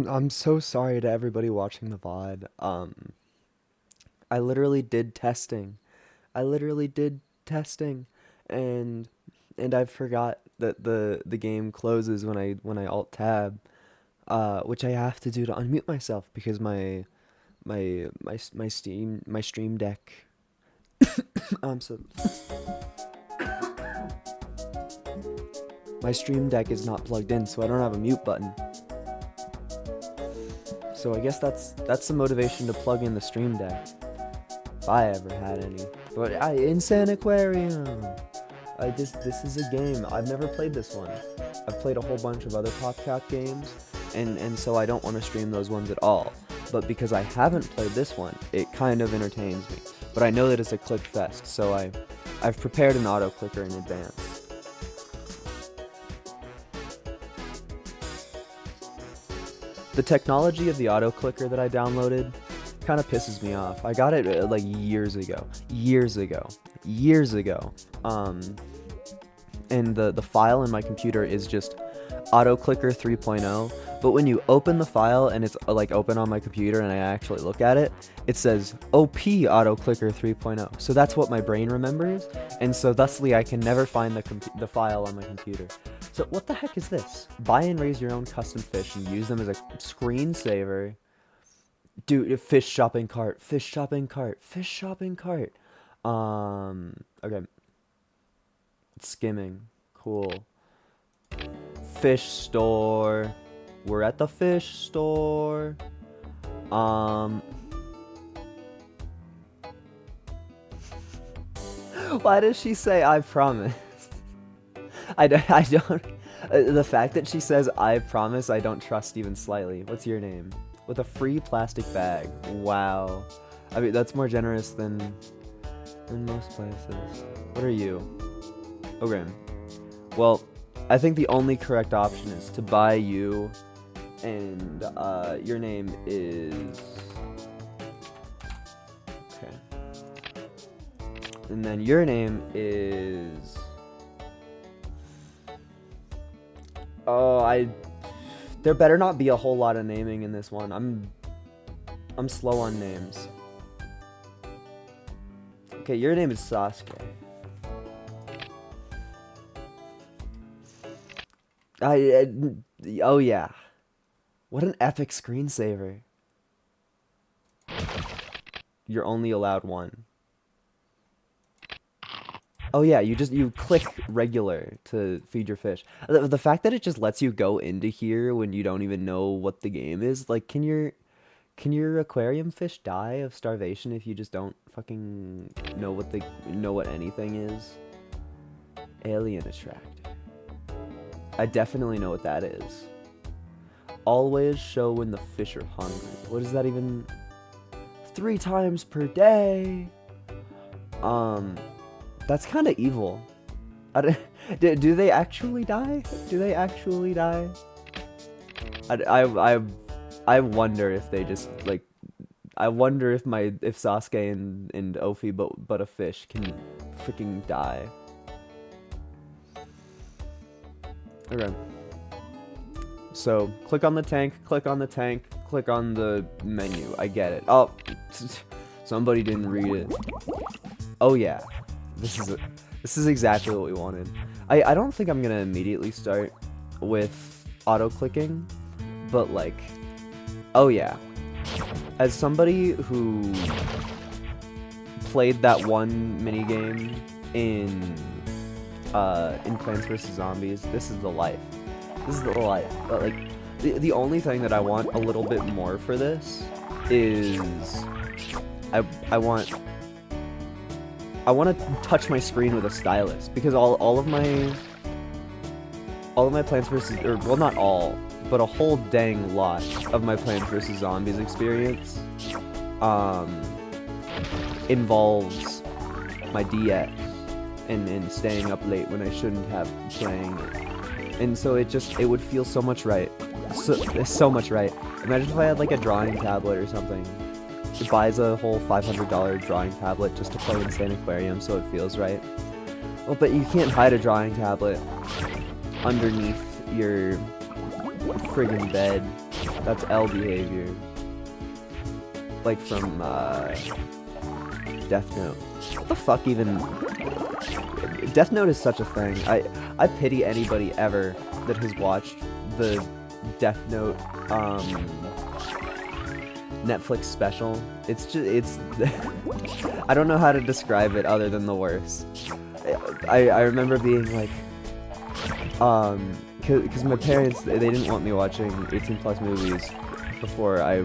I'm so sorry to everybody watching the VOD. I literally did testing. I literally did testing, and I forgot that the game closes when I alt tab, which I have to do to unmute myself because my stream deck so my stream deck is not plugged in, so I don't have a mute button. So I guess that's the motivation to plug in the stream deck, if I ever had any. But Insaniquarium. This is a game. I've never played this one. I've played a whole bunch of other PopCap games, and so I don't want to stream those ones at all. But because I haven't played this one, it kind of entertains me. But I know that it's a click fest, so I've prepared an auto clicker in advance. The technology of the auto clicker that I downloaded kind of pisses me off. I got it like years ago. And the file in my computer is just AutoClicker 3.0. But when you open the file and it's like open on my computer and I actually look at it, it says OP AutoClicker 3.0. So that's what my brain remembers, and so thusly I can never find the file on my computer. So what the heck is this? Buy and raise your own custom fish and use them as a screensaver. Dude, fish shopping cart. Okay. Skimming. Cool. Fish store. We're at the fish store. Why does she say I promise? I don't the fact that she says I promise, I don't trust even slightly. What's your name? With a free plastic bag. Wow. I mean, that's more generous than most places. What are you? Okay. Well, I think the only correct option is to buy you, and your name is... Okay. And then your name is... Oh, there better not be a whole lot of naming in this one. I'm slow on names. Okay, your name is Sasuke. Oh yeah. What an epic screensaver. You're only allowed one. Oh yeah, you click regular to feed your fish. The fact that it just lets you go into here when you don't even know what the game is, like, can your aquarium fish die of starvation if you just don't fucking know what anything is? Alien attractor. I definitely know what that is. Always show when the fish are hungry. What is that even? 3 times per day. That's kind of evil. Do they actually die? Do they actually die? I wonder if they just like. I wonder if Sasuke and Ofi but a fish can freaking die. Okay. So click on the tank. Click on the menu. I get it. Oh, somebody didn't read it. Oh yeah. This is exactly what we wanted. I don't think I'm gonna immediately start with auto clicking, but like, oh yeah. As somebody who played that one minigame in Plants vs Zombies, this is the life. This is the life. But like, the only thing that I want a little bit more for this is I want to touch my screen with a stylus, because all of my Plants vs. or well, not all, but a whole dang lot of my Plants vs. Zombies experience involves my DS and staying up late when I shouldn't have playing it. And so it would feel so much right. So much right. Imagine if I had like a drawing tablet or something. It buys a whole $500 drawing tablet just to play Insaniquarium so it feels right. Well, but you can't hide a drawing tablet underneath your friggin' bed. That's L behavior. Like from Death Note. What the fuck even? Death Note is such a thing. I pity anybody ever that has watched the Death Note Netflix special. It's I don't know how to describe it other than the worst. I remember being like, because my parents, they didn't want me watching 18+ movies before I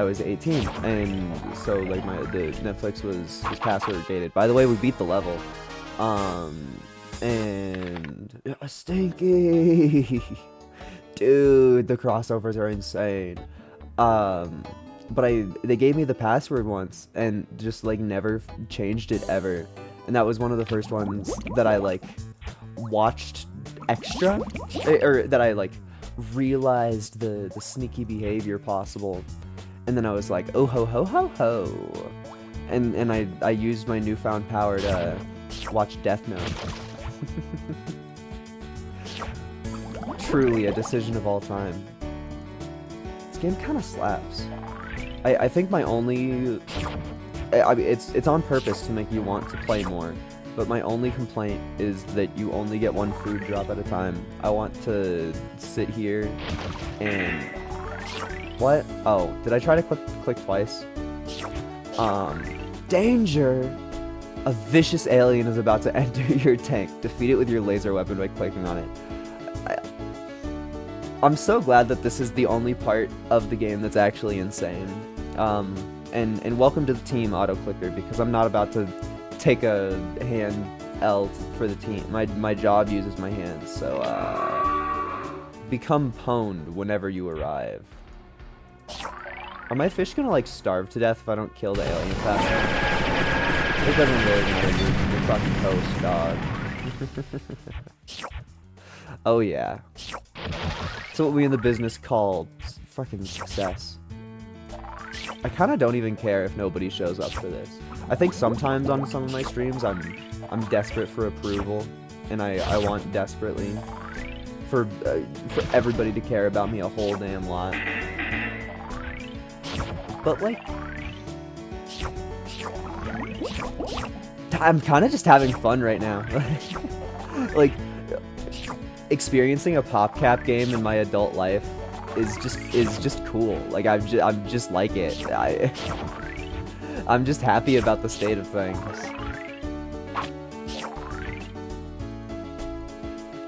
was 18, and so like the Netflix was password gated. By the way, we beat the level, and stinky, dude, the crossovers are insane. But they gave me the password once and just like never changed it ever, and that was one of the first ones that I like watched extra, or that I like realized the sneaky behavior possible, and then I was like, oh ho ho ho ho, and I used my newfound power to watch Death Note. Truly a decision of all time. This game kind of slaps. I think my only, I mean, it's on purpose to make you want to play more, but my only complaint is that you only get one food drop at a time. I want to sit here and, what? Oh, did I try to click twice? Danger! A vicious alien is about to enter your tank. Defeat it with your laser weapon by clicking on it. I'm so glad that this is the only part of the game that's actually insane. And welcome to the team, Auto Clicker, because I'm not about to take a hand L for the team. My job uses my hands, so become pwned whenever you arrive. Are my fish gonna like starve to death if I don't kill the alien fast enough? It doesn't really matter, you're fucking toast, dog. Oh yeah. That's what we in the business call fucking success. I kind of don't even care if nobody shows up for this. I think sometimes on some of my streams I'm desperate for approval, and I want desperately for everybody to care about me a whole damn lot. But like, I'm kind of just having fun right now. Like, experiencing a PopCap game in my adult life is just cool. Like I'm just like it. I'm just happy about the state of things.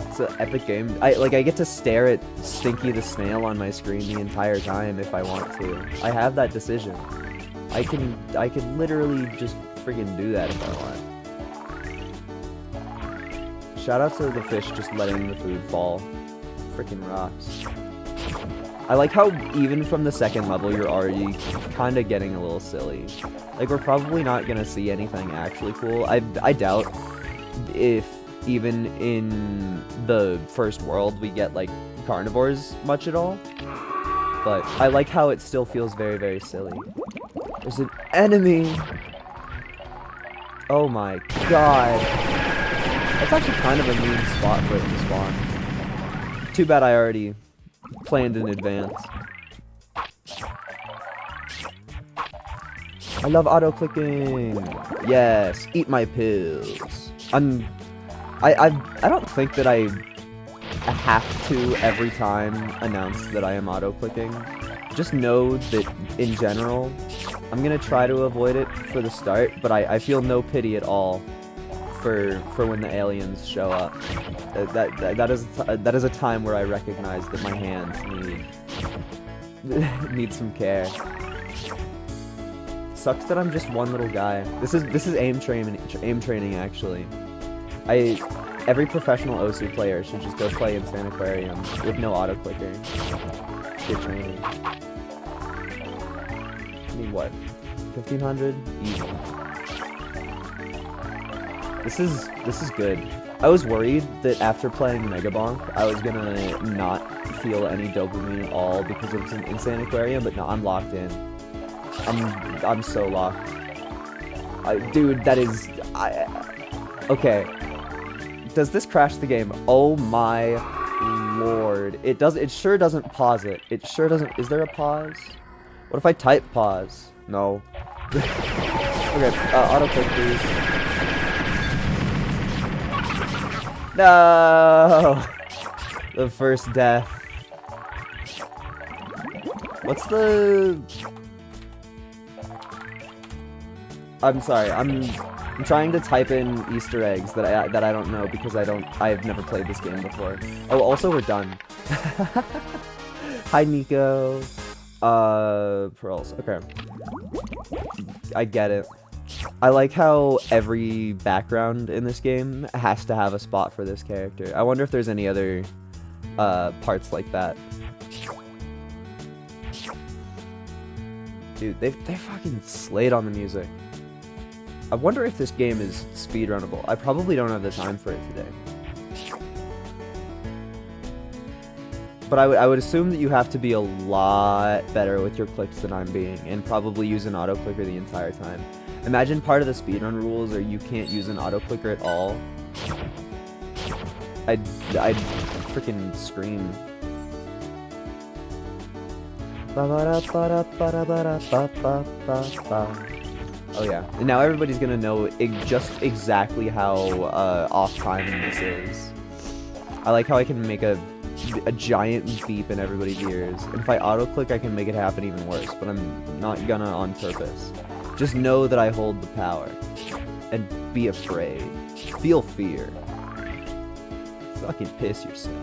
It's an epic game. I get to stare at Stinky the Snail on my screen the entire time if I want to. I have that decision. I can literally just friggin' do that if I want. Shout out to the fish just letting the food fall. Frickin' rocks. I like how even from the second level you're already kind of getting a little silly. Like, we're probably not gonna see anything actually cool. I doubt if even in the first world we get like carnivores much at all. But I like how it still feels very, very silly. There's an enemy! Oh my god. That's actually kind of a mean spot for it to spawn. Too bad I already planned in advance. I love auto-clicking! Yes, eat my pills. I don't think that I have to every time announce that I am auto-clicking. Just know that in general, I'm gonna try to avoid it for the start, but I feel no pity at all for when the aliens show up. That is a time where I recognize that my hands need some care. Sucks that I'm just one little guy. This is aim training actually. Every professional OSU player should just go play Insaniquarium with no auto clicker. Good training. I mean, what? 1500? Easy. This is good. I was worried that after playing Mega Bonk, I was gonna not feel any dopamine at all because of Insaniquarium, but no, I'm locked in. I'm so locked. Dude, that is... okay. Does this crash the game? Oh my lord. It does. It sure doesn't pause it. It sure doesn't... Is there a pause? What if I type pause? No. Okay, autoclick please. No! The first death. What's the... I'm sorry, I'm trying to type in Easter eggs that I don't know because I've never played this game before. Oh, also we're done. Hi Nico. Pearls. Okay. I get it. I like how every background in this game has to have a spot for this character. I wonder if there's any other parts like that. Dude, they fucking slayed on the music. I wonder if this game is speedrunnable. I probably don't have the time for it today. But I would assume that you have to be a lot better with your clicks than I'm being, and probably use an auto clicker the entire time. Imagine part of the speedrun rules are you can't use an auto clicker at all. I'd freaking scream. Oh yeah, and now everybody's gonna know just exactly how off timing this is. I like how I can make a giant beep in everybody's ears, and if I auto click I can make it happen even worse, but I'm not gonna on purpose. Just know that I hold the power, and be afraid. Feel fear. Fucking piss yourself.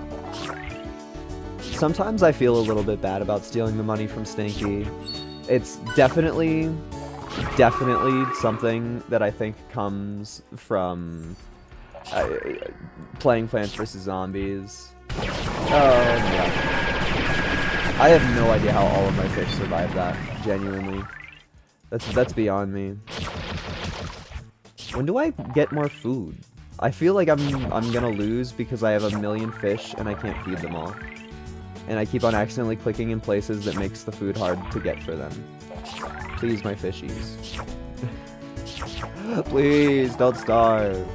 Sometimes I feel a little bit bad about stealing the money from Stinky. It's definitely something that I think comes from playing Plants vs. Zombies. Oh no. I have no idea how all of my fish survived that, genuinely. That's beyond me. When do I get more food? I feel like I'm gonna lose because I have a million fish and I can't feed them all. And I keep on accidentally clicking in places that makes the food hard to get for them. Please, my fishies. Please, don't starve.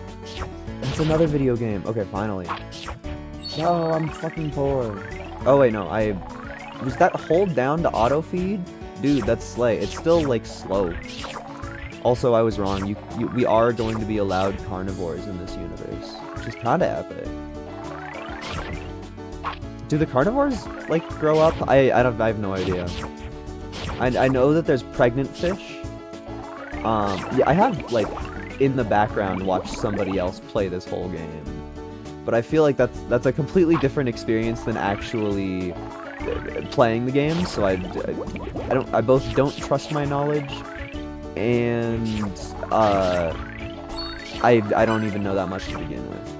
It's another video game. Okay, finally. No, I'm fucking poor. Oh wait, no, was that hold down to auto feed? Dude, that's slay. It's still like slow. Also, I was wrong. We are going to be allowed carnivores in this universe, which is kind of epic. Do the carnivores like grow up? I have no idea. I know that there's pregnant fish. Yeah, I have like in the background watched somebody else play this whole game, but I feel like that's a completely different experience than actually playing the game. So I both don't trust my knowledge, and I don't even know that much to begin with.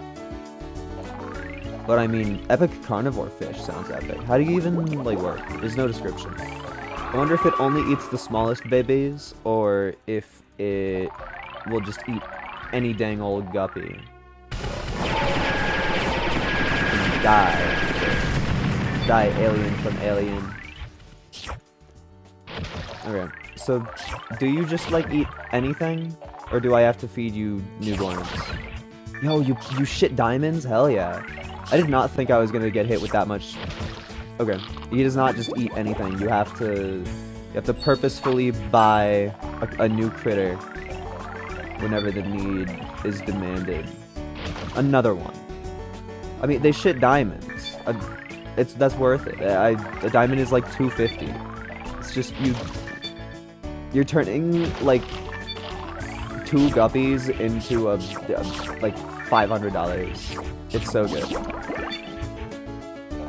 But I mean, epic carnivore fish sounds epic. How do you even like work? There's no description. I wonder if it only eats the smallest babies, or if it will just eat any dang old guppy. Die, alien from Alien. Okay, so do you just like eat anything, or do I have to feed you newborns? Yo, you shit diamonds? Hell yeah. I did not think I was gonna get hit with that much. Okay, he does not just eat anything. You have to purposefully buy a new critter whenever the need is demanded. Another one. I mean, they shit diamonds. That's worth it. A diamond is like $250. It's just you're turning like 2 guppies into like $500. It's so good.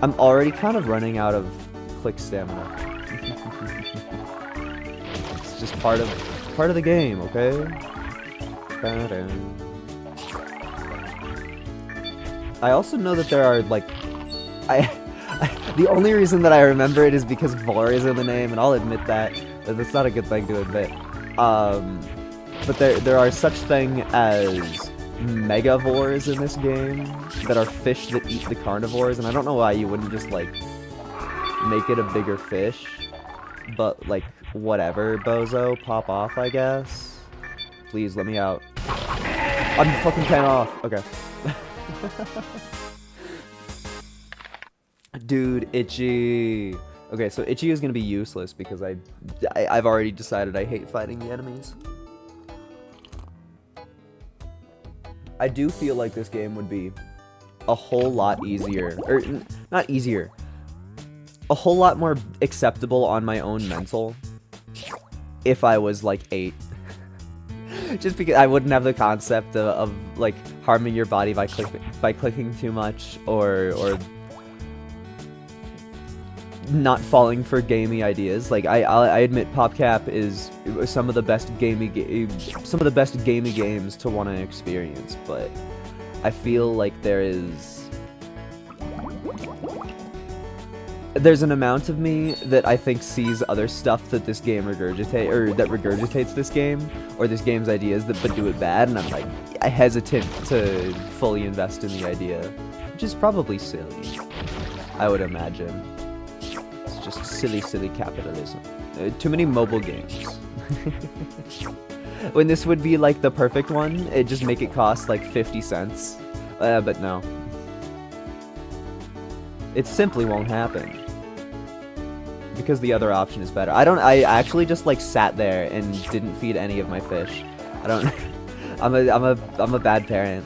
I'm already kind of running out of click stamina. It's just part of the game, okay? I also know that there are like the only reason that I remember it is because Vor is in the name, and I'll admit that, but that's not a good thing to admit. But there are such thing as megavores in this game that are fish that eat the carnivores, and I don't know why you wouldn't just, like, make it a bigger fish. But, like, whatever, bozo. Pop off, I guess. Please, let me out. I'm fucking 10 off. Okay. Dude, Itchy. Okay, so Itchy is gonna be useless because I've already decided I hate fighting the enemies. I do feel like this game would be a whole lot easier, or not easier, a whole lot more acceptable on my own mental if I was like 8. Just because I wouldn't have the concept of like harming your body by clicking too much, or not falling for gamey ideas. Like I admit PopCap is some of the best gamey games to want to experience, but I feel like there's an amount of me that I think sees other stuff that this game regurgitates this game, or this game's ideas but do it bad, and I'm like, I hesitant to fully invest in the idea, which is probably silly, I would imagine. It's just silly capitalism. Too many mobile games. When this would be like the perfect one, it'd just make it cost like 50 cents. But no. It simply won't happen. Because the other option is better. I actually just like sat there and didn't feed any of my fish. I'm a bad parent.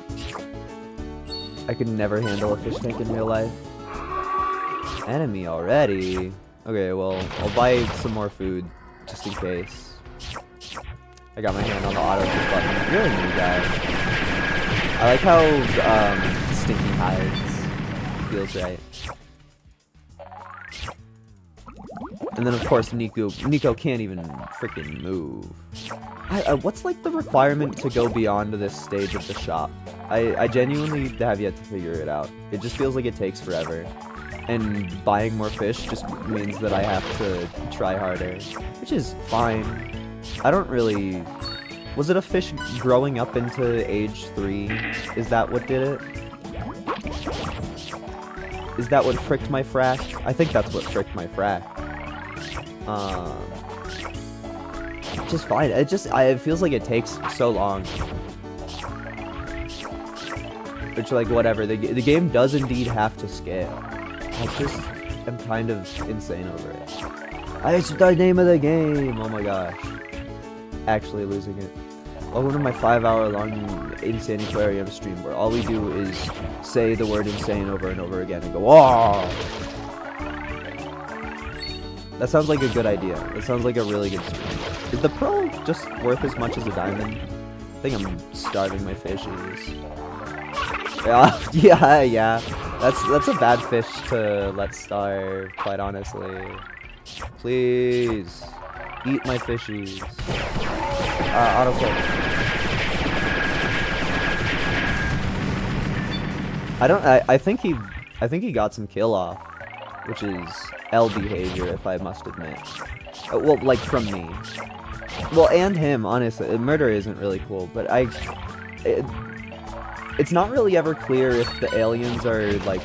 I could never handle a fish tank in real life. Enemy already. Okay, well, I'll buy some more food just in case. I got my hand on the auto push button. You're a new guy. I like how Stinky hides. Feels right. And then of course Nico can't even freaking move. What's like the requirement to go beyond this stage of the shop? I genuinely have yet to figure it out. It just feels like it takes forever. And buying more fish just means that I have to try harder, which is fine. I don't really... Was it a fish growing up into age 3? Is that what did it? Is that what fricked my frack? I think that's what fricked my frack. Just fine. It feels like it takes so long. Which, like, whatever. The game does indeed have to scale. I just am kind of insane over it. It's the name of the game! Oh my gosh. Actually losing it. Welcome to my 5-hour-long Insaniquarium stream where all we do is say the word insane over and over again and go, "Whoa!" That sounds like a good idea. That sounds like a really good stream. Is the pearl just worth as much as a diamond? I think I'm starving my fishes. Yeah. That's a bad fish to let starve, quite honestly. Please, eat my fishies. Autoplay. I think he got some kill off, which is L behavior, if I must admit. Well, like from me. Well, and him, honestly. Murder isn't really cool, but it's not really ever clear if the aliens are, like,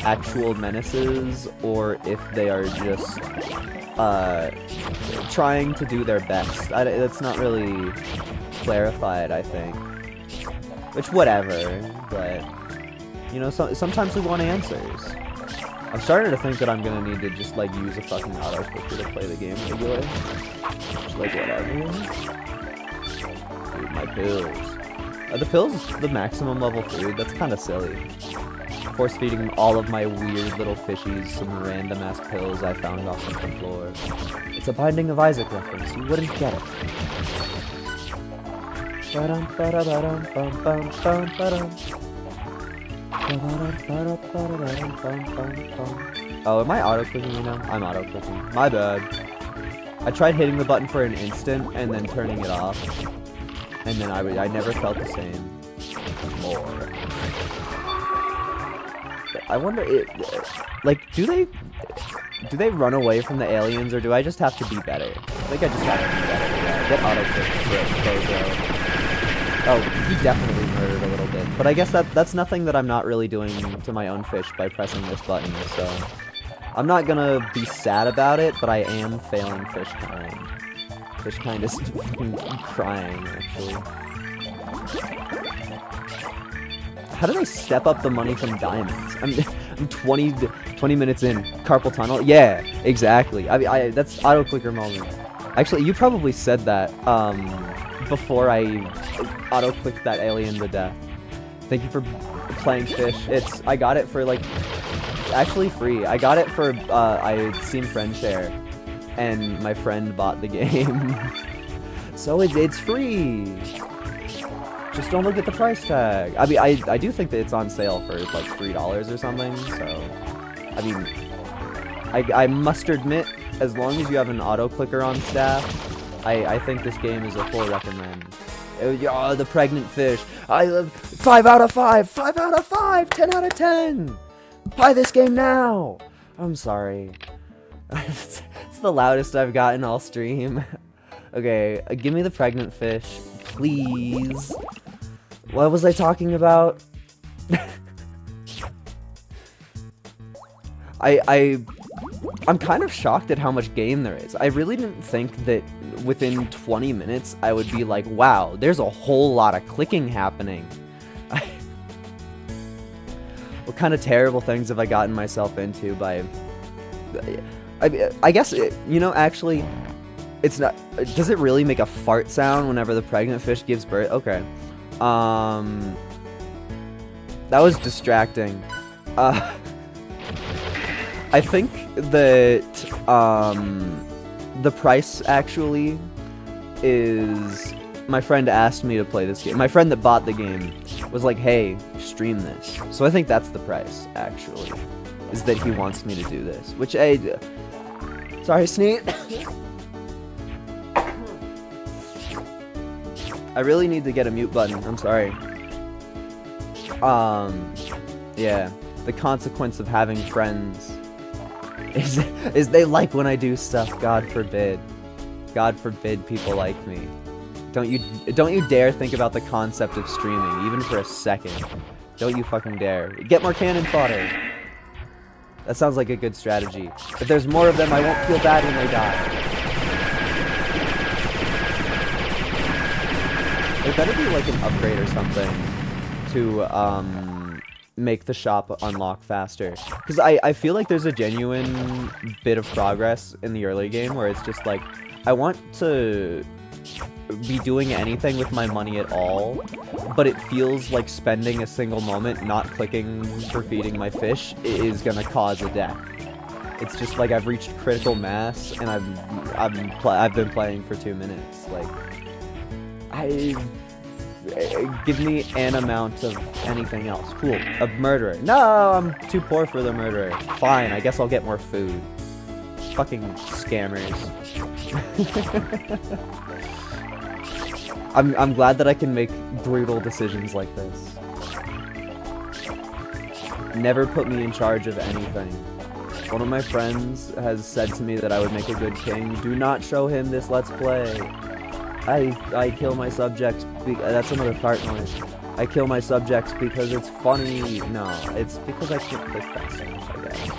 actual menaces, or if they are just, trying to do their best. That's not really clarified, I think. Which, whatever, but, you know, sometimes we want answers. I'm starting to think that I'm gonna need to just, like, use a fucking auto-clicker to play the game regularly. Just, like, whatever. Dude, my pills. Are the pills the maximum level food? That's kind of silly. Force feeding all of my weird little fishies some random ass pills I found off the floor. It's a Binding of Isaac reference. You wouldn't get it. Oh, am I auto-clicking right now? I'm auto-clicking. My bad. I tried hitting the button for an instant and then turning it off. And then I never felt the same. More. I wonder, like, do they run away from the aliens, or do I just have to be better? I think I just have to be better. Yeah, get auto-click, bozo. Oh, he definitely murdered a little bit. But I guess that's nothing that I'm not really doing to my own fish by pressing this button, so... I'm not gonna be sad about it, but I am failing fish kind. Fish kind is crying, actually. How do they step up the money from diamonds? I'm 20 minutes in. Carpal tunnel? Yeah, exactly. I that's auto-clicker moment. Actually, you probably said that before I auto-clicked that alien to death. Thank you for playing fish. I got it for like... actually free. I got it for I Steam Friend Share, and my friend bought the game. So it's free. Just don't look at the price tag. I mean, I do think that it's on sale for like $3 or something. So, I mean, I must admit, as long as you have an auto clicker on staff, I think this game is a full recommend. Oh, the pregnant fish. 5 out of 5. 5 out of 5. 10 out of 10. Buy this game now! I'm sorry. It's the loudest I've gotten all stream. Okay, give me the pregnant fish, please. What was I talking about? I'm kind of shocked at how much game there is. I really didn't think that within 20 minutes I would be like, wow, there's a whole lot of clicking happening. What kind of terrible things have I gotten myself into by... I guess, you know, actually, it's not... Does it really make a fart sound whenever the pregnant fish gives birth? Okay. That was distracting. I think that, the price, actually, is... My friend asked me to play this game. My friend that bought the game was like, hey, stream this. So I think that's the price, actually. Is that he wants me to do this. Which I... Sorry, Sneak. I really need to get a mute button. I'm sorry. Yeah. The consequence of having friends is they like when I do stuff. God forbid. God forbid people like me. Don't you dare think about the concept of streaming, even for a second. Don't you fucking dare. Get more cannon fodder. That sounds like a good strategy. If there's more of them, I won't feel bad when they die. There better be like an upgrade or something to make the shop unlock faster. Because I feel like there's a genuine bit of progress in the early game where it's just like, I want to be doing anything with my money at all, but it feels like spending a single moment not clicking for feeding my fish is gonna cause a death. It's just like I've reached critical mass and I've been playing for 2 minutes. Like, give me an amount of anything else. Cool. A murderer. No, I'm too poor for the murderer. Fine, I guess I'll get more food. Fucking scammers. I'm glad that I can make brutal decisions like this. Never put me in charge of anything. One of my friends has said to me that I would make a good king. Do not show him this Let's Play. I kill my subjects. That's another fart noise. I kill my subjects because it's funny. No, it's because I can't click fast enough, I guess.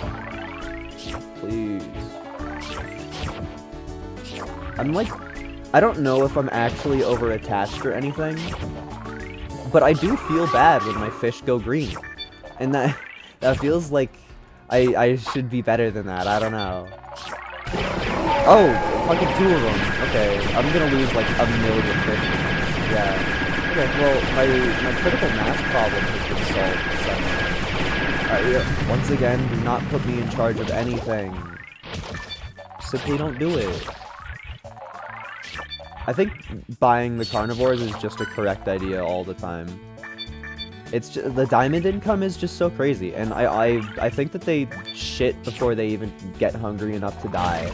Please. I'm like... I don't know if I'm actually over-attached or anything, but I do feel bad when my fish go green. And that feels like I should be better than that. I don't know. Oh, fucking 2 of them. Okay, I'm gonna lose like 1 million fish. Yeah. Okay, well, my critical mass problem has been solved. So. Alright, yeah. Once again, do not put me in charge of anything. Simply don't do it. I think buying the carnivores is just a correct idea all the time. It's just, the diamond income is just so crazy, and I think that they shit before they even get hungry enough to die.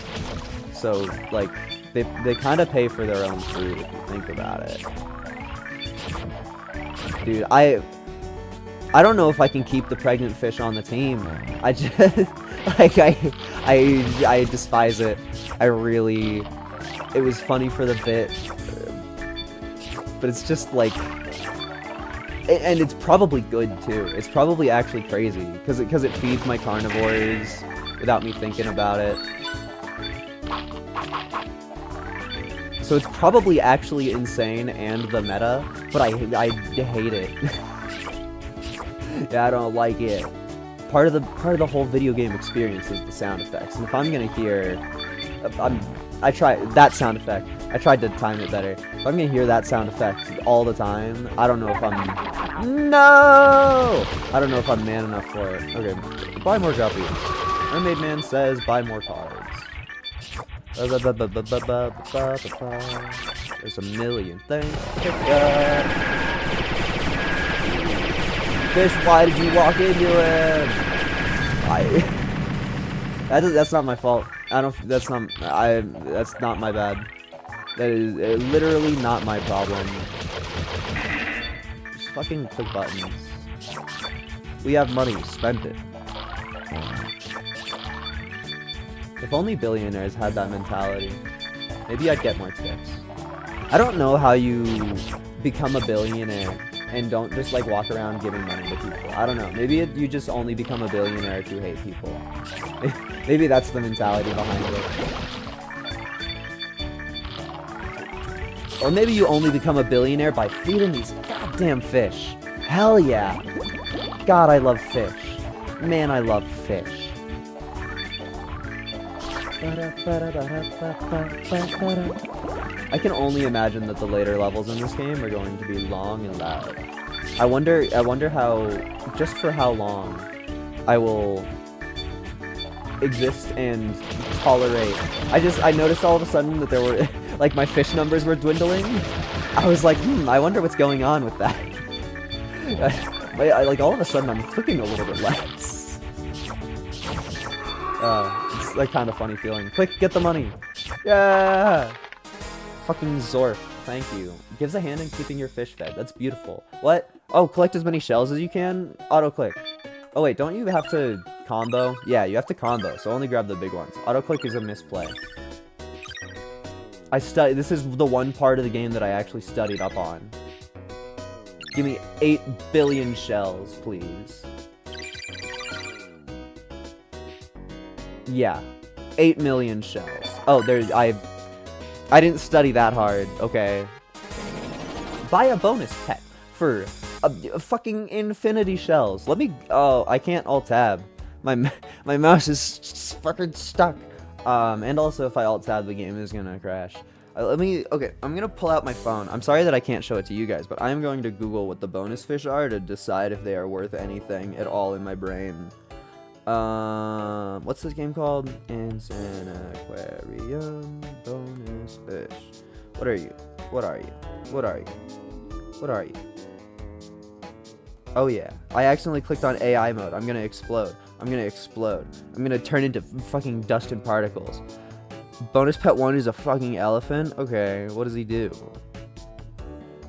So like they kind of pay for their own food if you think about it. Dude, I don't know if I can keep the pregnant fish on the team. I just like I despise it. I really. It was funny for the bit, but it's just like, And it's probably good too. It's probably actually crazy because it feeds my carnivores without me thinking about it. So it's probably actually insane and the meta, but I hate it. Yeah, I don't like it. Part of the whole video game experience is the sound effects, and if I'm gonna hear, I try that sound effect. I tried to time it better. If I'm gonna hear that sound effect all the time, I don't know if I'm I don't know if I'm man enough for it. Okay, buy more guppies. Mermaid Man says buy more cards. There's a million things to pick up. Fish, why did you walk into him? That's not my fault. That's not my bad. That is literally not my problem. Just fucking click buttons. We have money, spend it. If only billionaires had that mentality, maybe I'd get more tips. I don't know how you become a billionaire and don't just like walk around giving money to people. I don't know. Maybe you just only become a billionaire if you hate people. Maybe that's the mentality behind it. Or maybe you only become a billionaire by feeding these goddamn fish. Hell yeah. God, I love fish. Man, I love fish. I can only imagine that the later levels in this game are going to be long and loud. I wonder how, just for how long, I will exist and tolerate. I noticed all of a sudden that there were, like, my fish numbers were dwindling. I was like, I wonder what's going on with that. Like, all of a sudden I'm clicking a little bit less. It's like kind of funny feeling. Click, get the money. Yeah. Fucking Zorf. Thank you. Gives a hand in keeping your fish fed. That's beautiful. What? Oh, collect as many shells as you can. Auto click. Oh wait, don't you have to combo? Yeah, you have to combo. So only grab the big ones. Auto click is a misplay. This is the one part of the game that I actually studied up on. Give me 8 billion shells, please. Yeah, 8 million shells. Oh, I didn't study that hard. Okay. Buy a bonus pet for a fucking infinity shells. Let me. Oh, I can't alt tab. My mouse is fucking stuck. And also if I alt tab, the game is gonna crash. Okay, I'm gonna pull out my phone. I'm sorry that I can't show it to you guys, but I'm going to Google what the bonus fish are to decide if they are worth anything at all in my brain. What's this game called? Insaniquarium bonus fish. What are you? What are you? What are you? What are you? Oh yeah, I accidentally clicked on AI mode. I'm gonna explode. I'm gonna explode. I'm gonna turn into fucking dust and particles. Bonus pet 1 is a fucking elephant? Okay, what does he do?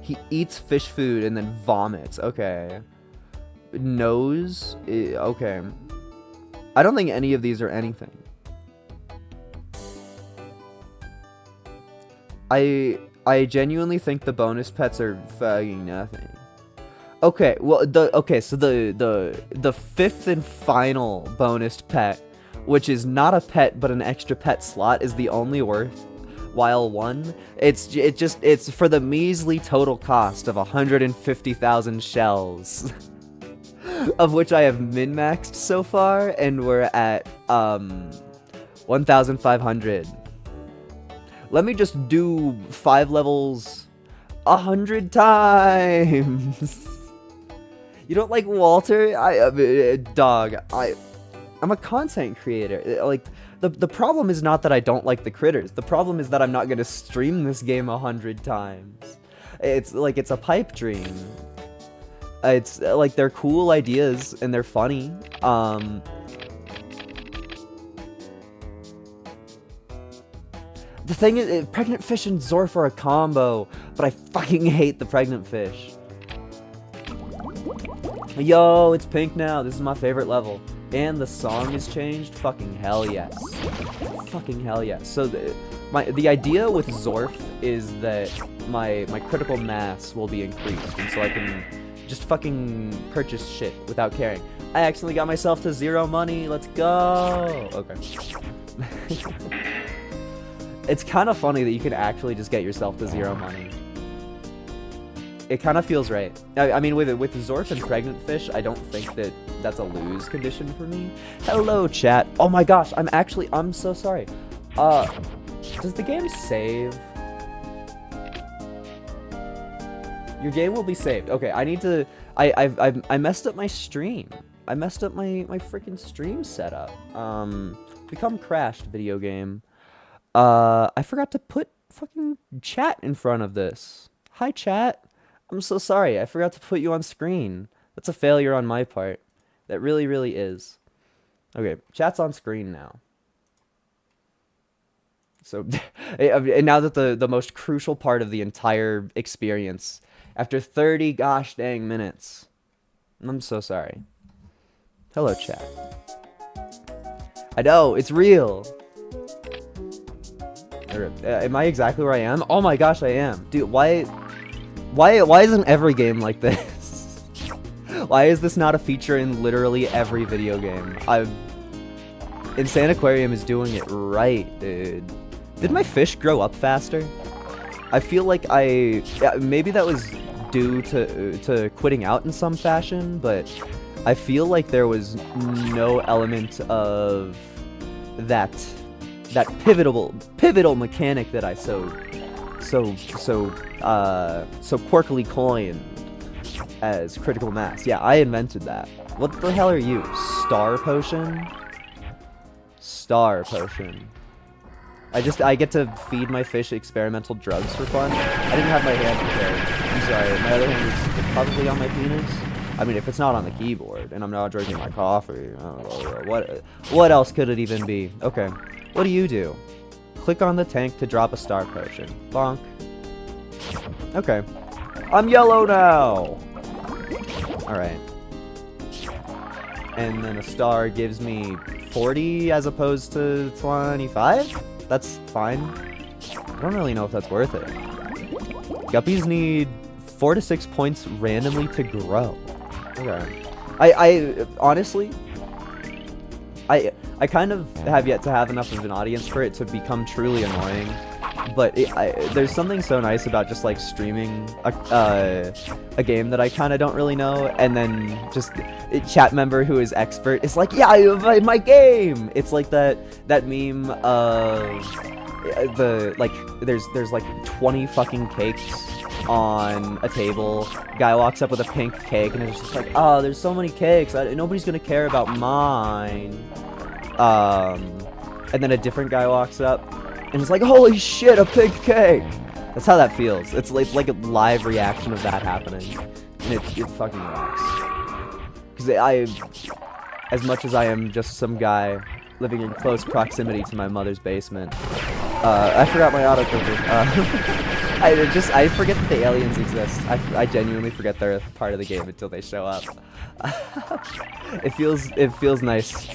He eats fish food and then vomits. Okay. Nose? Okay. I don't think any of these are anything. I genuinely think the bonus pets are fucking nothing. Okay, well so the fifth and final bonus pet, which is not a pet but an extra pet slot, is the only worthwhile one. It's for the measly total cost of 150,000 shells. Of which I have min-maxed so far, and we're at 1,500. Let me just do 5 levels 100 times. You don't like Walter? Dog. I'm a content creator. Like the problem is not that I don't like the critters. The problem is that I'm not gonna stream this game 100 times. It's like it's a pipe dream. It's like they're cool ideas and they're funny. The thing is, pregnant fish and Zorf are a combo, but I fucking hate the pregnant fish. Yo, it's pink now. This is my favorite level. And the song is changed. Fucking hell yes. Fucking hell yes. So the idea with Zorf is that my critical mass will be increased, and so I can Just fucking purchase shit without caring. I accidentally got myself to 0 money. Let's go. Okay. It's kind of funny that you can actually just get yourself to 0 money. It kind of feels right. I mean, with Zorf and Pregnant Fish, I don't think that that's a lose condition for me. Hello, chat. Oh my gosh, I'm so sorry. Does the game save? Your game will be saved. Okay, I need to. I messed up my stream. I messed up my freaking stream setup. Become crashed video game. I forgot to put fucking chat in front of this. Hi, chat. I'm so sorry. I forgot to put you on screen. That's a failure on my part. That really, really is. Okay, chat's on screen now. So, and now that the most crucial part of the entire experience, after 30 gosh dang minutes, I'm so sorry. Hello, chat. I know, it's real. Am I exactly where I am? Oh my gosh, I am. Dude, why isn't every game like this? Why is this not a feature in literally every video game? Insaniquarium is doing it right, dude. Did my fish grow up faster? I feel like maybe that was due to quitting out in some fashion, but I feel like there was no element of that pivotal mechanic that I so quirkily coined as critical mass. Yeah, I invented that. What the hell are you? Star potion? Star potion. I get to feed my fish experimental drugs for fun. I didn't have my hand prepared. I'm sorry, my other hand is probably on my penis. I mean, if it's not on the keyboard and I'm not drinking my coffee, I don't know, what else could it even be? Okay, what do you do? Click on the tank to drop a star potion. Bonk. Okay. I'm yellow now! Alright. And then a star gives me 40 as opposed to 25? That's fine. I don't really know if that's worth it. Guppies need 4 to 6 points randomly to grow. Okay. I honestly, I kind of have yet to have enough of an audience for it to become truly annoying. But there's something so nice about just like streaming a game that I kind of don't really know, and then just a chat member who is expert is like, yeah, my game. It's like that meme of there's like 20 fucking cakes on a table. Guy walks up with a pink cake and it's just like, oh, there's so many cakes. Nobody's gonna care about mine. And then a different guy walks up. And it's like, holy shit, a pig cake! That's how that feels. It's like a live reaction of that happening. And it fucking rocks. Because as much as I am just some guy living in close proximity to my mother's basement, I forgot my autoclicker. I forget that the aliens exist. I genuinely forget they're a part of the game until they show up. It feels nice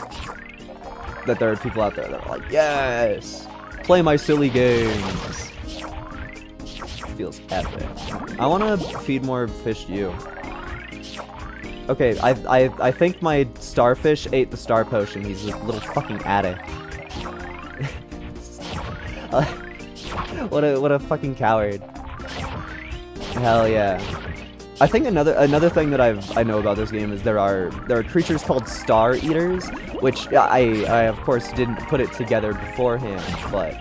that there are people out there that are like, yes! Play my silly games. Feels epic. I want to feed more fish to you. Okay, I think my starfish ate the star potion. He's a little fucking addict. What a fucking coward. Hell yeah. I think another thing that I know about this game is there are creatures called star eaters, which I of course didn't put it together beforehand, but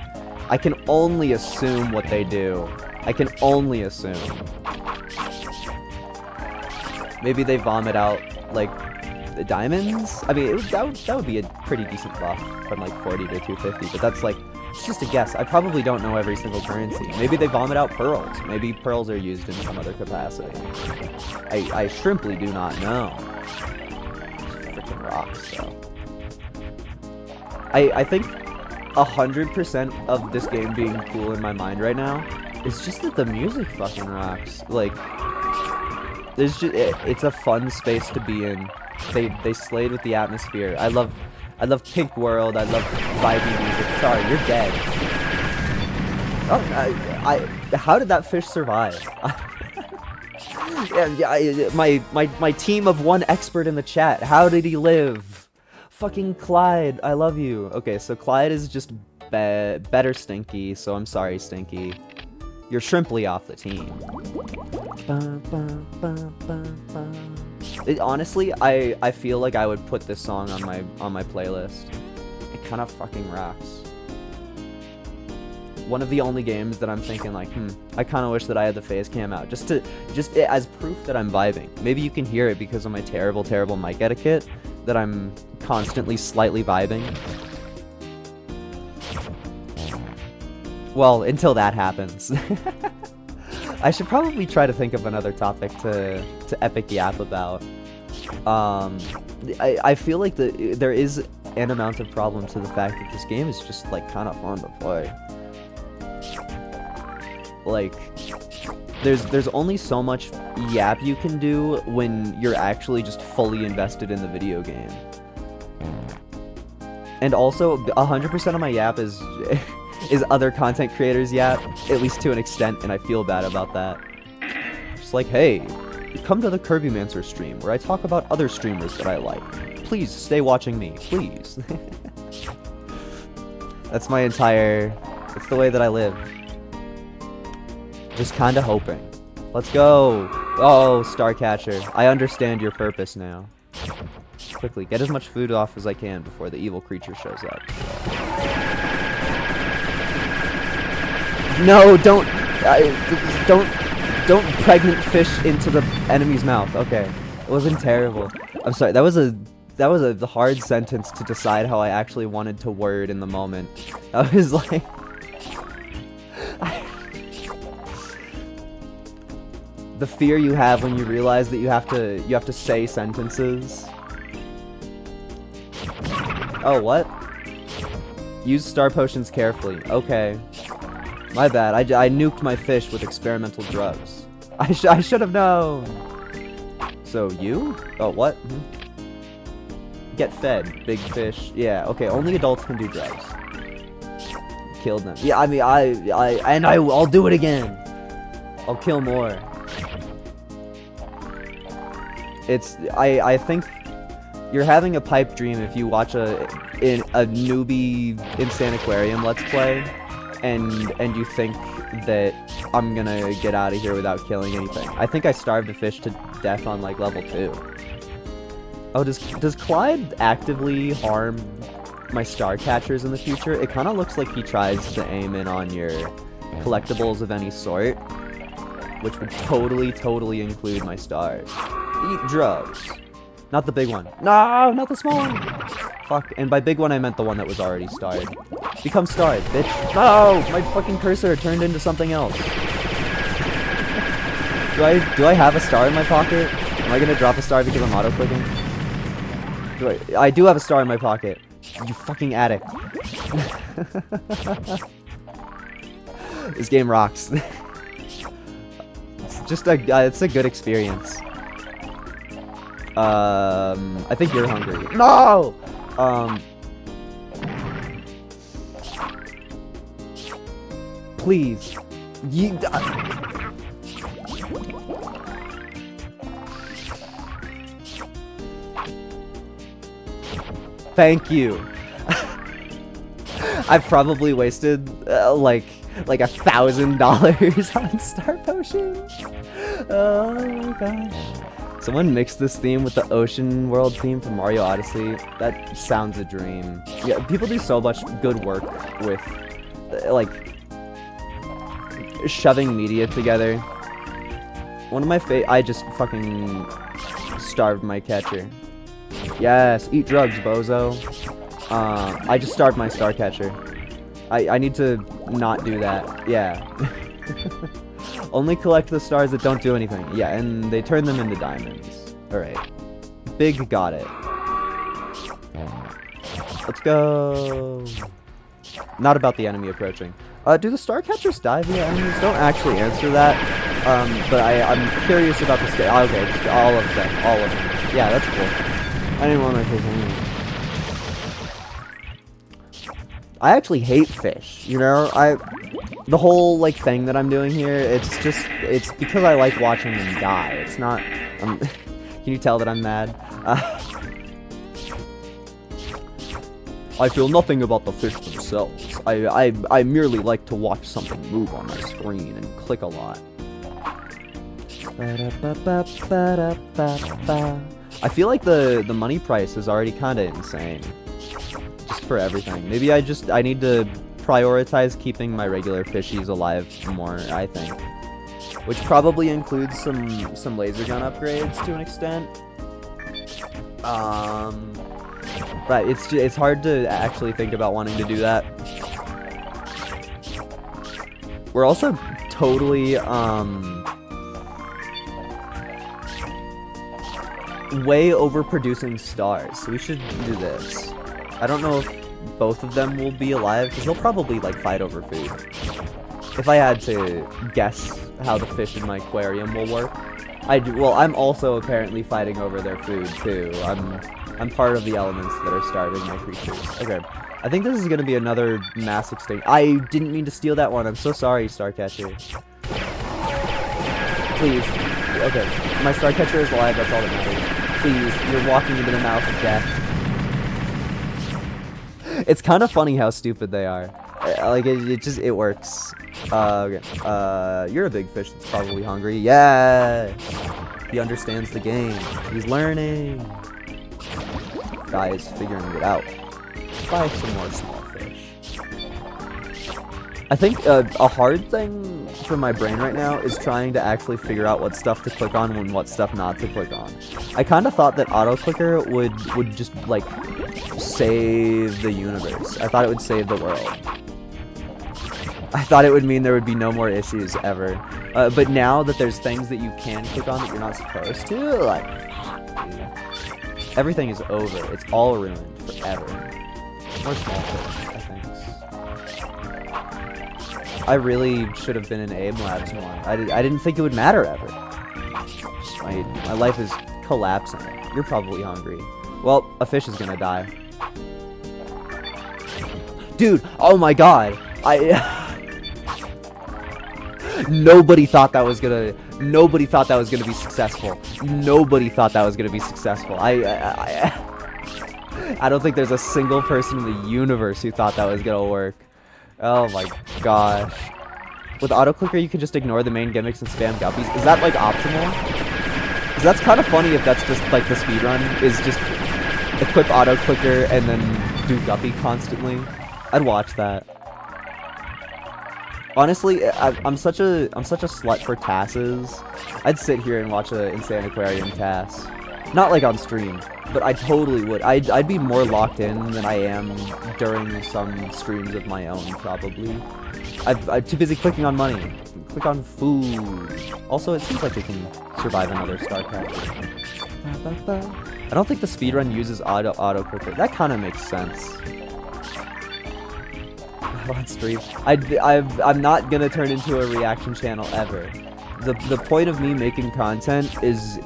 I can only assume what they do. I can only assume. Maybe they vomit out like the diamonds. I mean, that would be a pretty decent buff from like 40 to 250, but that's like, it's just a guess. I probably don't know every single currency. Maybe they vomit out pearls. Maybe pearls are used in some other capacity. I shrimply do not know. Freaking rocks, though. I think 100% of this game being cool in my mind right now is just that the music fucking rocks. Like, there's just it's a fun space to be in. They slayed with the atmosphere. I love Pink World. I love vibey music. Sorry, you're dead. Oh, how did that fish survive? My team of one expert in the chat. How did he live? Fucking Clyde, I love you. Okay, so Clyde is just better Stinky, so I'm sorry, Stinky. You're Shrimply off the team. Honestly, I feel like I would put this song on my playlist. It kind of fucking rocks. One of the only games that I'm thinking like, I kind of wish that I had the phase cam out, just as proof that I'm vibing. Maybe you can hear it because of my terrible mic etiquette, that I'm constantly slightly vibing. Well, until that happens. I should probably try to think of another topic to epic yap about. I feel like there is an amount of problem to the fact that this game is just like kind of fun to play. Like, there's only so much yap you can do when you're actually just fully invested in the video game. And also, 100% of my yap is other content creators yap, at least to an extent, and I feel bad about that. Just like, hey, come to the Kirbymancer stream where I talk about other streamers that I like. Please stay watching me, please. That's the way that I live. Just kinda hoping. Let's go! Oh, Starcatcher. I understand your purpose now. Quickly, get as much food off as I can before the evil creature shows up. No, don't pregnant fish into the enemy's mouth. Okay, it wasn't terrible. I'm sorry. That was a hard sentence to decide how I actually wanted to word in the moment. I was like, the fear you have when you realize that you have to say sentences. Oh, what? Use star potions carefully. Okay. My bad. I nuked my fish with experimental drugs. I should have known. So you? Oh, what? Get fed, big fish. Yeah. Okay. Only adults can do drugs. Killed them. Yeah. I mean, I'll do it again. I'll kill more. I think you're having a pipe dream if you watch a newbie Insaniquarium Let's Play, and you think that I'm gonna get out of here without killing anything. I think I starved a fish to death on like level 2. Oh, does Clyde actively harm my star catchers in the future? It kind of looks like he tries to aim in on your collectibles of any sort, which would totally include my stars. Eat drugs. Not the big one. No, not the small one. Fuck. And by big one, I meant the one that was already starred. Become starred, bitch. No! My fucking cursor turned into something else. Do I have a star in my pocket? Am I gonna drop a star because I'm auto-clicking? I do have a star in my pocket. You fucking addict. This game rocks. It's a good experience. I think you're hungry. No! Please. Thank you. I've probably wasted, like $1,000 on star potions. Oh gosh. Someone mixed this theme with the ocean world theme from Mario Odyssey. That sounds a dream. Yeah, people do so much good work with, like, shoving media together. One of my I just fucking starved my catcher. Yes, eat drugs, bozo. I just starved my star catcher. I need to not do that. Yeah. Only collect the stars that don't do anything. Yeah, and they turn them into diamonds. Alright. Big got it. Let's go. Not about the enemy approaching. Do the star catchers die via enemies? Don't actually answer that. But I'm curious about the state. Okay, just all of them. All of them. Yeah, that's cool. I didn't want my face anyway. I actually hate fish, you know? The whole, like, thing that I'm doing here, it's because I like watching them die. It's not, can you tell that I'm mad? I feel nothing about the fish themselves. I merely like to watch something move on my screen and click a lot. I feel like the money price is already kind of insane. Just for everything. Maybe I need to prioritize keeping my regular fishies alive more, I think. Which probably includes some laser gun upgrades to an extent. But it's hard to actually think about wanting to do that. We're also totally way overproducing stars, so we should do this. I don't know if both of them will be alive, because they'll probably, like, fight over food. If I had to guess how the fish in my aquarium will work, well, I'm also apparently fighting over their food, too. I'm part of the elements that are starving my creatures. Okay, I think this is going to be another mass extinction. I didn't mean to steal that one. I'm so sorry, Starcatcher. Please. Okay, my Starcatcher is alive, that's all that matters. Please, you're walking into the mouth of death. It's kind of funny how stupid they are. Like, it works. Okay. You're a big fish that's probably hungry. Yeah! He understands the game. He's learning. Guy is figuring it out. Buy some more small fish. I think a hard thing for my brain right now is trying to actually figure out what stuff to click on and what stuff not to click on. I kind of thought that auto clicker would just, like, save the universe. I thought it would save the world. I thought it would mean there would be no more issues ever. But now that there's things that you can click on that you're not supposed to, like, everything is over. It's all ruined forever. More small fish, I think. I really should have been in AIM Labs more. I didn't think it would matter ever. My life is collapsing. You're probably hungry. Well, a fish is gonna die. Dude, oh my god. Nobody thought that was gonna be successful. Nobody thought that was gonna be successful. I don't think there's a single person in the universe who thought that was gonna work. Oh my gosh. With auto-clicker, you can just ignore the main gimmicks and spam guppies. Is that, like, optimal? Because that's kind of funny if that's just, like, the speedrun, is just equip auto-clicker and then do guppy constantly. I'd watch that. Honestly, I'm such a slut for TASes. I'd sit here and watch a Insaniquarium TAS. Not, like, on stream. But I totally would. I'd be more locked in than I am during some streams of my own, probably. I'm too busy clicking on money. Click on food. Also, it seems like it can survive another Starcatcher. I don't think the speedrun uses auto clicker. That kind of makes sense. On stream, I'm not gonna turn into a reaction channel ever. The point of me making content is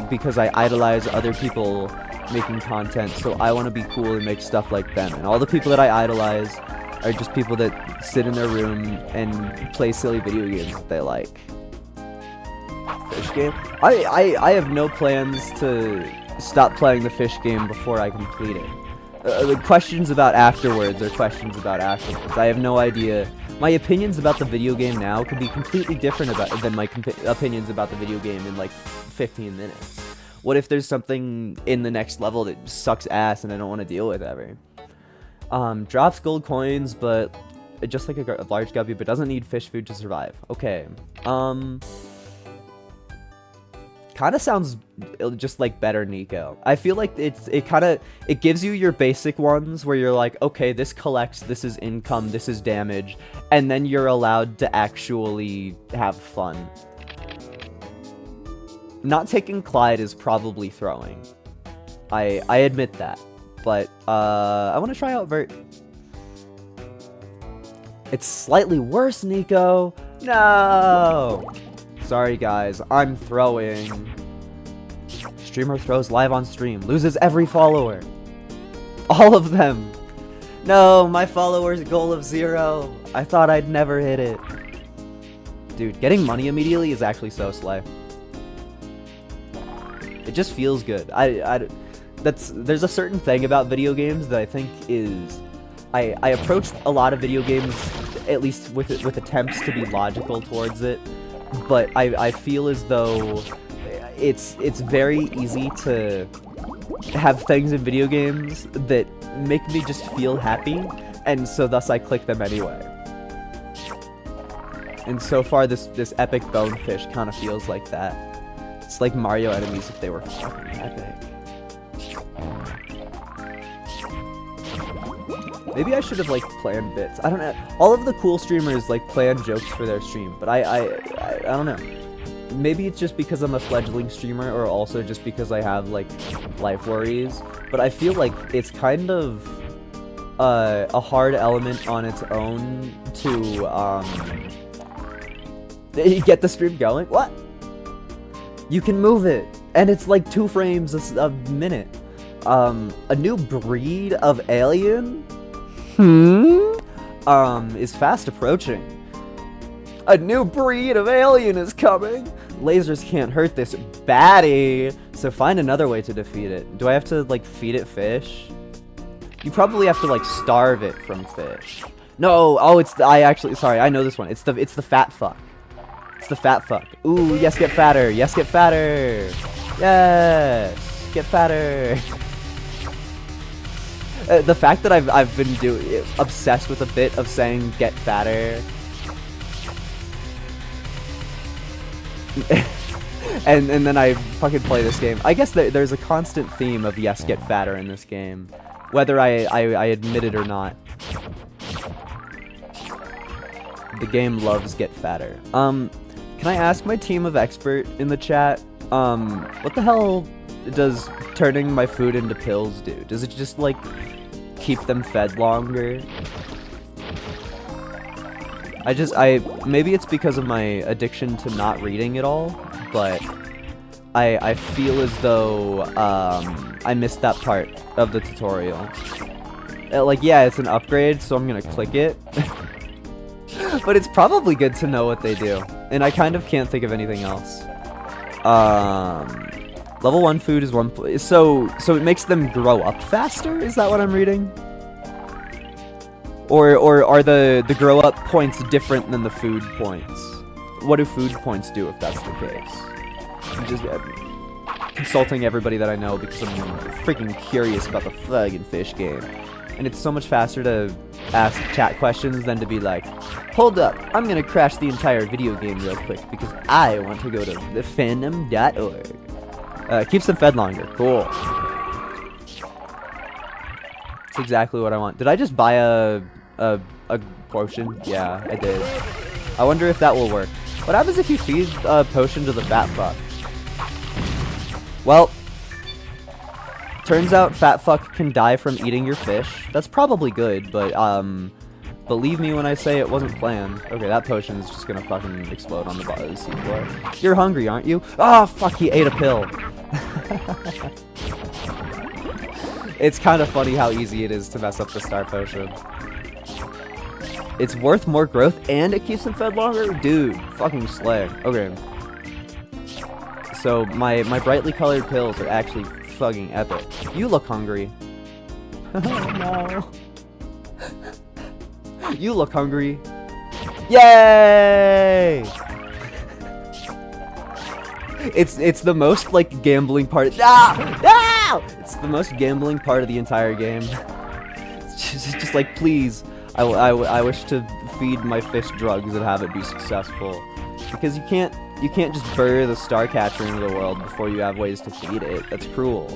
because I idolize other people making content, so I want to be cool and make stuff like them. And all the people that I idolize are just people that sit in their room and play silly video games that they like. Fish game? I have no plans to stop playing the fish game before I complete it. The questions about afterwards are questions about afterwards. I have no idea. My opinions about the video game now could be completely different than my opinions about the video game in like 15 minutes. What if there's something in the next level that sucks ass and I don't want to deal with ever? Drops gold coins, but just like a large guppy, but doesn't need fish food to survive. Okay. Kind of sounds just like better Nico. I feel like it gives you your basic ones where you're like, okay, this collects, this is income, this is damage, and then you're allowed to actually have fun. Not taking Clyde is probably throwing. I admit that, but I want to try out Vert. It's slightly worse, Nico. No. Sorry guys, I'm throwing. Streamer throws live on stream, loses every follower. All of them. No, my followers goal of 0. I thought I'd never hit it. Dude, getting money immediately is actually so slay. It just feels good. There's a certain thing about video games that I think is... I approach a lot of video games, at least with attempts to be logical towards it, but I feel as though it's very easy to have things in video games that make me just feel happy, and so thus I click them anyway. And so far this epic bonefish kind of feels like that. It's like Mario enemies if they were fucking epic. Maybe I should have, like, planned bits. I don't know. All of the cool streamers, like, plan jokes for their stream, but I don't know. Maybe it's just because I'm a fledgling streamer, or also just because I have, like, life worries. But I feel like it's kind of a hard element on its own to get the stream going. What? You can move it, and it's like 2 frames a minute. A new breed of alien? Is fast approaching. A new breed of alien is coming! Lasers can't hurt this baddie, so find another way to defeat it. Do I have to, like, feed it fish? You probably have to, like, starve it from fish. No, oh, sorry, I know this one. It's the fat fuck. It's the fat fuck. Ooh, yes, get fatter. Yes, get fatter. Yes, get fatter. The fact that I've been obsessed with a bit of saying get fatter, and then I fucking play this game. I guess there's a constant theme of yes, get fatter in this game, whether I admit it or not. The game loves get fatter. Can I ask my team of expert in the chat, what the hell does turning my food into pills do? Does it just, like, keep them fed longer? Maybe it's because of my addiction to not reading at all, but I feel as though, I missed that part of the tutorial. Like, yeah, it's an upgrade, so I'm gonna click it. But it's probably good to know what they do, and I kind of can't think of anything else. Level 1 food is 1... So it makes them grow up faster? Is that what I'm reading? Or are the grow up points different than the food points? What do food points do if that's the case? I'm just consulting everybody that I know because I'm freaking curious about the fucking fish game. And it's so much faster to ask chat questions than to be like, hold up, I'm gonna crash the entire video game real quick because I want to go to thefandom.org. Keeps them fed longer. Cool. That's exactly what I want. Did I just buy a potion? Yeah, I did. I wonder if that will work. What happens if you feed a potion to the fat fuck? Well, turns out fat fuck can die from eating your fish. That's probably good, but believe me when I say it wasn't planned. Okay, that potion is just gonna fucking explode on the bottom of the seafloor. You're hungry, aren't you? Oh, fuck, he ate a pill. It's kind of funny how easy it is to mess up the star potion. It's worth more growth and it keeps them fed longer? Dude, fucking slay. Okay. So, my brightly colored pills are actually fucking epic. You look hungry. No. You look hungry. Yay! It's the most, like, gambling part. It's the most gambling part of the entire game. It's just like, please, I wish to feed my fish drugs and have it be successful. Because you can't just bury the star catcher into the world before you have ways to feed it. That's cruel.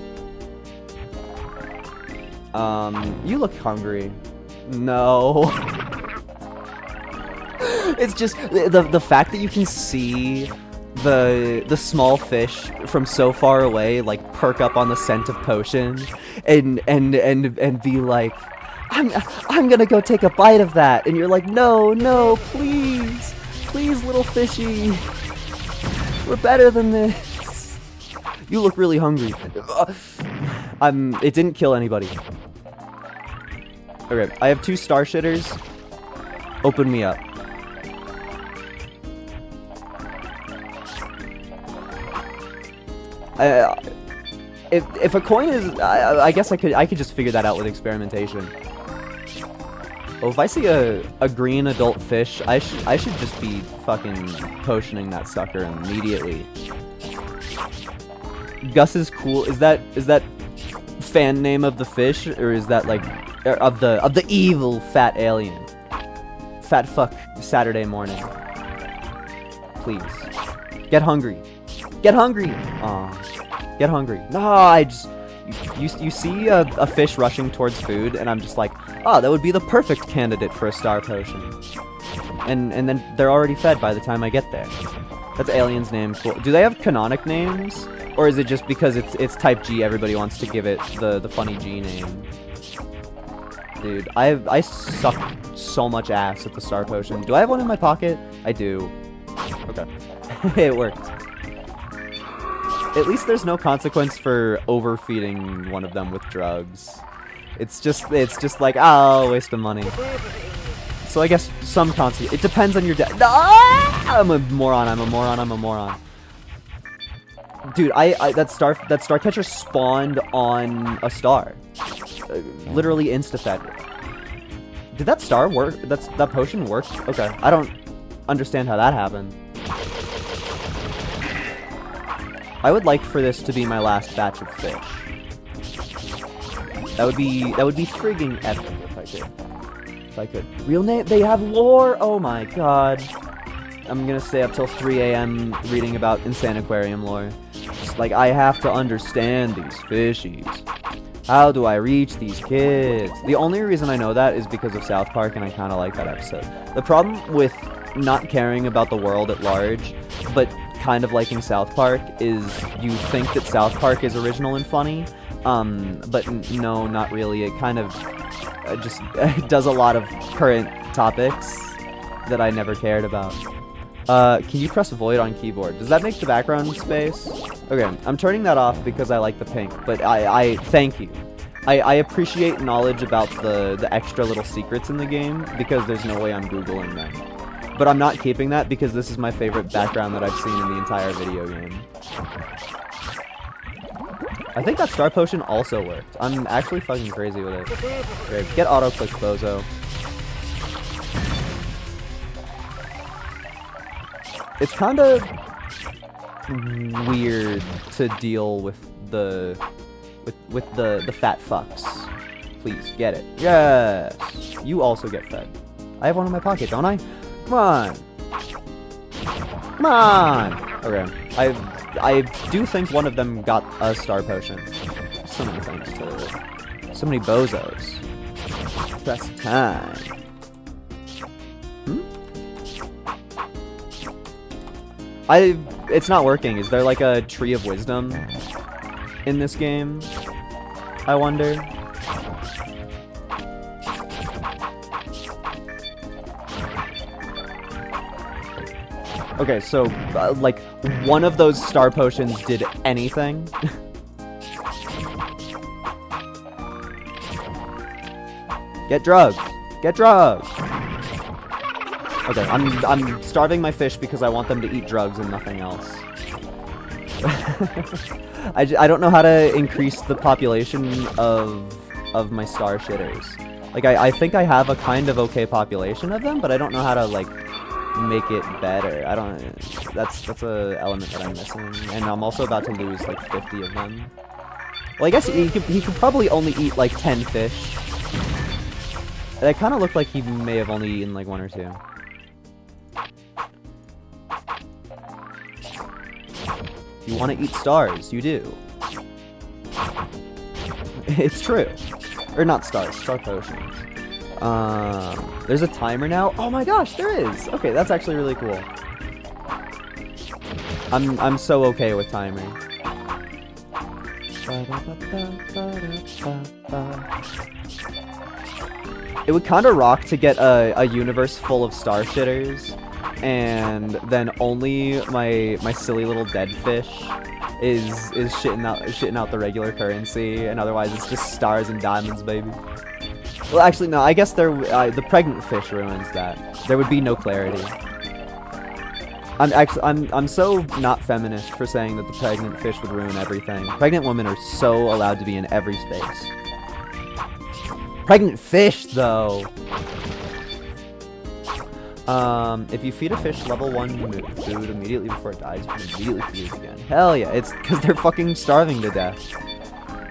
You look hungry. No. It's just the fact that you can see the small fish from so far away, like, perk up on the scent of potion and be like, I'm gonna go take a bite of that, and you're like, no, please, little fishy, we're better than this. You look really hungry. It didn't kill anybody. Okay, I have 2 star shitters. Open me up. If a coin is, I guess I could just figure that out with experimentation. Oh, if I see a green adult fish, I should just be fucking potioning that sucker immediately. Gus is cool. Is that fan name of the fish, or is that like of the evil fat alien? Fat fuck Saturday morning. Please. Get hungry. Get hungry. Aw. Get hungry. No, you see a fish rushing towards food, and I'm just like, oh, that would be the perfect candidate for a star potion. And then they're already fed by the time I get there. That's Alien's name. Cool. Do they have canonic names? Or is it just because it's type G, everybody wants to give it the funny G name? Dude, I suck so much ass at the star potion. Do I have one in my pocket? I do. Okay. It worked. At least there's no consequence for overfeeding one of them with drugs. It's just like, oh, waste of money. So I guess some consequence. It depends on your Ah! I'm a moron. Dude, that star catcher spawned on a star. Literally insta-fed. Did that star work? That potion worked? Okay, I don't understand how that happened. I would like for this to be my last batch of fish. That would be friggin' epic if I could. Real name? They have lore? Oh my god. I'm gonna stay up till 3 AM reading about Insaniquarium lore. Just like, I have to understand these fishies. How do I reach these kids? The only reason I know that is because of South Park, and I kind of like that episode. The problem with not caring about the world at large, but kind of liking South Park, is you think that South Park is original and funny, but no, not really. It kind of just does a lot of current topics that I never cared about. Can you press void on keyboard? Does that make the background space? Okay, I'm turning that off because I like the pink, but I thank you. I appreciate knowledge about the extra little secrets in the game, because there's no way I'm Googling them. But I'm not keeping that because this is my favorite background that I've seen in the entire video game. I think that star potion also worked. I'm actually fucking crazy with it. Okay, get auto-click Bozo. It's kind of weird to deal with the fat fucks. Please, get it. Yes! You also get fed. I have one in my pocket, don't I? Come on! Come on! Okay. I do think one of them got a star potion. So many things to... So many bozos. Press time. It's not working. Is there like a tree of wisdom in this game? I wonder. Okay, so, like, one of those star potions did anything. Get drugs! Get drugs! Okay, I'm starving my fish because I want them to eat drugs and nothing else. I don't know how to increase the population of my star shitters. Like, I think I have a kind of okay population of them, but I don't know how to, like, make it better. I don't... That's a element that I'm missing. And I'm also about to lose, like, 50 of them. Well, I guess he could probably only eat, like, 10 fish. That kind of looked like he may have only eaten, like, 1 or 2. You want to eat stars, you do. It's true. Or not stars, star potions. There's a timer now? Oh my gosh, there is! Okay, that's actually really cool. I'm so okay with timing. It would kind of rock to get a universe full of star shitters, and then only my silly little dead fish is shitting out the regular currency, and otherwise it's just stars and diamonds, baby. Well, actually, no. I guess the pregnant fish ruins that. There would be no clarity. I'm so not feminist for saying that the pregnant fish would ruin everything. Pregnant women are so allowed to be in every space. Pregnant fish, though. If you feed a fish level 1 food immediately before it dies, you can immediately feed it again. Hell yeah, it's because they're fucking starving to death.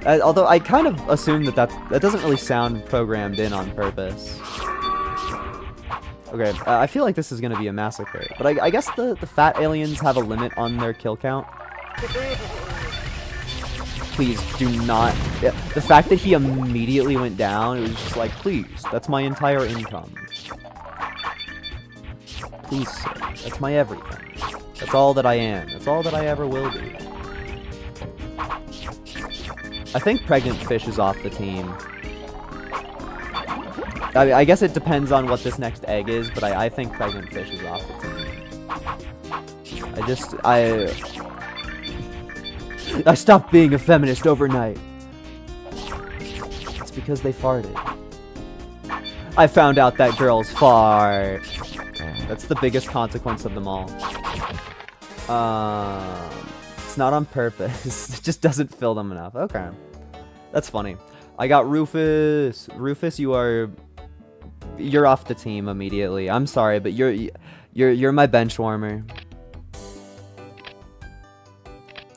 Although I kind of assume that doesn't really sound programmed in on purpose. Okay, I feel like this is gonna be a massacre, but I guess the fat aliens have a limit on their kill count. Please do not. Yeah, the fact that he immediately went down, it was just like, please, that's my entire income. Please, sir, that's my everything. That's all that I am. That's all that I ever will be. I think pregnant fish is off the team. I guess it depends on what this next egg is, but I think pregnant fish is off the team. I stopped being a feminist overnight. It's because they farted. I found out that girls fart. That's the biggest consequence of them all. It's not on purpose. It just doesn't fill them enough. Okay. That's funny. I got Rufus. Rufus, you're off the team immediately. I'm sorry, but you're my bench warmer.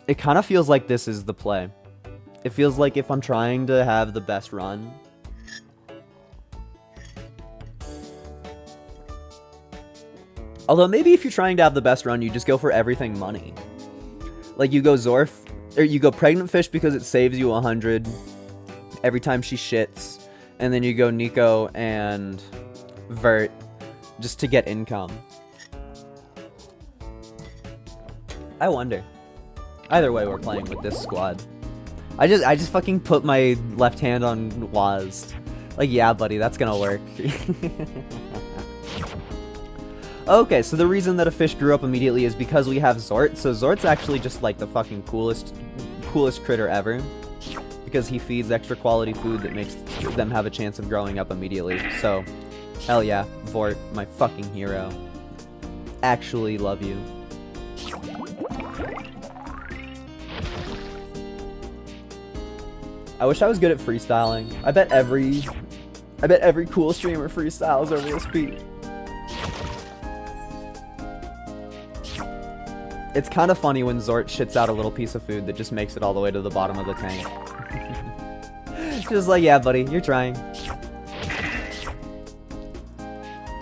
It kind of feels like this is the play. It feels like if I'm trying to have the best run, although maybe if you're trying to have the best run, you just go for everything money. Like you go Zorf, or you go pregnant fish because it saves you 100 every time she shits, and then you go Nico and Vert just to get income. I wonder. Either way, we're playing with this squad. I just fucking put my left hand on Waz. Like, yeah, buddy, that's gonna work. Okay, so the reason that a fish grew up immediately is because we have Zort. So Zort's actually just like the fucking coolest critter ever, because he feeds extra quality food that makes them have a chance of growing up immediately. So, hell yeah, Vort, my fucking hero. Actually love you. I wish I was good at freestyling. I bet every cool streamer freestyles over this beat. It's kind of funny when Zort shits out a little piece of food that just makes it all the way to the bottom of the tank. Just like, yeah, buddy, you're trying.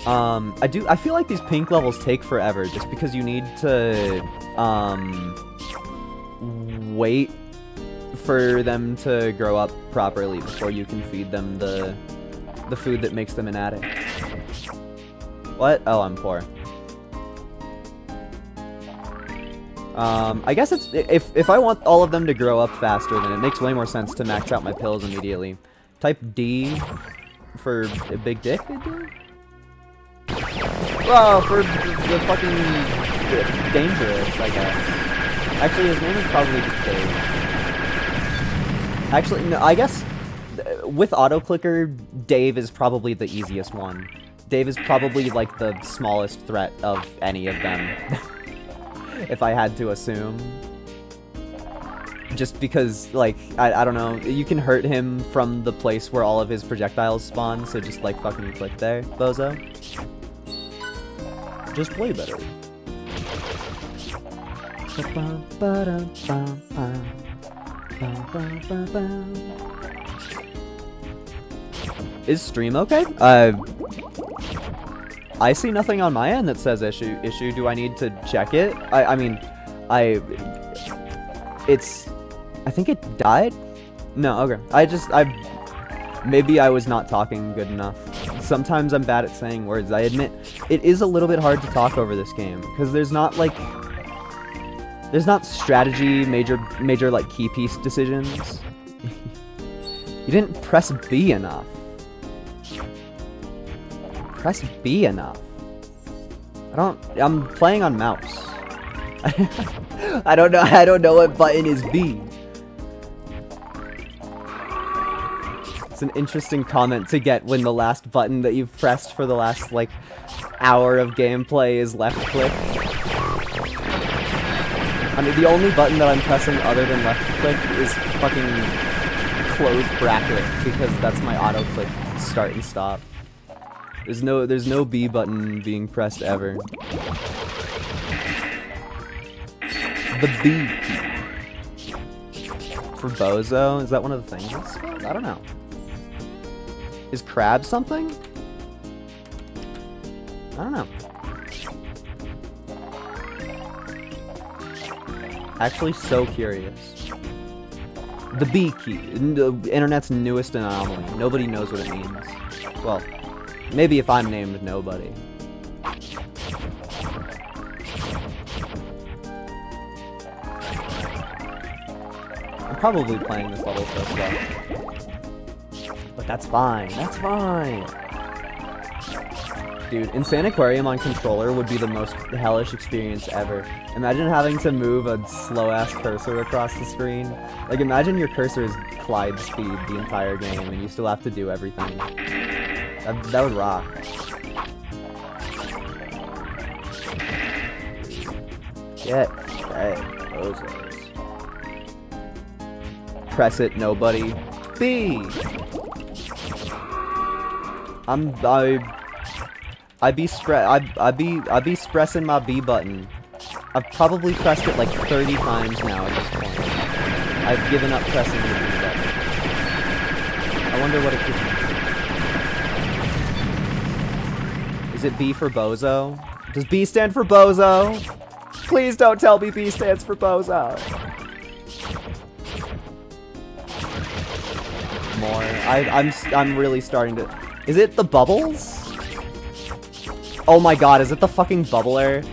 I feel like these pink levels take forever just because you need to, wait for them to grow up properly before you can feed them the food that makes them an addict. What? Oh, I'm poor. I guess it's if I want all of them to grow up faster, then it makes way more sense to max out my pills immediately. Type D for a big dick, I do? Well, for the fucking dangerous, I guess. Actually, his name is probably just Dave. Actually, no, I guess with auto-clicker, Dave is probably the easiest one. Dave is probably like the smallest threat of any of them. If I had to assume. Just because, like, I don't know, you can hurt him from the place where all of his projectiles spawn, so just, like, fucking click there, bozo. Just play better. Is stream okay? I see nothing on my end that says issue. Do I need to check it? I mean, I think it died? No, okay. Maybe I was not talking good enough. Sometimes I'm bad at saying words. I admit, it is a little bit hard to talk over this game, because there's not strategy, major like key piece decisions. You didn't press B enough. Press B enough. I'm playing on mouse. I don't know what button is B. It's an interesting comment to get when the last button that you've pressed for the last, like, hour of gameplay is left click. I mean, the only button that I'm pressing other than left click is fucking close bracket, because that's my auto click start and stop. There's no B button being pressed ever. The B key. For Bozo? Is that one of the things it's spelled? I don't know. Is crab something? I don't know. Actually so curious. The B key. The internet's newest anomaly. Nobody knows what it means. Well, maybe if I'm named Nobody. I'm probably playing this level so slow. But that's fine. That's fine. Dude, Insaniquarium on controller would be the most hellish experience ever. Imagine having to move a slow-ass cursor across the screen. Like, imagine your cursor is Clyde speed the entire game, and you still have to do everything. That would rock. Get bozos. Press it, Nobody. B! I be pressing my B button. I've probably pressed it like 30 times now at this point. I've given up pressing the B button. I wonder what it could be. Is it B for Bozo? Does B stand for Bozo? Please don't tell me B stands for Bozo. More. I'm really starting to. Is it the bubbles? Oh my god, is it the fucking bubbler?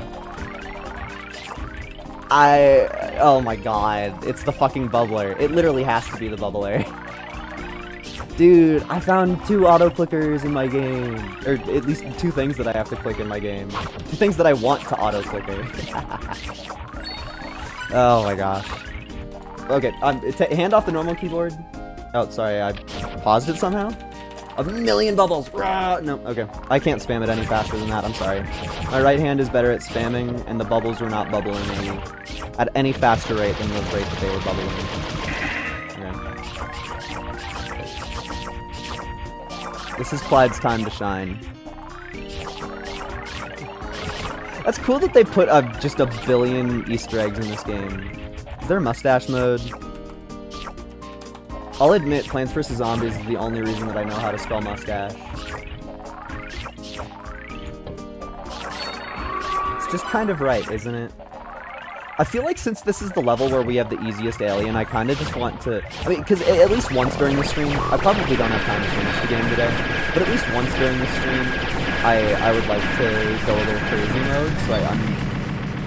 Oh my god, it's the fucking bubbler. It literally has to be the bubbler. Dude, I found 2 auto-clickers in my game. Or at least 2 things that I have to click in my game. 2 things that I want to auto-clicker. Oh my gosh. Okay, hand off the normal keyboard. Oh, sorry, I paused it somehow? A million bubbles! No, okay. I can't spam it any faster than that, I'm sorry. My right hand is better at spamming, and the bubbles were not bubbling at any faster rate than the rate that they were bubbling. Okay. This is Clyde's time to shine. That's cool that they put just a billion Easter eggs in this game. Is there mustache mode? I'll admit, Plants vs. Zombies is the only reason that I know how to spell mustache. It's just kind of right, isn't it? I feel like since this is the level where we have the easiest alien, I kind of just want to... I mean, because at least once during the stream, I probably don't have time to finish the game today, but at least once during the stream, I would like to go a little crazy mode, so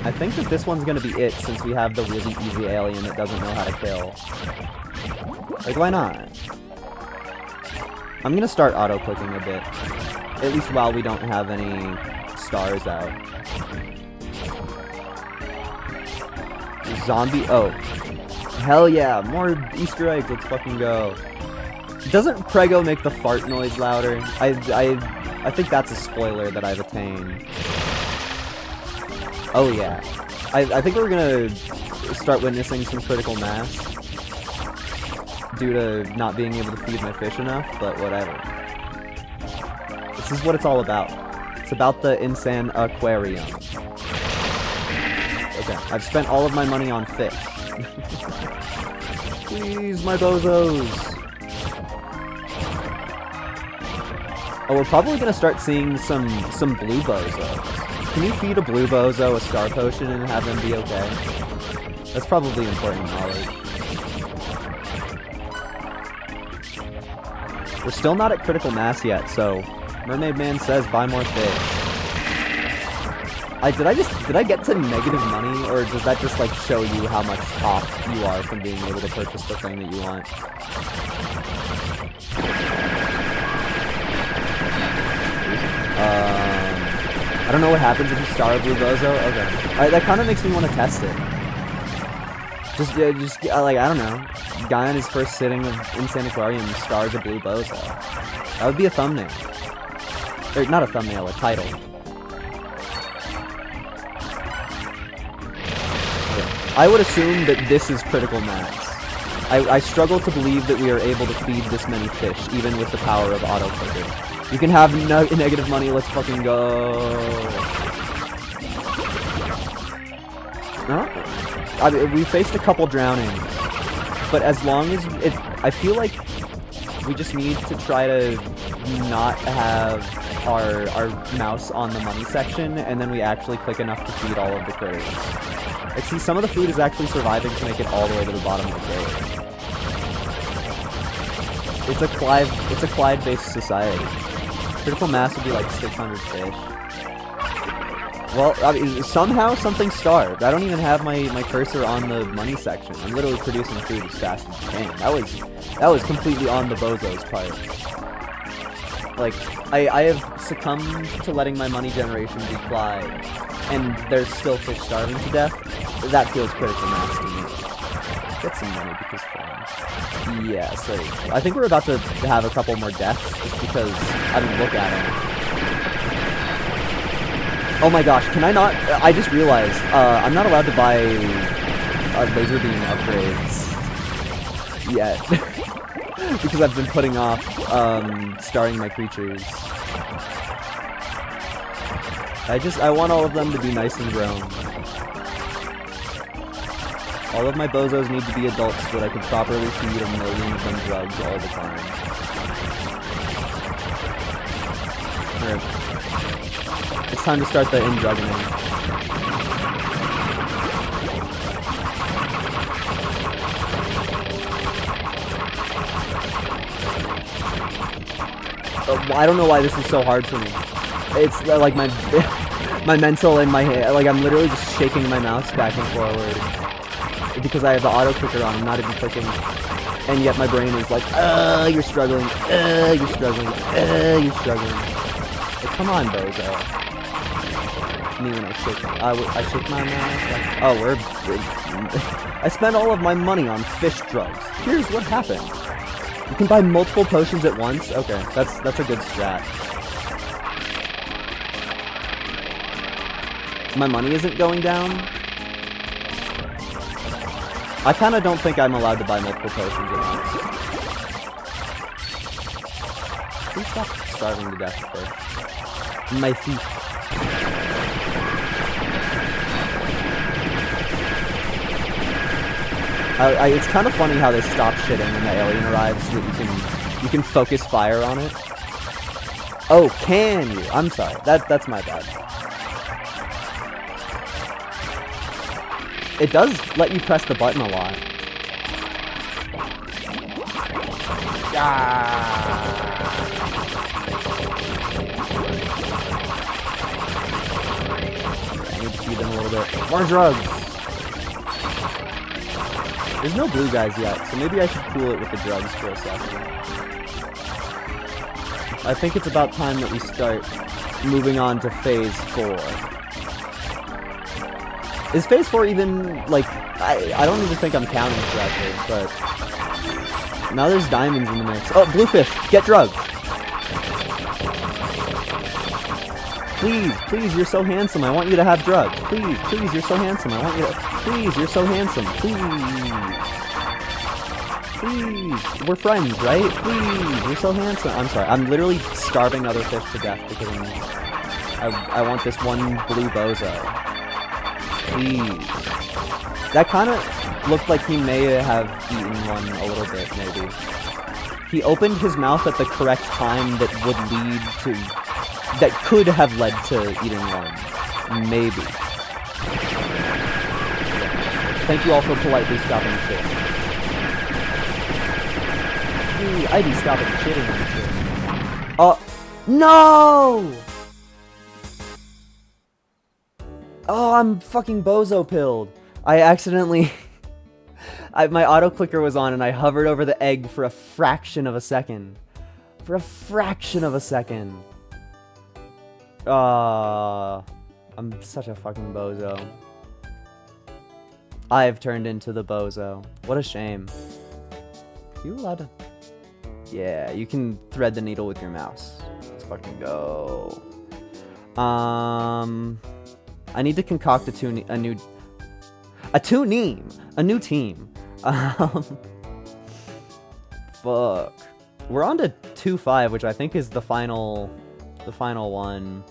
I think that this one's going to be it, since we have the really easy alien that doesn't know how to kill. Like, why not? I'm gonna start auto-clicking a bit. At least while we don't have any stars out. Zombie... Oh. Hell yeah, more Easter eggs, let's fucking go. Doesn't Prego make the fart noise louder? I think that's a spoiler that I've attained. Oh yeah. I think we're gonna start witnessing some critical mass. Due to not being able to feed my fish enough, but whatever. This is what it's all about. It's about the Insaniquarium. Okay, I've spent all of my money on fish. Please, my bozos! Oh, we're probably gonna start seeing some blue bozos. Can you feed a blue bozo a star potion and have them be okay? That's probably important knowledge. We're still not at critical mass yet, so Mermaid Man says buy more fish. Did I get to negative money, or does that just like show you how much off you are from being able to purchase the thing that you want? I don't know what happens if you star a blue bozo. Okay, that kind of makes me want to test it. Like, I don't know. Guy on his first sitting of Insaniquarium stars a blue bozo. That would be a thumbnail. Or, not a thumbnail, a title. I would assume that this is critical mass. I struggle to believe that we are able to feed this many fish, even with the power of auto cooking. You can have negative money, let's fucking go. No? I mean, we faced a couple drownings, but as long as I feel like we just need to try to not have our mouse on the money section, and then we actually click enough to feed all of the critters. Like, see, some of the food is actually surviving to make it all the way to the bottom of the crate. It's a Clyde-based society. Critical mass would be like 600 fish. Well, I mean, somehow something starved. I don't even have my cursor on the money section. I'm literally producing food as fast as I can. That was completely on the bozo's part. Like, I have succumbed to letting my money generation decline, and there's still fish starving to death. That feels critical mass to me. Get some money because fun. Yeah, so I think we're about to have a couple more deaths just because, I mean, look at him. Oh my gosh, can I not? I just realized, I'm not allowed to buy laser beam upgrades yet. Because I've been putting off, starring my creatures. I want all of them to be nice and grown. All of my bozos need to be adults so that I can properly feed a million of them drugs all the time. Alright. It's time to start the in-drugging. I don't know why this is so hard for me. It's like my mental and my hand, like I'm literally just shaking my mouse back and forward because I have the auto clicker on. I'm not even clicking, and yet my brain is like, you're struggling, you're struggling, you're struggling. Like, come on, bozo. Me when I shake my mouse. Oh, I spent all of my money on fish drugs. Here's what happened. You can buy multiple potions at once? Okay, that's a good strat. My money isn't going down? I kinda don't think I'm allowed to buy multiple potions at once. Please stop starving to death first. My feet. It's kind of funny how they stop shitting when the alien arrives so that you can focus fire on it. Oh, can you? I'm sorry. That's my bad. It does let you press the button a lot. I need to feed them a little bit. More drugs! There's no blue guys yet, so maybe I should cool it with the drugs for a second. I think it's about time that we start moving on to phase 4. Is phase 4 even, like, I don't even think I'm counting correctly, but now there's diamonds in the mix. Oh, bluefish, get drugged! Please, please, you're so handsome, I want you to have drugs. Please, please, you're so handsome, I want you to... Please, you're so handsome, please. Please, we're friends, right? Please, you're so handsome. I'm sorry, I'm literally starving other fish to death because I want this one blue bozo. Please. That kind of looked like he may have eaten one a little bit, maybe. He opened his mouth at the correct time that would lead to... that could have led to eating one. Maybe. Thank you all for politely stopping shit. Ooh, I'd be stopping shitting on shit. Oh, no! Oh, I'm fucking bozo pilled. I accidentally... my auto clicker was on and I hovered over the egg for a fraction of a second. For a fraction of a second. I'm such a fucking bozo. I've turned into the bozo. What a shame. Are you allowed to? Yeah, you can thread the needle with your mouse. Let's fucking go. I need to concoct a new team. Fuck. We're on to 2-5, which I think is the final one.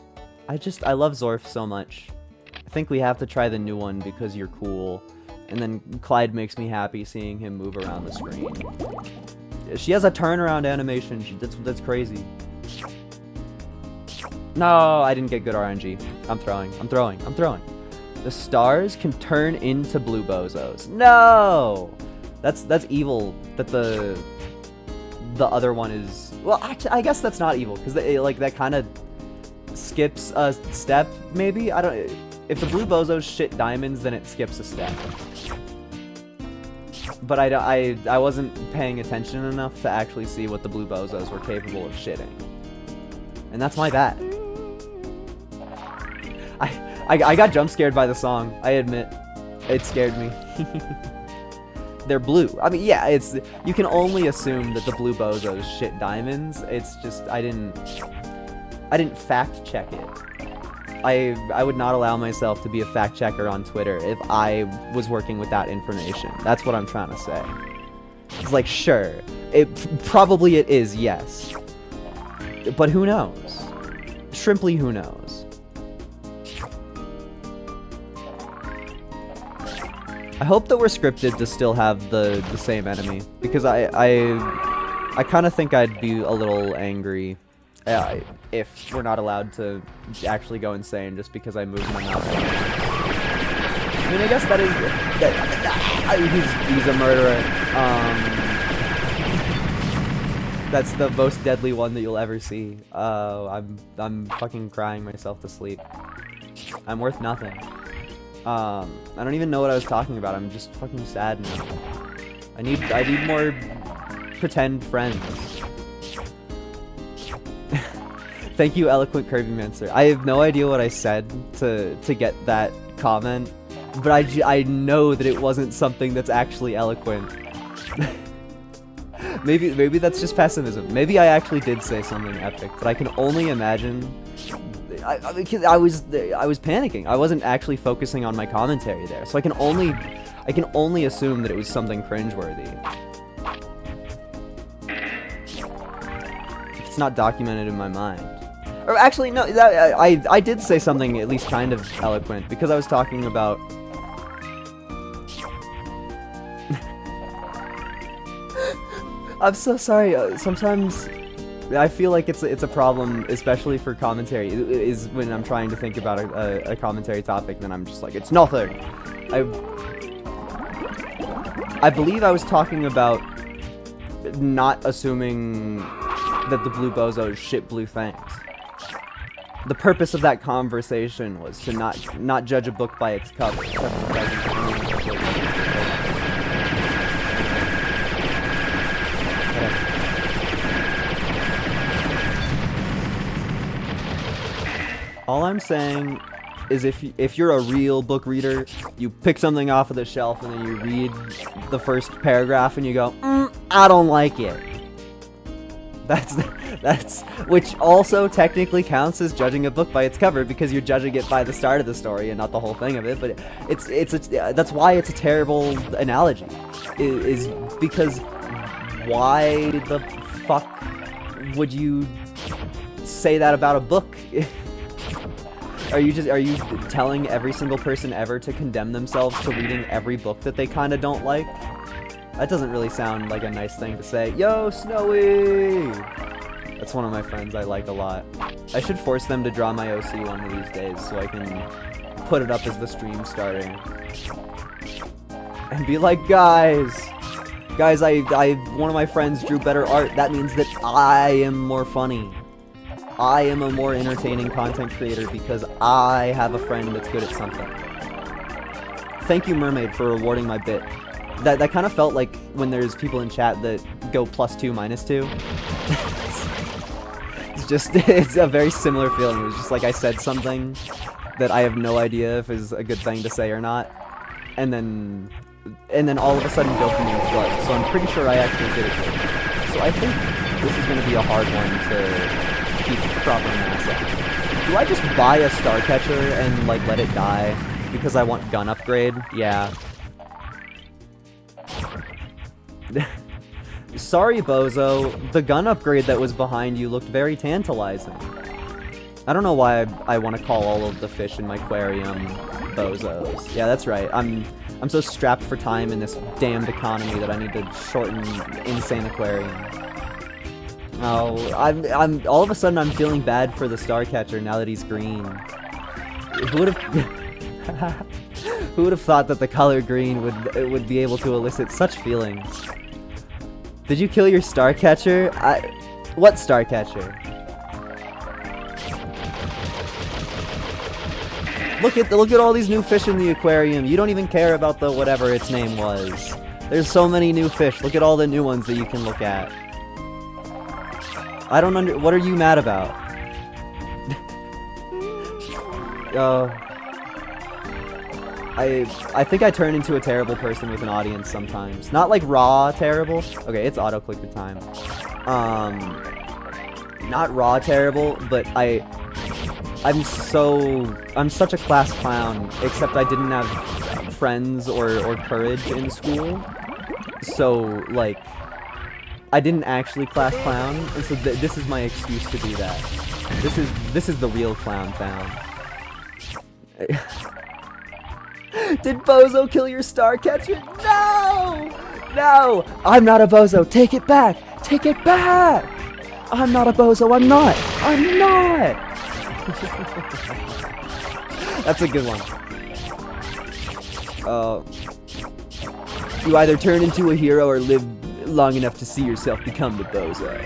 I love Zorf so much. I think we have to try the new one because you're cool. And then Clyde makes me happy seeing him move around the screen. She has a turnaround animation. That's crazy. No, I didn't get good RNG. I'm throwing. The stars can turn into blue bozos. No! That's evil that the other one is... Well, actually, I guess that's not evil, because that kind of skips a step, maybe? I don't... If the blue bozos shit diamonds, then it skips a step. But I wasn't paying attention enough to actually see what the blue bozos were capable of shitting. And that's my bad. I got jump scared by the song, I admit. It scared me. They're blue. I mean, yeah, you can only assume that the blue bozos shit diamonds. It's just, I didn't fact check it. I would not allow myself to be a fact checker on Twitter if I was working with that information. That's what I'm trying to say. It's like, sure, probably it is, yes. But who knows? Shrimply, who knows? I hope that we're scripted to still have the same enemy, because I kind of think I'd be a little angry if we're not allowed to actually go insane just because I moved my mouse. I mean, I guess he's a murderer. That's the most deadly one that you'll ever see. I'm fucking crying myself to sleep. I'm worth nothing. I don't even know what I was talking about. I'm just fucking sad now. I need more pretend friends. Thank you, Eloquent Kirbymancer. I have no idea what I said to get that comment, but I know that it wasn't something that's actually eloquent. maybe that's just pessimism. Maybe I actually did say something epic, but I can only imagine. I was panicking. I wasn't actually focusing on my commentary there, so I can only assume that it was something cringeworthy. It's not documented in my mind. Or actually, no, I did say something at least kind of eloquent, because I was talking about... I'm so sorry, sometimes I feel like it's a problem, especially for commentary, is when I'm trying to think about a commentary topic, then I'm just like, it's nothing! I believe I was talking about not assuming that the blue bozos shit blue things. The purpose of that conversation was to not judge a book by its cover. All I'm saying is if you're a real book reader, you pick something off of the shelf and then you read the first paragraph and you go, I don't like it. That's which also technically counts as judging a book by its cover, because you're judging it by the start of the story and not the whole thing of it. But that's why it's a terrible analogy. Is because why the fuck would you say that about a book? Are you telling every single person ever to condemn themselves to reading every book that they kind of don't like? That doesn't really sound like a nice thing to say. Yo, Snowy! That's one of my friends I like a lot. I should force them to draw my OC one of these days so I can put it up as the stream starting. And be like, guys, one of my friends drew better art. That means that I am more funny. I am a more entertaining content creator because I have a friend that's good at something. Thank you, Mermaid, for rewarding my bit. That kind of felt like when there's people in chat that go +2, -2. It's a very similar feeling. It was just like I said something that I have no idea if is a good thing to say or not. and then all of a sudden dopamine floods. So I'm pretty sure I actually did it good. So I think this is going to be a hard one to keep proper mass at. Do I just buy a star catcher and like let it die because I want gun upgrade? Yeah. Sorry, Bozo. The gun upgrade that was behind you looked very tantalizing. I don't know why I want to call all of the fish in my aquarium bozos. Yeah, that's right. I'm so strapped for time in this damned economy that I need to shorten Insaniquarium. Oh, I'm all of a sudden I'm feeling bad for the star catcher now that he's green. Who would have who would have thought that the color green would be able to elicit such feelings? Did you kill your star catcher? What star catcher? Look at all these new fish in the aquarium. You don't even care about the whatever its name was. There's so many new fish. Look at all the new ones that you can look at. I don't what are you mad about? I think I turn into a terrible person with an audience sometimes. Not like raw terrible. Okay, it's auto clicker time. Not raw terrible, but I'm such a class clown, except I didn't have friends or courage in school. So, like, I didn't actually class clown, and so this is my excuse to do that. This is the real clown town. Did Bozo kill your star catcher? No! No! I'm not a Bozo. Take it back! Take it back! I'm not a Bozo. I'm not! I'm not! That's a good one. You either turn into a hero or live long enough to see yourself become the Bozo.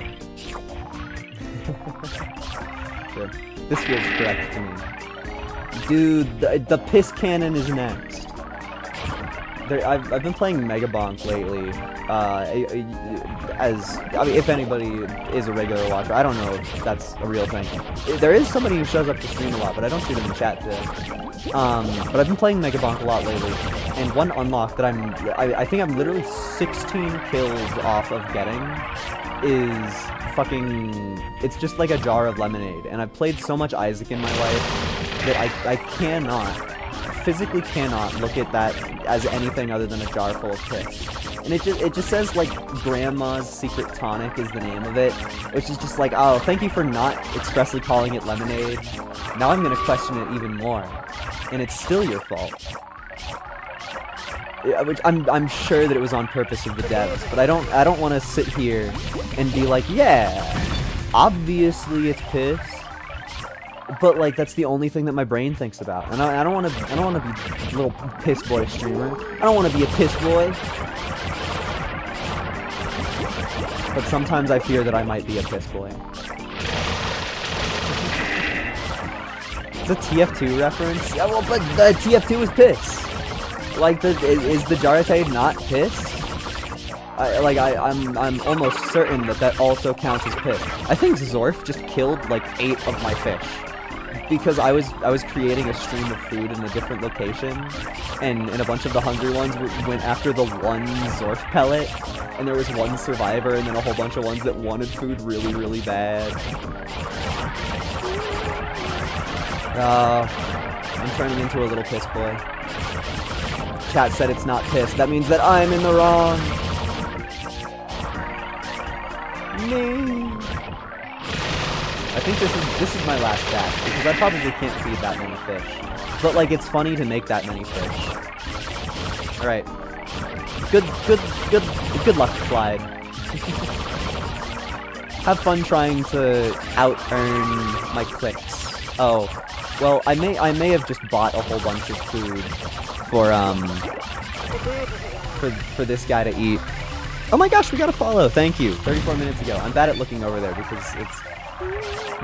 Sure. This feels correct to me. Dude, the piss cannon is next. I've been playing Mega Bonk lately. If anybody is a regular watcher, I don't know if that's a real thing. There is somebody who shows up to stream a lot, but I don't see them in chat today. But I've been playing Mega Bonk a lot lately, and one unlock that I think I'm literally 16 kills off of getting is fucking. It's just like a jar of lemonade, and I've played so much Isaac in my life that I physically cannot look at that as anything other than a jar full of piss. And it just says like Grandma's Secret Tonic is the name of it, which is just like, oh, thank you for not expressly calling it lemonade. Now I'm gonna question it even more, and it's still your fault. Which I'm sure that it was on purpose of the devs, but I don't want to sit here and be like, yeah, obviously it's piss. But like that's the only thing that my brain thinks about, and I don't want to be a little piss boy streamer. I don't want to be a piss boy. But sometimes I fear that I might be a piss boy. It's a TF2 reference. Yeah, well, but the TF2 is piss. Like is the Jarate not piss? I'm almost certain that also counts as piss. I think Zorf just killed like 8 of my fish. Because I was creating a stream of food in a different location, and a bunch of the hungry ones went after the one Zorf pellet, and there was one survivor, and then a whole bunch of ones that wanted food really, really bad. I'm turning into a little piss boy. Chat said it's not piss. That means that I'm in the wrong. Me. I think this is my last batch, because I probably can't feed that many fish. But like it's funny to make that many fish. Alright. Good luck, Clyde. Have fun trying to out-earn my clicks. Oh. Well, I may have just bought a whole bunch of food for this guy to eat. Oh my gosh, we got a follow. Thank you. 34 minutes ago. I'm bad at looking over there because it's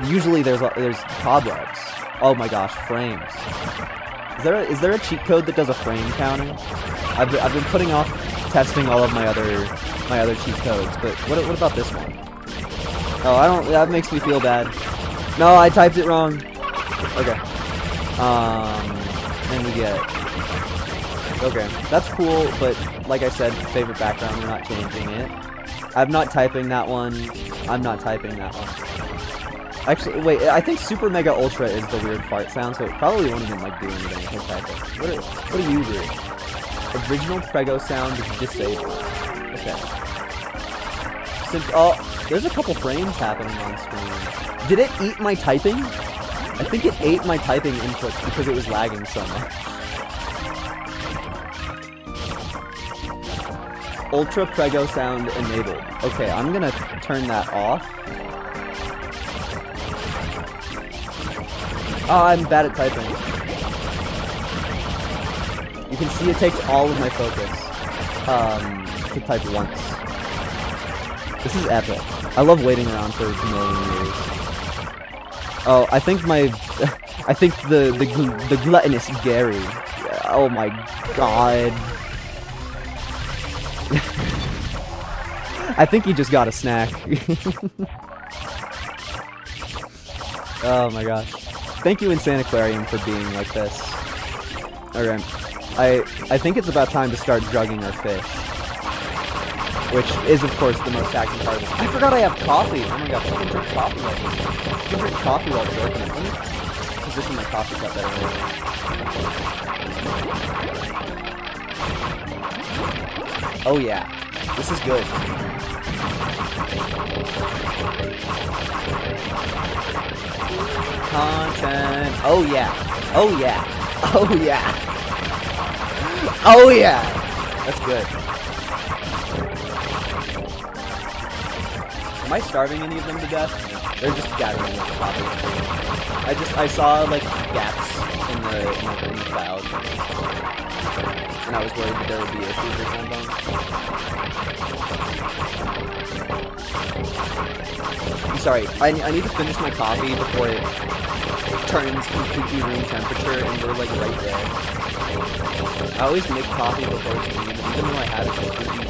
usually there's cobwebs. Oh my gosh, frames. Is there a cheat code that does a frame counting? I've been putting off testing all of my other cheat codes, but what about this one? Oh, that makes me feel bad. No, I typed it wrong. Okay. Then we get Okay, that's cool, but like I said, favorite background, we're not changing it. I'm not typing that one. I'm not typing that one. Actually, wait, I think Super Mega Ultra is the weird fart sound, so it probably won't even like do anything if I type it. What do you do? Original Prego sound is disabled. Okay. Oh, there's a couple frames happening on screen. Did it eat my typing? I think it ate my typing inputs because it was lagging so much. Ultra Prego sound enabled. Okay, I'm gonna turn that off. Oh, I'm bad at typing. You can see it takes all of my focus to type once. This is epic. I love waiting around for a million years. Oh, I think the gluttonous Gary. Oh my god. I think he just got a snack. Oh my gosh. Thank you, Insaniquarium, for being like this. Okay. I think it's about time to start drugging our fish. Which is, of course, the most taxing part of this. I forgot I have coffee! Oh my god, I can drink coffee while doing it. I can drink coffee while drugging it. Let me position my coffee cup better. Oh yeah. This is good. Content. Oh yeah. Oh yeah. Oh yeah. Oh yeah. That's good. Am I starving any of them to death? They're just gathering with the coffee. I saw like gaps in the cloud. And I was worried that there would be issues or something. I'm sorry, I need to finish my coffee before it turns completely room temperature, and we're like right there. I always make coffee before it's needed, even though I had a completely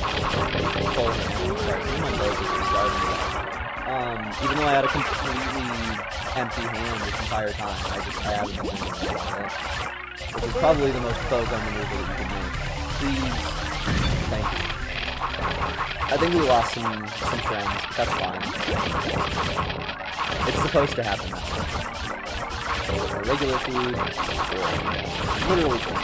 full hand. Sorry, some of my legs are starving me. Even though I had a completely empty hand this entire time, I haven't been doing it. Which is probably the most pro-gun maneuver that you can make. Please. Thank you. I think we lost some friends, but that's fine. It's supposed to happen that way. Or regular food, or literally food.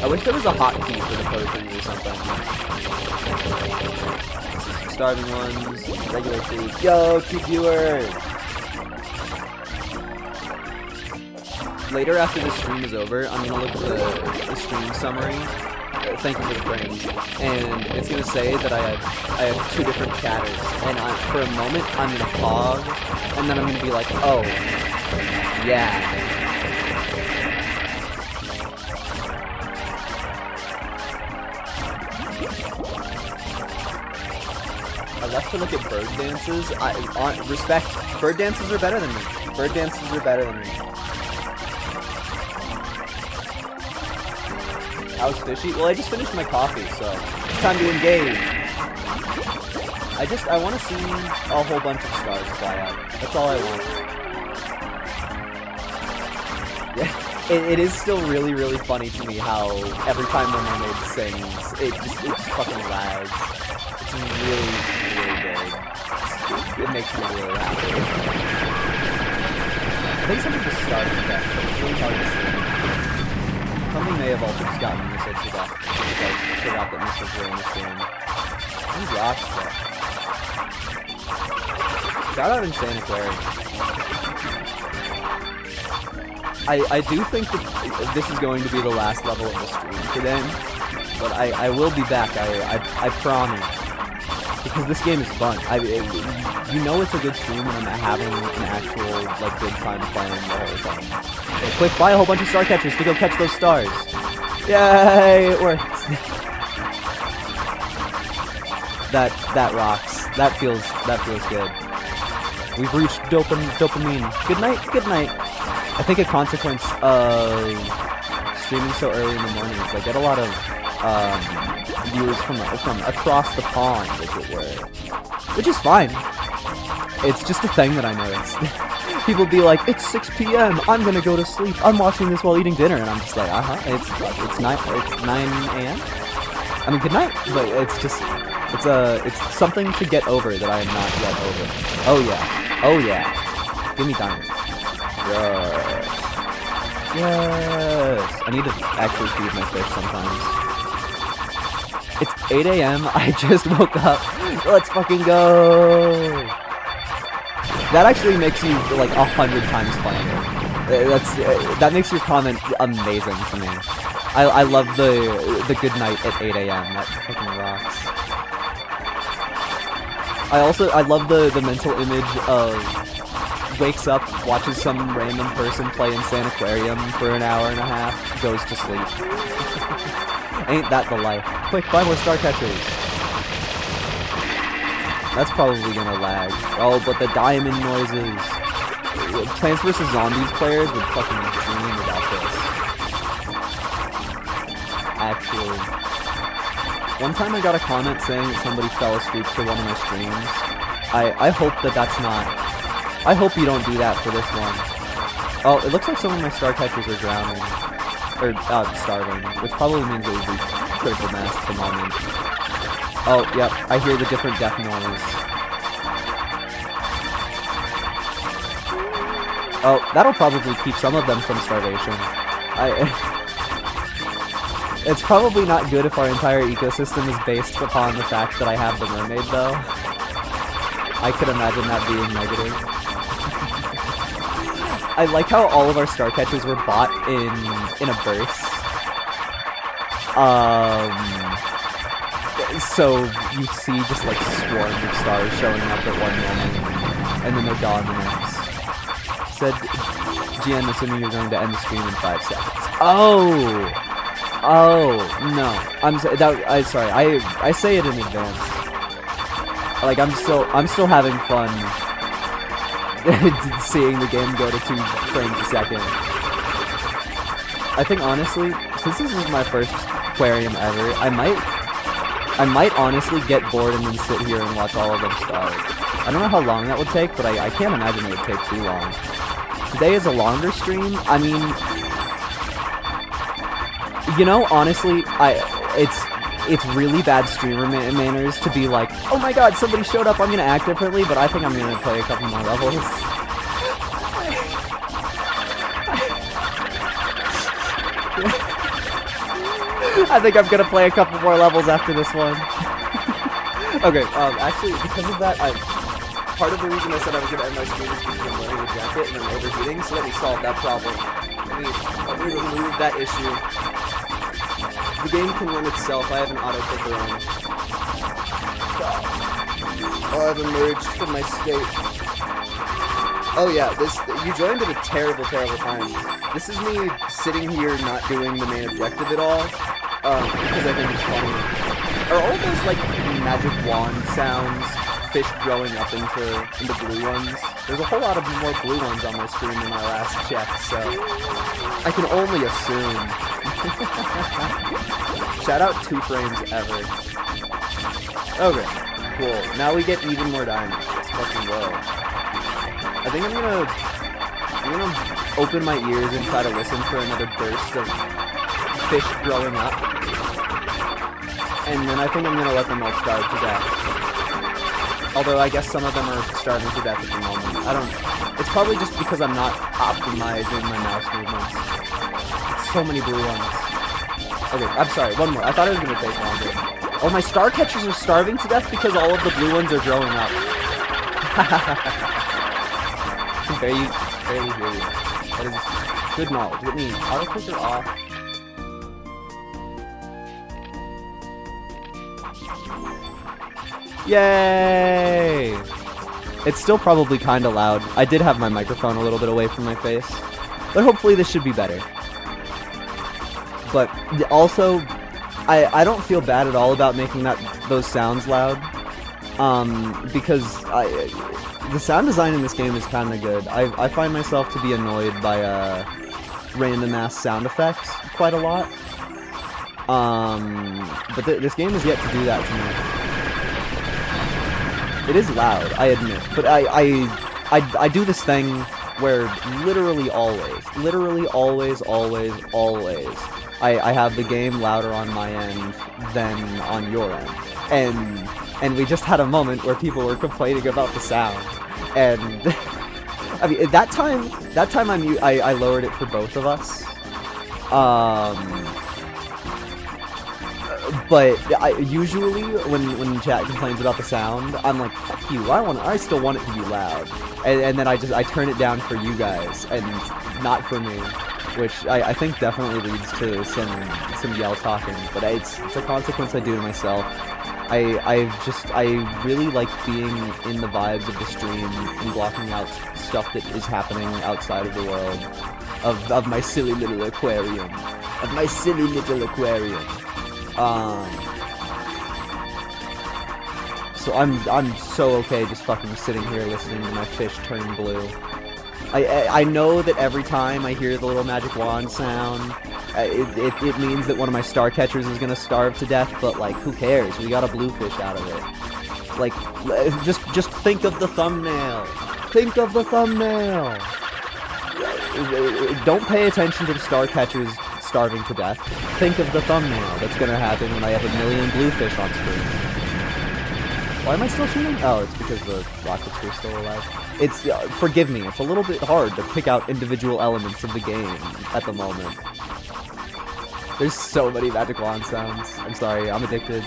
I wish there was a hotkey for the potions or something. Starving ones, regular food. Yo, cute viewers! Later, after the stream is over, I'm gonna look at the stream summary. Thank you for the frames. And it's gonna say that I have two different chatters. And for a moment, I'm gonna pause, and then I'm gonna be like, oh, yeah. I left to look at bird dances. Respect, bird dances are better than me. Bird dances are better than me. How's fishy? Well, I just finished my coffee, so it's time to engage. I want to see a whole bunch of stars fly out. That's all I want. Yeah, it is still really, really funny to me how every time the mermaid sings, it just fucking lags. It's really, really good. It makes me really happy. I think something just started with that, but it's really hard to see. Something may have also just gotten message to that. I forgot that missiles were in this game. These rocks though. Shout out Insaniquarium. I do think that this is going to be the last level of the stream today. But I will be back, I promise. Because this game is fun. You know it's a good stream when I'm having an actual, like, good time playing the whole thing. So quick, buy a whole bunch of star catchers to go catch those stars. Yay, it works. That rocks. That feels good. We've reached dopamine. Good night. I think a consequence of streaming so early in the morning is I get a lot of viewers from across the pond, as it were. Which is fine. It's just a thing that I noticed. people be like, it's 6 p.m. I'm gonna go to sleep. I'm watching this while eating dinner, and I'm just like, it's 9 a.m. I mean, good night. But it's just, it's something to get over that I am not yet over. Oh yeah, oh yeah. Give me diamonds. Yes. I need to actually feed my fish sometimes. It's 8 a.m. I just woke up. Let's fucking go. That actually makes you like 100 times funnier. That makes your comment amazing to me. I love the good night at 8 a.m. That fucking rocks. I love the mental image of wakes up, watches some random person play Insaniquarium for an hour and a half, goes to sleep. Ain't that the life? Quick, buy more star catchers. That's probably gonna lag. Oh, but the diamond noises. Plants vs. Zombies players would fucking dream about this. Actually. One time I got a comment saying that somebody fell asleep for one of my streams. I hope that that's not... I hope you don't do that for this one. Oh, it looks like some of my star catchers are drowning. Or, starving. Which probably means it would be critical mass at the moment. Oh, yep, I hear the different death noise. Oh, that'll probably keep some of them from starvation. It's probably not good if our entire ecosystem is based upon the fact that I have the mermaid, though. I could imagine that being negative. I like how all of our star catchers were bought in a burst. So you see just like swarms of stars showing up at one moment, and then they're gone the next. Said GN, assuming you're going to end the stream in 5 seconds. Oh no, sorry. I say it in advance. Like I'm still having fun seeing the game go to 2 frames a second. I think honestly, since this is my first aquarium ever, I might honestly get bored and then sit here and watch all of them starve. I don't know how long that would take, but I can't imagine it would take too long. Today is a longer stream. I mean, you know, honestly, it's really bad streamer manners to be like, oh my god, somebody showed up, I'm gonna act differently, but I think I'm gonna play a couple more levels. I think I'm gonna play a couple more levels after this one. Okay, actually, because of that, part of the reason I said I was gonna end my stream is because I'm wearing a jacket and I'm overheating, so let me solve that problem. Let me remove that issue. The game can run itself. I have an auto clicker on. Oh, I've emerged from my state. Oh yeah, you joined at a terrible, terrible time. This is me sitting here not doing the main objective at all, because I think it's funny. Are all those like magic wand sounds fish growing up into blue ones? There's a whole lot of more blue ones on my screen than my last check, so I can only assume. Shout out 2 frames ever. Okay, cool. Now we get even more diamonds. Let's fucking go. I think I'm gonna open my ears and try to listen for another burst of fish growing up. And then I think I'm gonna let them all starve to death. Although I guess some of them are starving to death at the moment. It's probably just because I'm not optimizing my mouse movements. So many blue ones. Okay, I'm sorry, one more. I thought it was gonna take longer. Oh, my star catchers are starving to death because all of the blue ones are growing up. I can barely hear you. That is good knowledge. Let me auto clicker off. Yay! It's still probably kinda loud. I did have my microphone a little bit away from my face. But hopefully this should be better. But also, I don't feel bad at all about making those sounds loud. Because the sound design in this game is kinda good. I find myself to be annoyed by random ass sound effects quite a lot. But this game has yet to do that to me. It is loud, I admit, but I do this thing where literally always, I have the game louder on my end than on your end. And we just had a moment where people were complaining about the sound. And I mean, that time I lowered it for both of us. But usually when chat complains about the sound, I'm like, fuck you, I still want it to be loud. And then I turn it down for you guys and not for me, which I think definitely leads to some yell talking, but it's a consequence I do to myself. I really like being in the vibes of the stream and blocking out stuff that is happening outside of the world of my silly little aquarium. So I'm so okay just fucking sitting here listening to my fish turn blue. I know that every time I hear the little magic wand sound, it means that one of my star catchers is gonna starve to death, but like, who cares? We got a blue fish out of it. Like, just think of the thumbnail. Think of the thumbnail. Don't pay attention to the star catchers starving to death. Think of the thumbnail that's gonna happen when I have a million blue fish on screen. Why am I still shooting? Oh, it's because the rockets were still alive. It's, forgive me, it's a little bit hard to pick out individual elements of the game at the moment. There's so many magic wand sounds. I'm sorry, I'm addicted.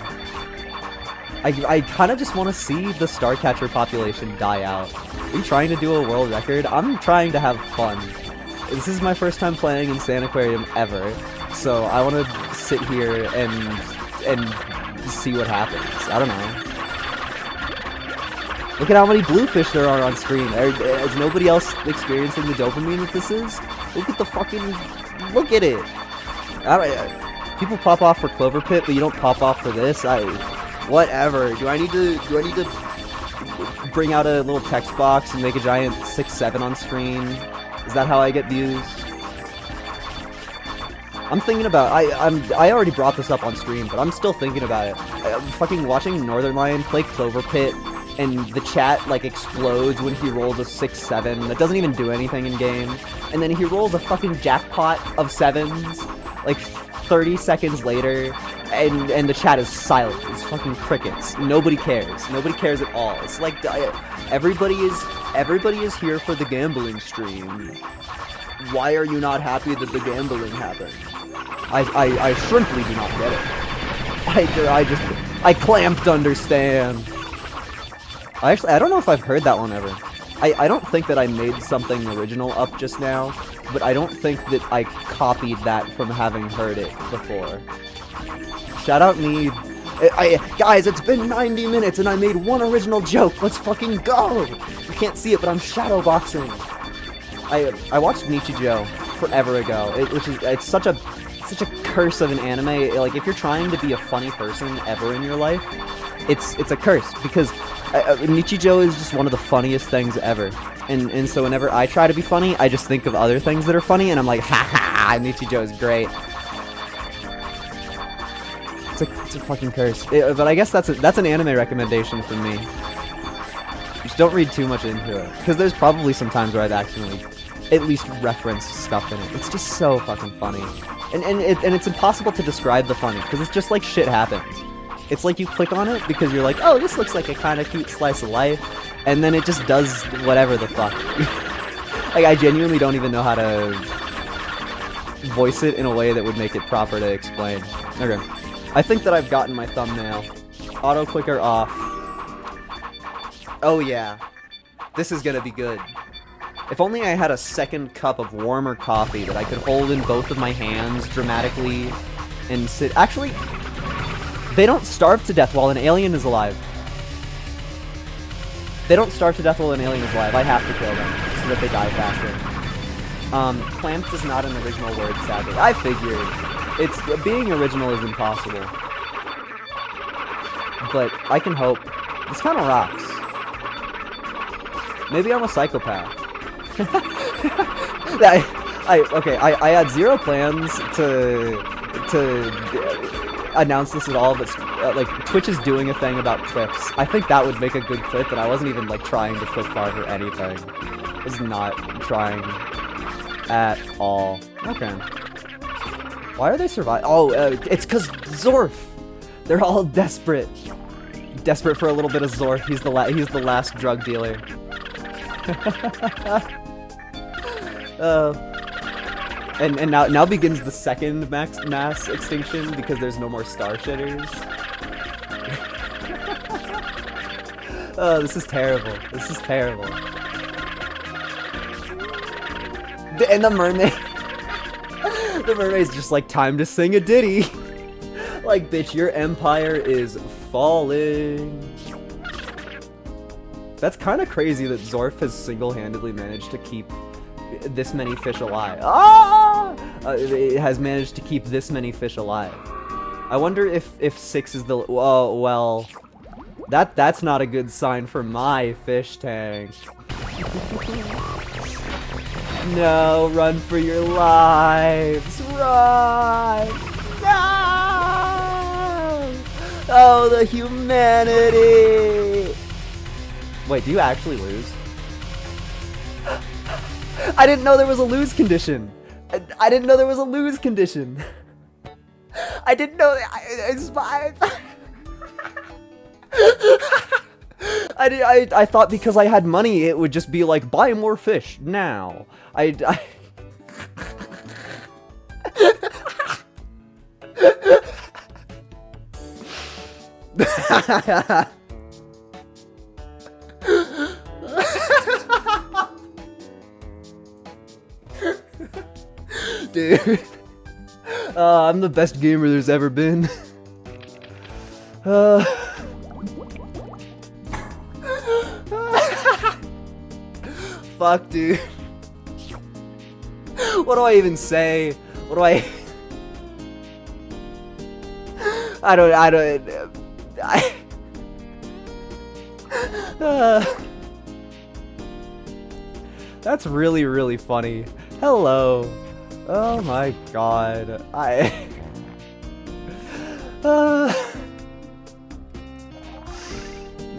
I kind of just want to see the Starcatcher population die out. Are you trying to do a world record? I'm trying to have fun. This is my first time playing Insaniquarium ever, so I want to sit here and see what happens. I don't know. Look at how many bluefish there are on screen. Is nobody else experiencing the dopamine that this is? Look at the fucking... Look at it! People pop off for Clover Pit, but you don't pop off for this? Whatever. Do I need to bring out a little text box and make a giant 6-7 on screen? Is that how I get views? I'm thinking about... I already brought this up on stream, but I'm still thinking about it. I'm fucking watching Northern Lion play Clover Pit, and the chat, like, explodes when he rolls a 6-7 that doesn't even do anything in-game. And then he rolls a fucking jackpot of 7s, like, 30 seconds later, and the chat is silent. It's fucking crickets. Nobody cares. Nobody cares at all. It's like, everybody is here for the gambling stream. Why are you not happy that the gambling happened? I shrimply do not get it. I clamped understand. I don't know if I've heard that one ever. I don't think that I made something original up just now, but I don't think that I copied that from having heard it before. Shout out me. Guys, it's been 90 minutes and I made one original joke. Let's fucking go! You can't see it, but I'm shadowboxing. I watched Nichijou forever ago, it's such a curse of an anime. Like, if you're trying to be a funny person ever in your life, it's a curse, because Nichijou is just one of the funniest things ever. And so whenever I try to be funny, I just think of other things that are funny, and I'm like, ha ha, Nichijou is great. It's a fucking curse. But I guess that's an anime recommendation from me. Just don't read too much into it, because there's probably some times where I've accidentally at least referenced stuff in it. It's just so fucking funny. And it's impossible to describe the funny, because it's just like shit happens. It's like you click on it because you're like, oh, this looks like a kind of cute slice of life, and then it just does whatever the fuck. Like, I genuinely don't even know how to voice it in a way that would make it proper to explain. Okay. I think that I've gotten my thumbnail. Auto clicker off. Oh yeah. This is gonna be good. If only I had a second cup of warmer coffee that I could hold in both of my hands dramatically and sit... Actually, they don't starve to death while an alien is alive. They don't starve to death while an alien is alive. I have to kill them so that they die faster. Clamped is not an original word, sadly. I figured. Being original is impossible. But I can hope. This kind of rocks. Maybe I'm a psychopath. I had zero plans to announce this at all, but like, Twitch is doing a thing about clips. I think that would make a good clip, and I wasn't even like trying to clip art or anything. is not trying at all. Okay. Why are they surviving? Oh, it's because Zorf! They're all desperate. Desperate for a little bit of Zorf. He's the last drug dealer. And now begins the second mass extinction because there's no more star shitters. Oh, this is terrible. This is terrible. And the mermaid. The mermaid's just like, time to sing a ditty. Like, bitch, your empire is falling. That's kind of crazy that Zorf has single-handedly managed to keep this many fish alive. Ah! It has managed to keep this many fish alive. I wonder if 6 is the... Oh, well... That's not a good sign for my fish tank. No, run for your lives. Run! No! Oh, the humanity! Wait, do you actually lose? I didn't know there was a lose condition. I didn't know there was a lose condition. I didn't know. It's fine. I thought because I had money, it would just be like, buy more fish now. Dude, I'm the best gamer there's ever been. Fuck, dude. What do I even say? What do I... That's really, really funny. Hello. Oh my god.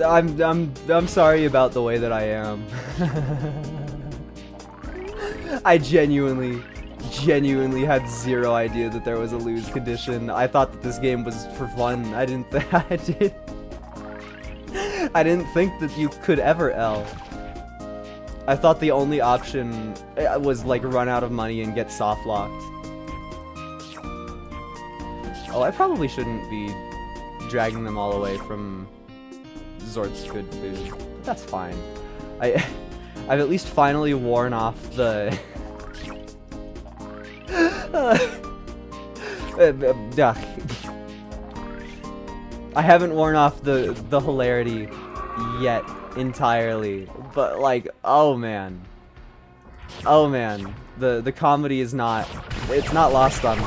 I'm sorry about the way that I am. I genuinely had zero idea that there was a lose condition. I thought that this game was for fun. I didn't think that you could ever L. I thought the only option was like run out of money and get soft locked. Oh, I probably shouldn't be dragging them all away from Zort's good food. But that's fine. I've at least finally worn off the... I haven't worn off the hilarity yet entirely, but like, oh man, the comedy is not, it's not lost on me.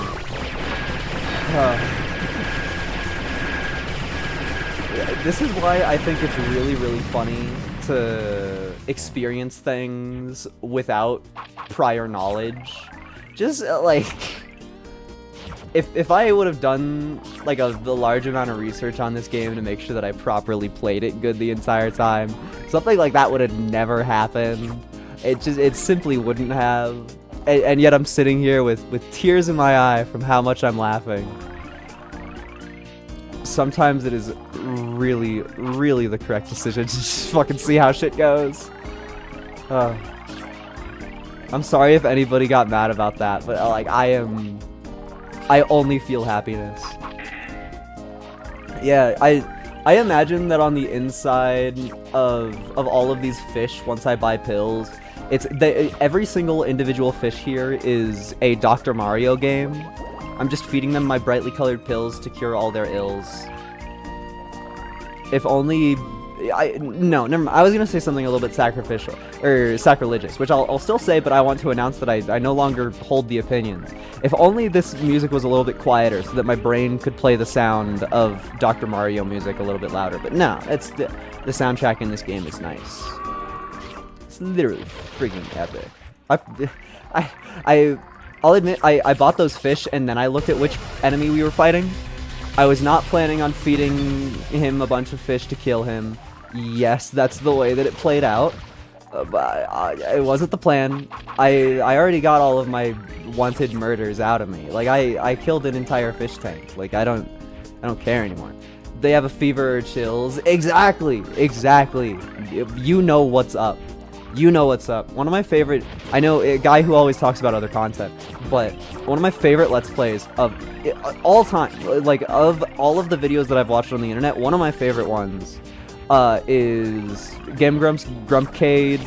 This is why I think it's really, really funny to experience things without prior knowledge. Just like, if I would have done like a large amount of research on this game to make sure that I properly played it good the entire time, something like that would have never happened. It simply wouldn't have. And yet I'm sitting here with tears in my eye from how much I'm laughing. Sometimes it is really, really the correct decision to just fucking see how shit goes. I'm sorry if anybody got mad about that, but like I only feel happiness. Yeah, I imagine that on the inside of all of these fish, once I buy pills, every single individual fish here is a Dr. Mario game. I'm just feeding them my brightly colored pills to cure all their ills. If only... No, never mind. I was gonna say something a little bit sacrificial, or sacrilegious, which I'll still say, but I want to announce that I no longer hold the opinions. If only this music was a little bit quieter, so that my brain could play the sound of Dr. Mario music a little bit louder. But no, it's the soundtrack in this game is nice. It's literally freaking epic. I'll admit, I bought those fish, and then I looked at which enemy we were fighting. I was not planning on feeding him a bunch of fish to kill him. Yes, that's the way that it played out. But it wasn't the plan. I already got all of my wanted murders out of me. Like, I killed an entire fish tank. Like, I don't care anymore. They have a fever or chills. Exactly. You know what's up. You know what's up. One of my favorite, I know a guy who always talks about other content, but one of my favorite Let's Plays of all time, like of all of the videos that I've watched on the internet, one of my favorite ones is Game Grumps, Grumpcade,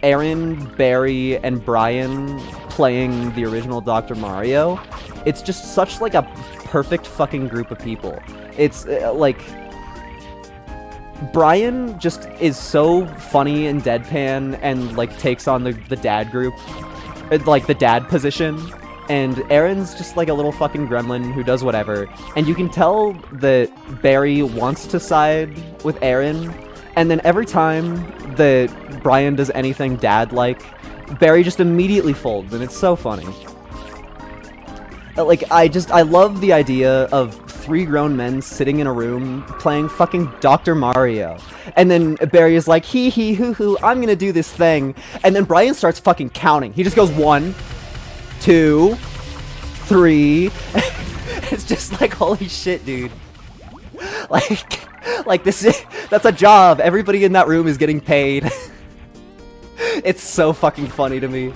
Aaron, Barry, and Brian playing the original Dr. Mario. It's just such like a perfect fucking group of people. It's like Brian just is so funny and deadpan and like takes on the dad group, like the dad position, and Aaron's just like a little fucking gremlin who does whatever, and you can tell that Barry wants to side with Aaron, and then every time that Brian does anything dad-like, Barry just immediately folds, and it's so funny. Like, I love the idea of 3 grown men sitting in a room playing fucking Dr. Mario. And then Barry is like, hee hee hoo hoo, I'm gonna do this thing. And then Brian starts fucking counting. He just goes 1, 2, 3. It's just like, holy shit, dude. Like that's a job. Everybody in that room is getting paid. It's so fucking funny to me.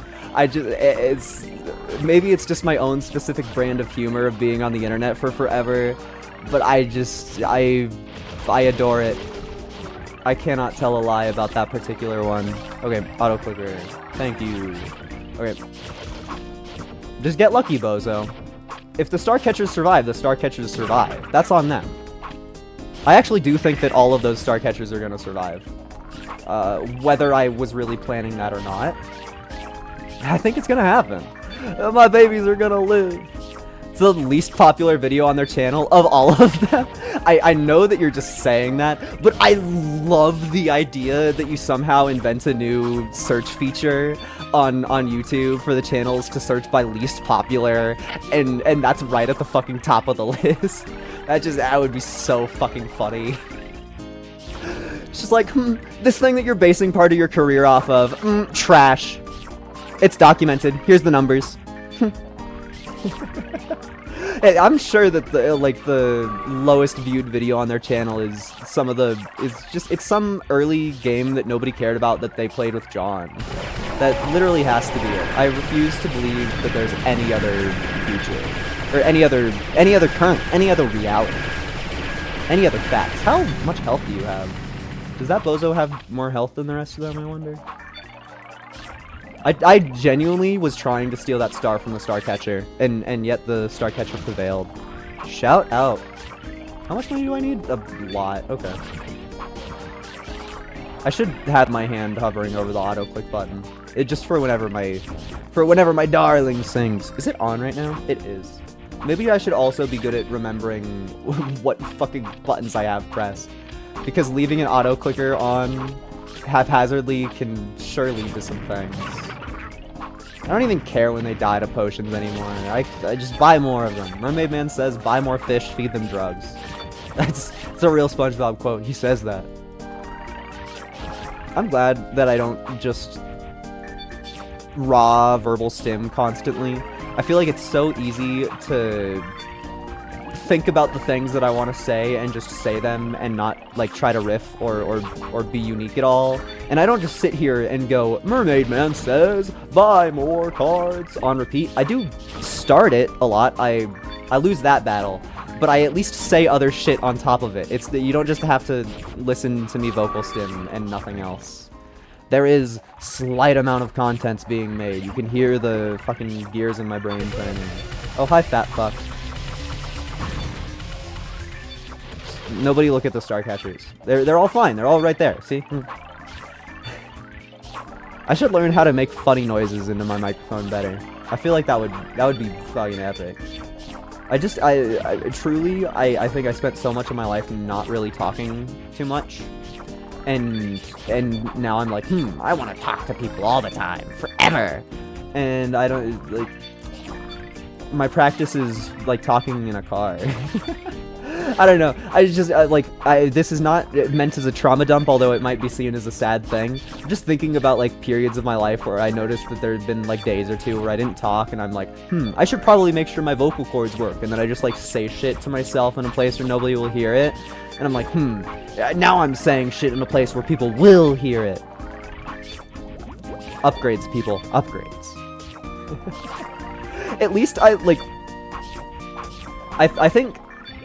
Maybe it's just my own specific brand of humor of being on the internet for forever, but I adore it. I cannot tell a lie about that particular one. Okay, auto clicker. Thank you. Okay. Just get lucky, bozo. If the star catchers survive, the star catchers survive. That's on them. I actually do think that all of those star catchers are gonna survive. Whether I was really planning that or not. I think it's gonna happen. My babies are gonna live. It's the least popular video on their channel of all of them. I know that you're just saying that, but I love the idea that you somehow invent a new search feature on YouTube for the channels to search by least popular, and that's right at the fucking top of the list. That would be so fucking funny. It's just like, this thing that you're basing part of your career off of, trash. It's documented. Here's the numbers. Hey, I'm sure that the lowest viewed video on their channel is it's some early game that nobody cared about that they played with John. That literally has to be it. I refuse to believe that there's any other future or any other reality, any other facts. How much health do you have? Does that bozo have more health than the rest of them, I wonder? I genuinely was trying to steal that star from the star catcher, and yet the star catcher prevailed. Shout out. How much money do I need? A lot. Okay. I should have my hand hovering over the auto click button. Just for whenever my darling sings. Is it on right now? It is. Maybe I should also be good at remembering what fucking buttons I have pressed, because leaving an auto clicker on haphazardly can sure lead to some things. I don't even care when they die to potions anymore. I just buy more of them. Mermaid Man says, buy more fish, feed them drugs. It's a real SpongeBob quote. He says that. I'm glad that I don't just raw verbal stim constantly. I feel like it's so easy to think about the things that I want to say and just say them and not like try to riff or be unique at all. And I don't just sit here and go, Mermaid Man says, buy more cards on repeat. I do start it a lot. I lose that battle, but I at least say other shit on top of it. It's that you don't just have to listen to me vocal stim and nothing else. There is slight amount of contents being made. You can hear the fucking gears in my brain turning. Oh, hi, fat fuck. Nobody look at the star catchers. They're all fine. They're all right there. See? I should learn how to make funny noises into my microphone better. I feel like that would be fucking epic. I truly think I spent so much of my life not really talking too much. And now I'm like, I want to talk to people all the time, forever. And I don't, like, my practice is like talking in a car. I don't know. I just, this is not meant as a trauma dump, although it might be seen as a sad thing. I'm just thinking about, like, periods of my life where I noticed that there had been, like, days or two where I didn't talk, and I'm like, I should probably make sure my vocal cords work, and then I just, like, say shit to myself in a place where nobody will hear it, and I'm like, now I'm saying shit in a place where people will hear it. Upgrades, people. Upgrades. At least I think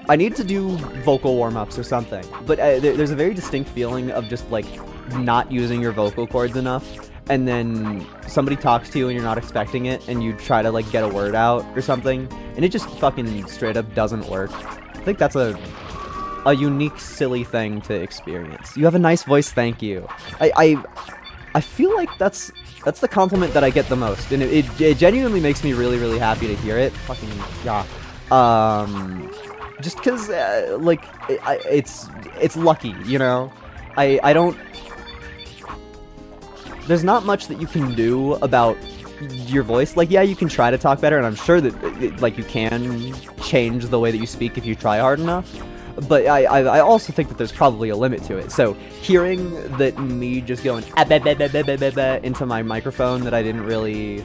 I need to do vocal warm-ups or something, but there's a very distinct feeling of just, like, not using your vocal cords enough, and then somebody talks to you and you're not expecting it, and you try to, like, get a word out or something, and it just fucking straight up doesn't work. I think that's a unique, silly thing to experience. You have a nice voice, thank you. I feel like that's the compliment that I get the most, and it genuinely makes me really, really happy to hear it. Fucking, yeah. Just cause, like, it's lucky, you know? I don't... There's not much that you can do about your voice. Like, yeah, you can try to talk better, and I'm sure that, like, you can change the way that you speak if you try hard enough. But I also think that there's probably a limit to it. So hearing that me just going into my microphone that I didn't really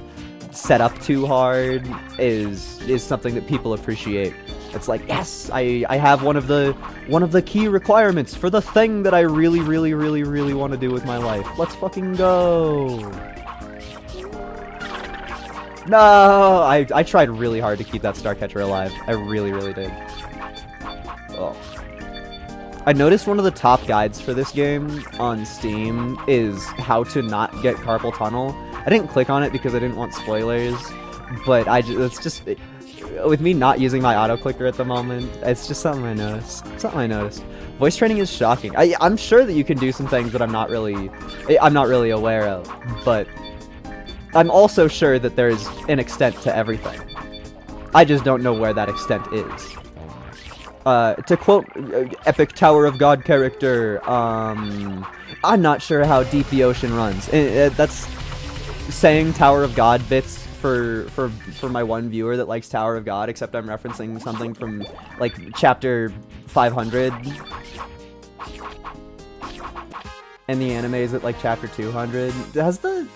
set up too hard is something that people appreciate. It's like, yes, I have one of the key requirements for the thing that I really, really, really, really want to do with my life. Let's fucking go. No, I tried really hard to keep that Starcatcher alive. I really, really did. Oh. I noticed one of the top guides for this game on Steam is how to not get carpal tunnel. I didn't click on it because I didn't want spoilers, but it's just... with me not using my auto clicker at the moment, it's just something I noticed. Voice training is shocking. I'm sure that you can do some things that I'm not really aware of, but I'm also sure that there's an extent to everything. I just don't know where that extent is. To quote epic Tower of God character, I'm not sure how deep the ocean runs. That's saying Tower of God bits for my one viewer that likes Tower of God, except I'm referencing something from, like, chapter 500. And the anime is at, like, chapter 200. Has the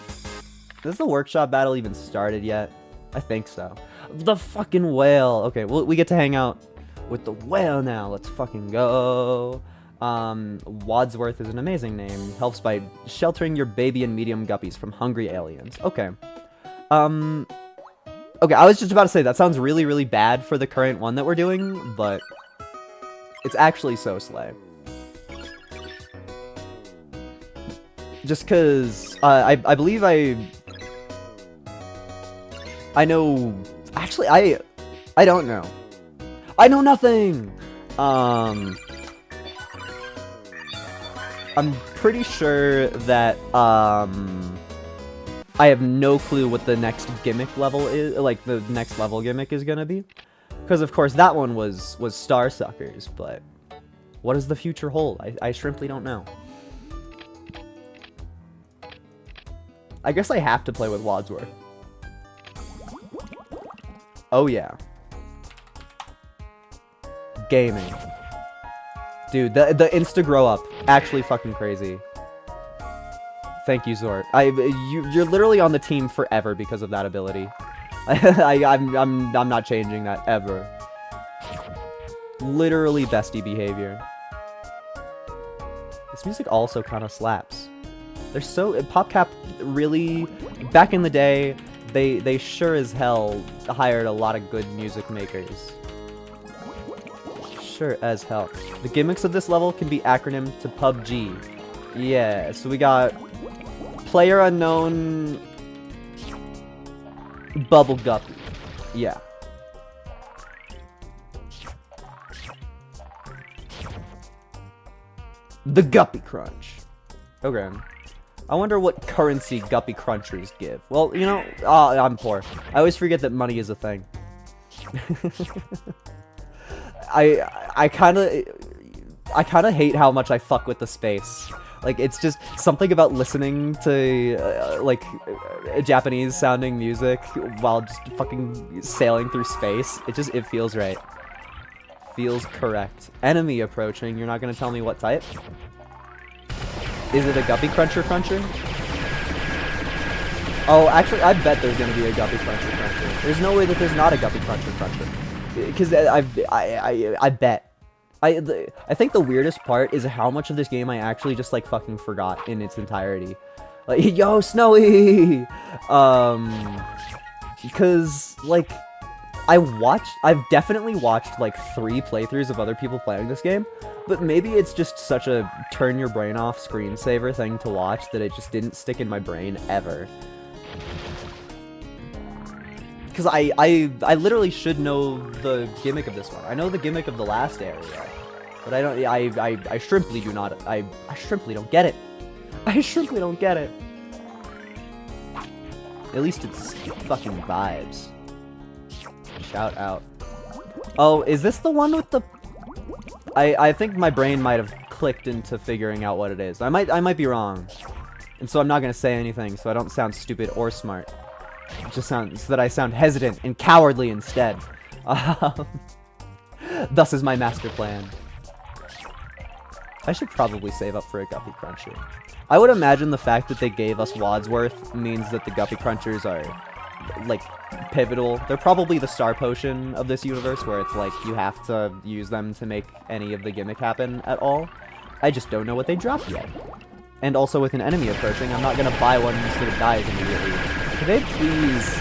workshop battle even started yet? I think so. The fucking whale. Okay, well, we get to hang out with the whale now. Let's fucking go. Wadsworth is an amazing name. Helps by sheltering your baby and medium guppies from hungry aliens. Okay. Okay, I was just about to say, that sounds really, really bad for the current one that we're doing, but it's actually so slay. Just cause, I believe I know, actually, I don't know. I know nothing! I'm pretty sure that, I have no clue what the next gimmick level is, like, the next level gimmick is gonna be. Because, of course, that one was Star Suckers, but what does the future hold? I simply don't know. I guess I have to play with Wadsworth. Oh, yeah. Gaming. Dude, the insta grow up, actually fucking crazy. Thank you, Zort. You're literally on the team forever because of that ability. I'm not changing that ever. Literally bestie behavior. This music also kind of slaps. They're so... PopCap really... Back in the day, they sure as hell hired a lot of good music makers. Sure as hell. The gimmicks of this level can be acronymed to PUBG. Yeah, so we got... Player unknown... Bubble Guppy. Yeah. The Guppy Crunch. Okay. I wonder what currency Guppy Crunchers give. Well, you know, I'm poor. I always forget that money is a thing. I kind of hate how much I fuck with the space. Like, it's just something about listening to, like, Japanese-sounding music while just fucking sailing through space. It feels right. Feels correct. Enemy approaching. You're not gonna tell me what type? Is it a Guppy Cruncher Cruncher? Oh, actually, I bet there's gonna be a Guppy Cruncher Cruncher. There's no way that there's not a Guppy Cruncher Cruncher. Because I bet. I think the weirdest part is how much of this game I actually just, like, fucking forgot in its entirety. Like, yo, Snowy! Because, like, I've definitely watched, like, 3 playthroughs of other people playing this game, but maybe it's just such a turn your brain off screensaver thing to watch that it just didn't stick in my brain ever. Because I literally should know the gimmick of this one. I know the gimmick of the last area, but I shrimply do not, I shrimply don't get it. I shrimply don't get it. At least it's fucking vibes. Shout out. Oh, is this the one with the... I think my brain might have clicked into figuring out what it is. I might be wrong. And so I'm not gonna say anything so I don't sound stupid or smart. It just sounds so that I sound hesitant and cowardly instead. Thus is my master plan. I should probably save up for a Guppy Cruncher. I would imagine the fact that they gave us Wadsworth means that the Guppy Crunchers are, like, pivotal. They're probably the star potion of this universe, where it's like you have to use them to make any of the gimmick happen at all. I just don't know what they dropped yet. And also with an enemy approaching, I'm not gonna buy one so it dies immediately. Could they please...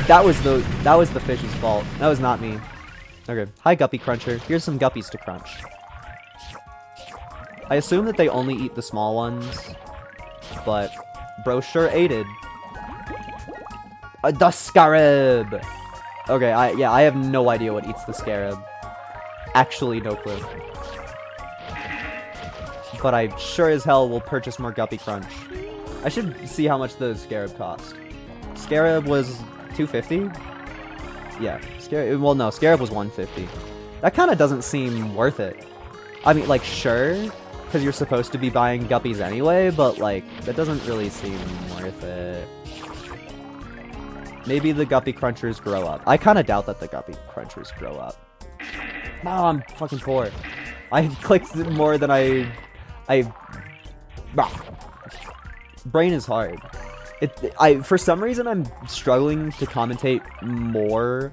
that was the fish's fault. That was not me. Okay. Hi, Guppy Cruncher. Here's some guppies to crunch. I assume that they only eat the small ones, but bro sure aided. The scarab! Okay, I have no idea what eats the scarab. Actually, no clue. But I sure as hell will purchase more Guppy Crunch. I should see how much the scarab cost. Scarab was $250? Yeah, well, no, scarab was $150. That kind of doesn't seem worth it. I mean, like, sure, because you're supposed to be buying guppies anyway, but, like, that doesn't really seem worth it. Maybe the Guppy Crunchers grow up. I kind of doubt that the Guppy Crunchers grow up. No, I'm fucking poor. I clicked more than I... Brain is hard. For some reason, I'm struggling to commentate more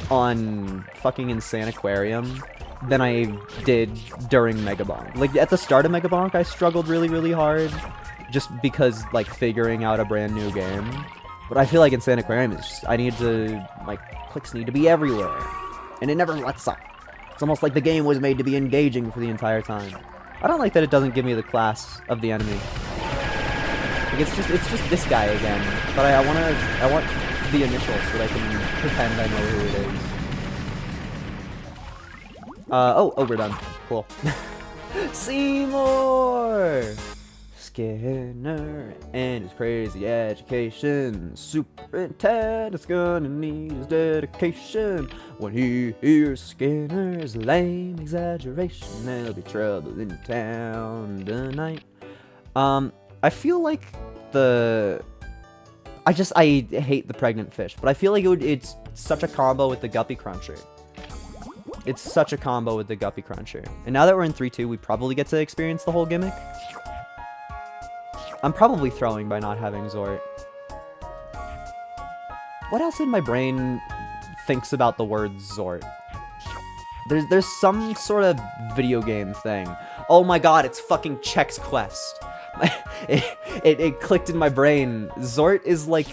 on fucking Insaniquarium than I did during Megabonk. Like, at the start of Megabonk, I struggled really, really hard, just because, like, figuring out a brand new game. But I feel like Insaniquarium is just, I need to, like, clicks need to be everywhere. And it never lets up. It's almost like the game was made to be engaging for the entire time. I don't like that it doesn't give me the class of the enemy. Like, it's just this guy again. But I want the initials so that I can pretend I know who it is. Oh, we're done. Cool. Seymour! Skinner and his crazy education. Superintendent's gonna need his dedication. When he hears Skinner's lame exaggeration, there'll be trouble in town tonight. I feel like I hate the pregnant fish, but I feel like it's such a combo with the Guppy Cruncher. It's such a combo with the Guppy Cruncher. And now that we're in 3-2, we probably get to experience the whole gimmick. I'm probably throwing by not having Zort. What else in my brain thinks about the word Zort? There's some sort of video game thing. Oh my god, it's fucking Chex Quest. It clicked in my brain. Zort is like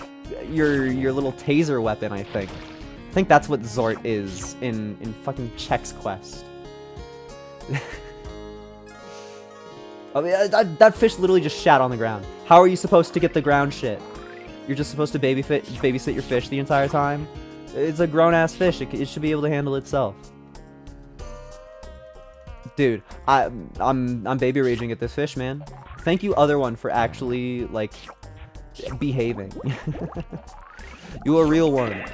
your little taser weapon, I think. I think that's what Zort is in fucking Chex Quest. I mean, that fish literally just shat on the ground. How are you supposed to get the ground shit? You're just supposed to babysit your fish the entire time? It's a grown-ass fish. It should be able to handle itself. Dude, I'm baby raging at this fish, man. Thank you, other one, for actually, like, behaving. You a real one.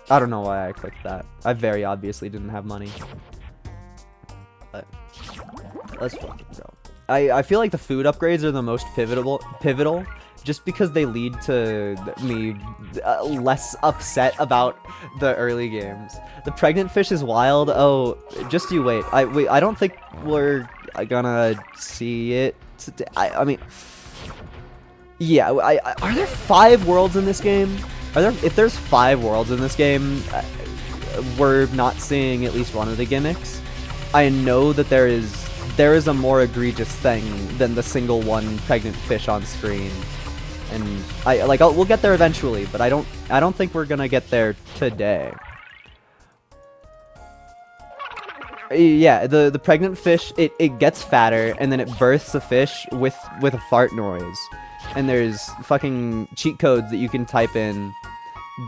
I don't know why I clicked that. I very obviously didn't have money. But let's fucking go. I feel like the food upgrades are the most pivotal just because they lead to me less upset about the early games. The pregnant fish is wild. Oh, just you wait. I don't think we're gonna see it today. I mean, yeah. Are there 5 worlds in this game? If there's 5 worlds in this game, we're not seeing at least one of the gimmicks. I know that there is a more egregious thing than the single one pregnant fish on screen, and we'll get there eventually, but I don't think we're gonna get there today. Yeah, the pregnant fish, it gets fatter, and then it births a fish with a fart noise. And there's fucking cheat codes that you can type in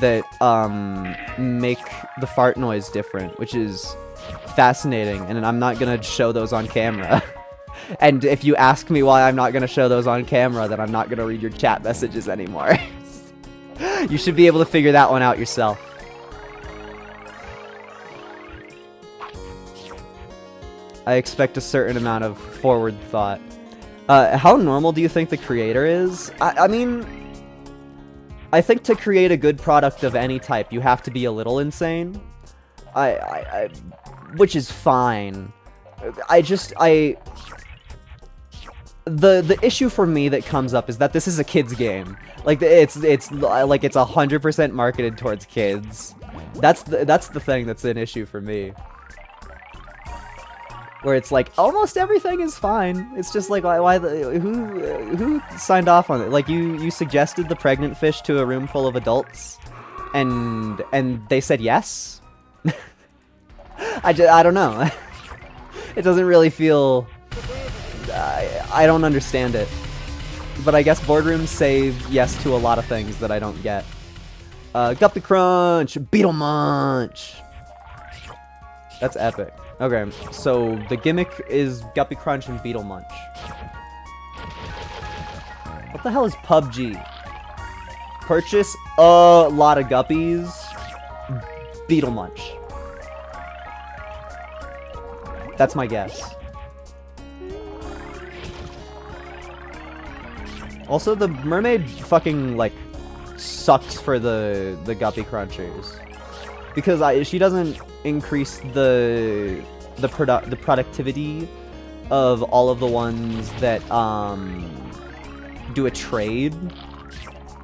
that make the fart noise different, which is fascinating, and I'm not gonna show those on camera. And if you ask me why I'm not gonna show those on camera, then I'm not gonna read your chat messages anymore. You should be able to figure that one out yourself. I expect a certain amount of forward thought. How normal do you think the creator is? I mean, I think to create a good product of any type, you have to be a little insane. Which is fine. The issue for me that comes up is that this is a kids game. Like it's 100% marketed towards kids. That's the thing that's an issue for me. Where it's like almost everything is fine. It's just like who signed off on it? Like you suggested the pregnant fish to a room full of adults, and they said yes. I don't know. It doesn't really feel. I don't understand it. But I guess boardrooms say yes to a lot of things that I don't get. Guppy Crunch, Beetle Munch. That's epic. Okay, so the gimmick is Guppy Crunch and Beetle Munch. What the hell is PUBG? Purchase a lot of guppies, Beetle Munch. That's my guess. Also, the mermaid fucking, like, sucks for the Guppy Crunchers. Because she doesn't increase the productivity of all of the ones that do a trade,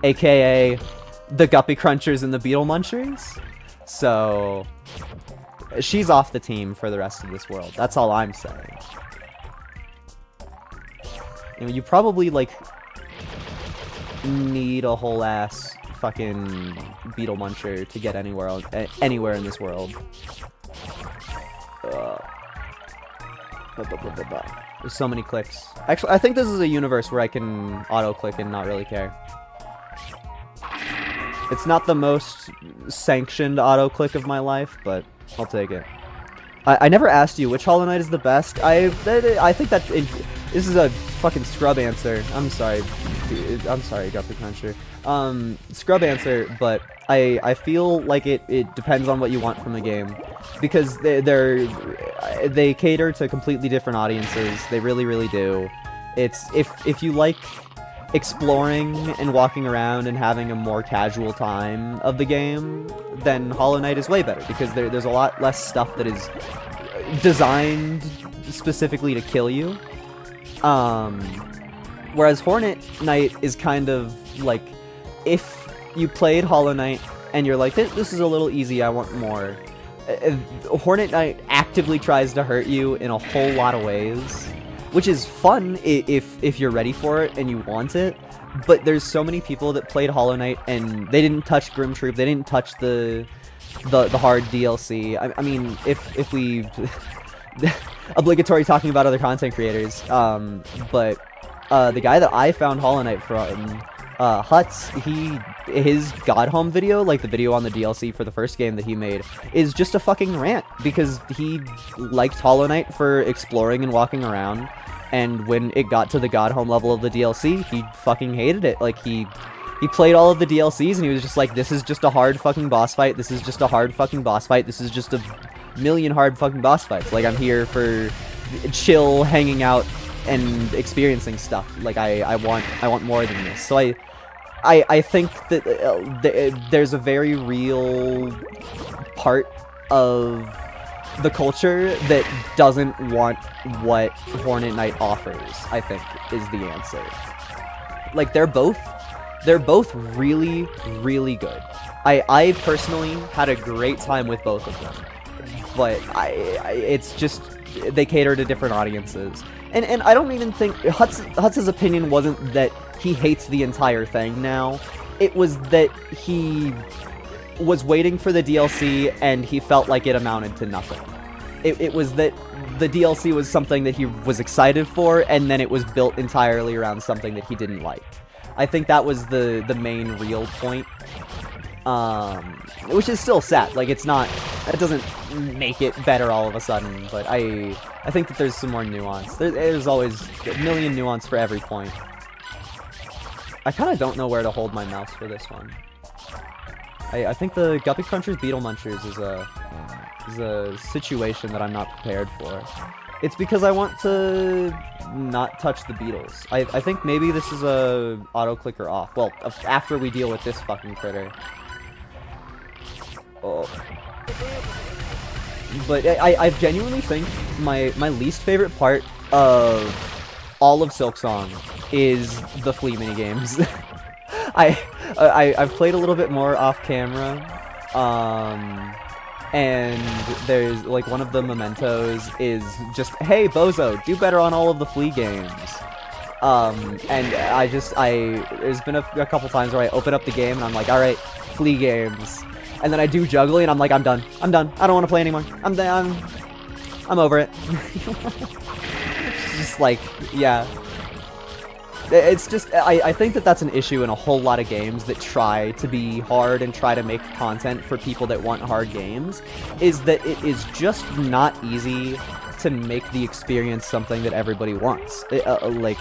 aka the Guppy Crunchers and the Beetle Munchers. So she's off the team for the rest of this world. That's all I'm saying. You know, you probably like need a whole ass fucking Beetle Muncher to get anywhere in this world. There's so many clicks. Actually, I think this is a universe where I can auto-click and not really care. It's not the most sanctioned auto-click of my life, but I'll take it. I never asked you which Hollow Knight is the best. I think that this is a fucking scrub answer. I'm sorry, Guppy Cruncher. Scrub answer, but I feel like it depends on what you want from the game, because they cater to completely different audiences. They really do. It's if you like exploring and walking around and having a more casual time of the game, then Hollow Knight is way better, because there's a lot less stuff that is designed specifically to kill you. Whereas Hornet Knight is kind of like, if you played Hollow Knight and you're like, this is a little easy, I want more. Hornet Knight actively tries to hurt you in a whole lot of ways, which is fun if you're ready for it and you want it. But there's so many people that played Hollow Knight and they didn't touch Grim Troop, they didn't touch the hard DLC. I mean, if we obligatory talking about other content creators, but the guy that I found Hollow Knight from, Huts, his God Home video, like the video on the DLC for the first game that he made, is just a fucking rant, because he liked Hollow Knight for exploring and walking around, and when it got to the God Home level of the DLC, he fucking hated it. Like, he played all of the DLCs and he was just like, this is just a hard fucking boss fight, this is just a hard fucking boss fight, this is just a million hard fucking boss fights. Like, I'm here for chill, hanging out, and experiencing stuff. Like I want more than this. So I think that there's a very real part of the culture that doesn't want what Hornet Knight offers, I think, is the answer. Like, they're both really, really good. I personally had a great time with both of them. But it's just, they cater to different audiences. And I don't even think, Hutz's opinion wasn't that he hates the entire thing now. It was that he was waiting for the DLC and he felt like it amounted to nothing. It was that the DLC was something that he was excited for, and then it was built entirely around something that he didn't like. I think that was the main real point. Which is still sad. Like, it's not, that doesn't make it better all of a sudden, but I think that there's some more nuance. There's always a million nuance for every point. I kind of don't know where to hold my mouse for this one. I think the Guppy Crunchers Beetle Munchers is a situation that I'm not prepared for. It's because I want to not touch the beetles. I think maybe this is a auto clicker off. Well, after we deal with this fucking critter. Oh. But I genuinely think my least favorite part of all of Silksong is the flea minigames. I've played a little bit more off camera, and there's like one of the mementos is just, hey Bozo, do better on all of the flea games. And there's been a couple times where I open up the game and I'm like, all right, flea games. And then I do juggling, and I'm like, I'm done. I don't want to play anymore. I'm over it. It's just like, yeah. It's just, I think that that's an issue in a whole lot of games that try to be hard and try to make content for people that want hard games, is that it is just not easy to make the experience something that everybody wants. Like,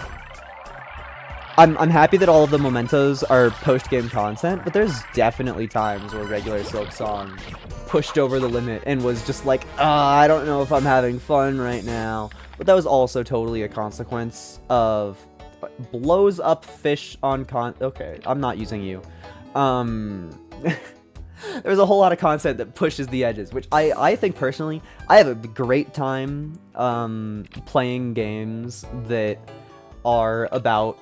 I'm happy that all of the mementos are post-game content, but there's definitely times where regular Silksong pushed over the limit and was just like, I don't know if I'm having fun right now. But that was also totally a consequence of blows up fish on okay, I'm not using you. There's a whole lot of content that pushes the edges, which I think personally, I have a great time playing games that are about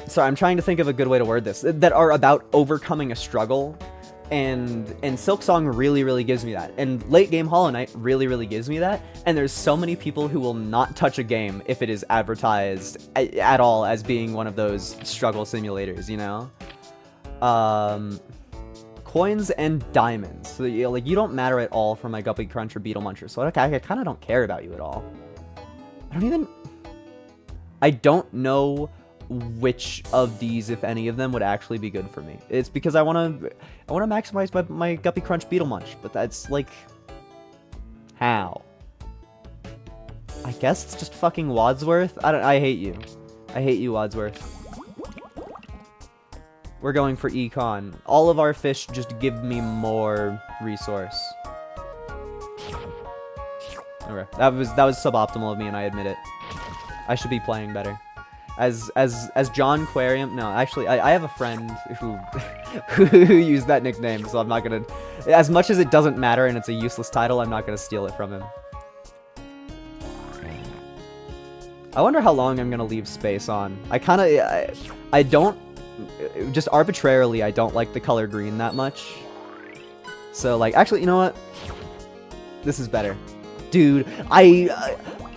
sorry, I'm trying to think of a good way to word this, that are about overcoming a struggle, and Silksong really gives me that, and late game Hollow Knight really gives me that, and there's so many people who will not touch a game if it is advertised at all as being one of those struggle simulators, you know? Coins and diamonds, so you know, like, you don't matter at all for my Guppy Crunch or Beetle Muncher, so okay, I kind of don't care about you at all. I don't know which of these, if any of them, would actually be good for me. It's because I want to maximize my Guppy Crunch Beetle Munch, but that's like, how? I guess it's just fucking Wadsworth. I hate you. I hate you, Wadsworth. We're going for econ. All of our fish just give me more resource. Okay, that was suboptimal of me, and I admit it. I should be playing better. As John Aquarium. No, actually, I have a friend who used that nickname, so I'm not gonna. As much as it doesn't matter and it's a useless title, I'm not gonna steal it from him. I wonder how long I'm gonna leave space on. I don't. Just arbitrarily, I don't like the color green that much. So, like, actually, you know what? This is better. Dude,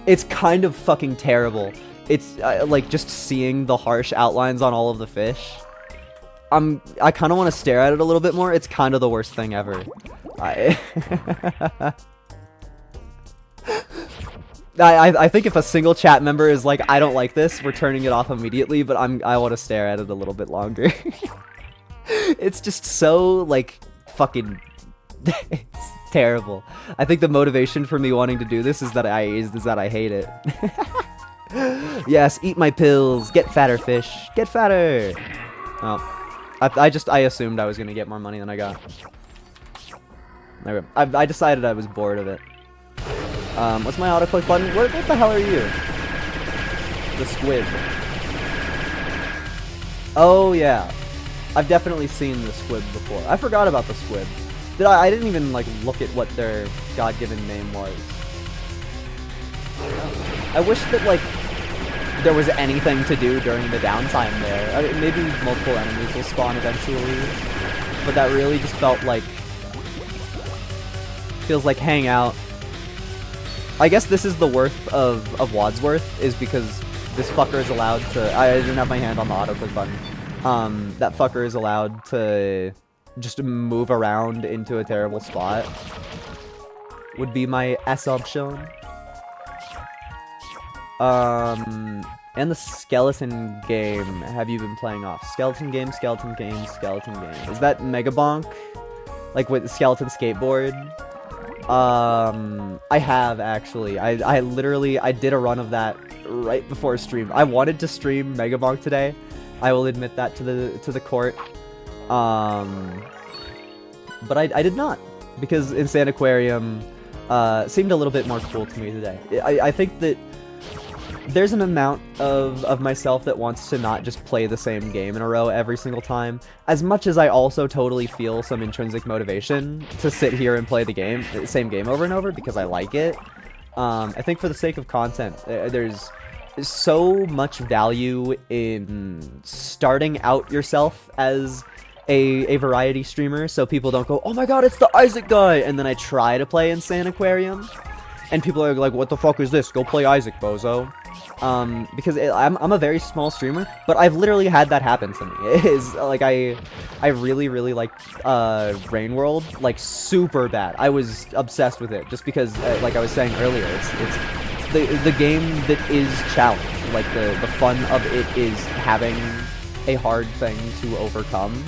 it's kind of fucking terrible. It's, like, just seeing the harsh outlines on all of the fish. I kind of want to stare at it a little bit more. It's kind of the worst thing ever. I think if a single chat member is like, I don't like this, we're turning it off immediately, but I want to stare at it a little bit longer. It's just so, like, fucking... it's terrible. I think the motivation for me wanting to do this is that I hate it. Yes, eat my pills. Get fatter, fish. Get fatter. Oh. I assumed I was gonna get more money than I got. There we go. I decided I was bored of it. What's my auto-click button? What the hell are you? The squid. Oh, yeah. I've definitely seen the squid before. I forgot about the squid. I didn't even, like, look at what their God-given name was. I wish that, like, there was anything to do during the downtime there. I mean, maybe multiple enemies will spawn eventually, but that really just felt like... feels like hang out. I guess this is the worth of Wadsworth, is because this fucker is allowed to... I didn't have my hand on the auto-click button. That fucker is allowed to just move around into a terrible spot. Would be my assumption. And the skeleton game have you been playing off? Skeleton game, skeleton game, skeleton game. Is that Mega Bonk? Like with the skeleton skateboard? I have actually. I literally did a run of that right before stream. I wanted to stream Mega Bonk today. I will admit that to the court. But I did not, because Insaniquarium seemed a little bit more cool to me today. I think that there's an amount of myself that wants to not just play the same game in a row every single time, as much as I also totally feel some intrinsic motivation to sit here and play the same game over and over, because I like it. I think for the sake of content, there's so much value in starting out yourself as a variety streamer, so people don't go, oh my god, it's the Isaac guy, and then I try to play Insaniquarium, and people are like, what the fuck is this? Go play Isaac, bozo. Because I'm a very small streamer, but I've literally had that happen to me. It is, like, I really, really like, Rain World, like, super bad. I was obsessed with it, just because, like I was saying earlier, it's the game that is challenge. Like, the fun of it is having a hard thing to overcome.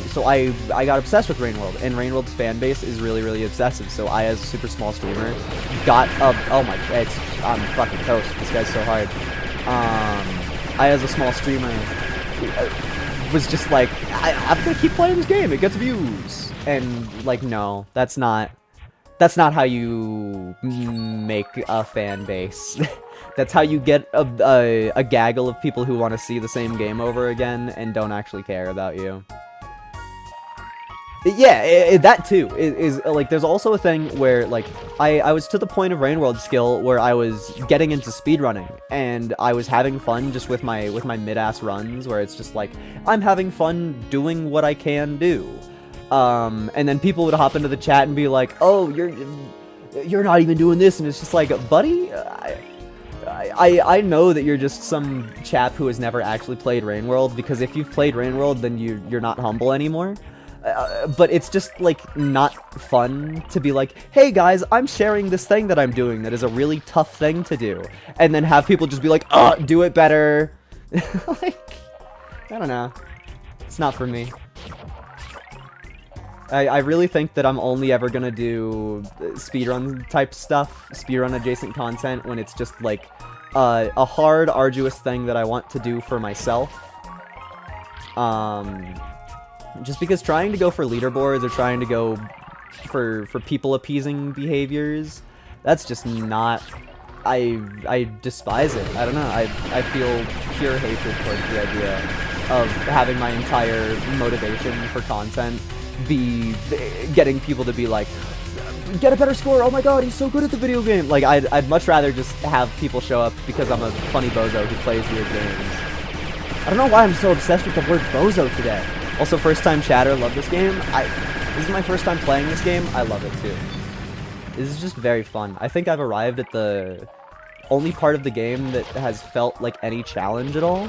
So I got obsessed with Rain World, and Rain World's fan base is really, really obsessive. So I, as a super small streamer, got oh my, I'm fucking toast. This guy's so hard. I, as a small streamer, was just like, I'm gonna keep playing this game. It gets views, and like, no, that's not how you make a fan base. That's how you get a gaggle of people who want to see the same game over again and don't actually care about you. Yeah, that too is like, there's also a thing where, like, I was to the point of Rain World skill where I was getting into speedrunning, and I was having fun just with my mid-ass runs, where it's just like, I'm having fun doing what I can do. And then people would hop into the chat and be like, oh, you're not even doing this, and it's just like, buddy, I know that you're just some chap who has never actually played Rain World, because if you've played Rain World, then you're not humble anymore. But it's just, like, not fun to be like, hey guys, I'm sharing this thing that I'm doing that is a really tough thing to do, and then have people just be like, do it better. Like, I don't know. It's not for me. I really think that I'm only ever gonna do speedrun type stuff, speedrun adjacent content, when it's just, like, a hard, arduous thing that I want to do for myself. Just because trying to go for leaderboards or trying to go for people-appeasing behaviors, that's just not... I despise it. I don't know. I feel pure hatred towards the idea of having my entire motivation for content be getting people to be like, get a better score, oh my god, he's so good at the video game. Like, I'd much rather just have people show up because I'm a funny bozo who plays weird games. I don't know why I'm so obsessed with the word bozo today. Also, first time chatter, love this game. This is my first time playing this game, I love it too. This is just very fun. I think I've arrived at the only part of the game that has felt like any challenge at all.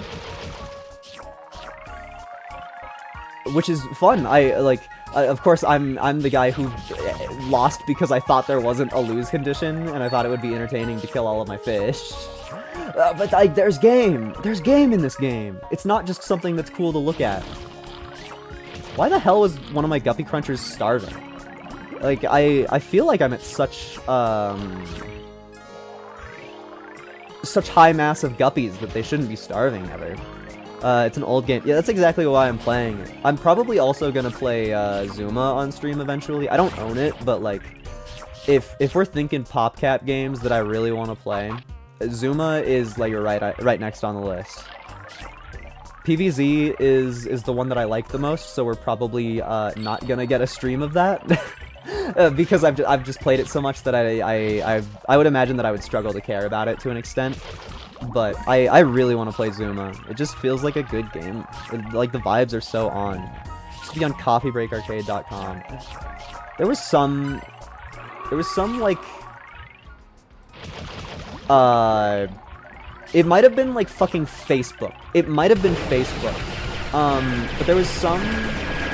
Which is fun. Of course, I'm the guy who lost because I thought there wasn't a lose condition, and I thought it would be entertaining to kill all of my fish. But, like, there's game! There's game in this game! It's not just something that's cool to look at. Why the hell was one of my Guppy Crunchers starving? Like, I feel like I'm at such high mass of guppies that they shouldn't be starving ever. It's an old game. Yeah, that's exactly why I'm playing it. I'm probably also gonna play Zuma on stream eventually. I don't own it, but, like, if we're thinking PopCap games that I really want to play, Zuma is like right next on the list. PvZ is the one that I like the most, so we're probably not gonna get a stream of that. Because I've just played it so much that I would imagine that I would struggle to care about it to an extent. But I really want to play Zuma. It just feels like a good game. Like the vibes are so on. Just be on coffeebreakarcade.com. There was some like it might have been like fucking Facebook. It might have been Facebook. But there was some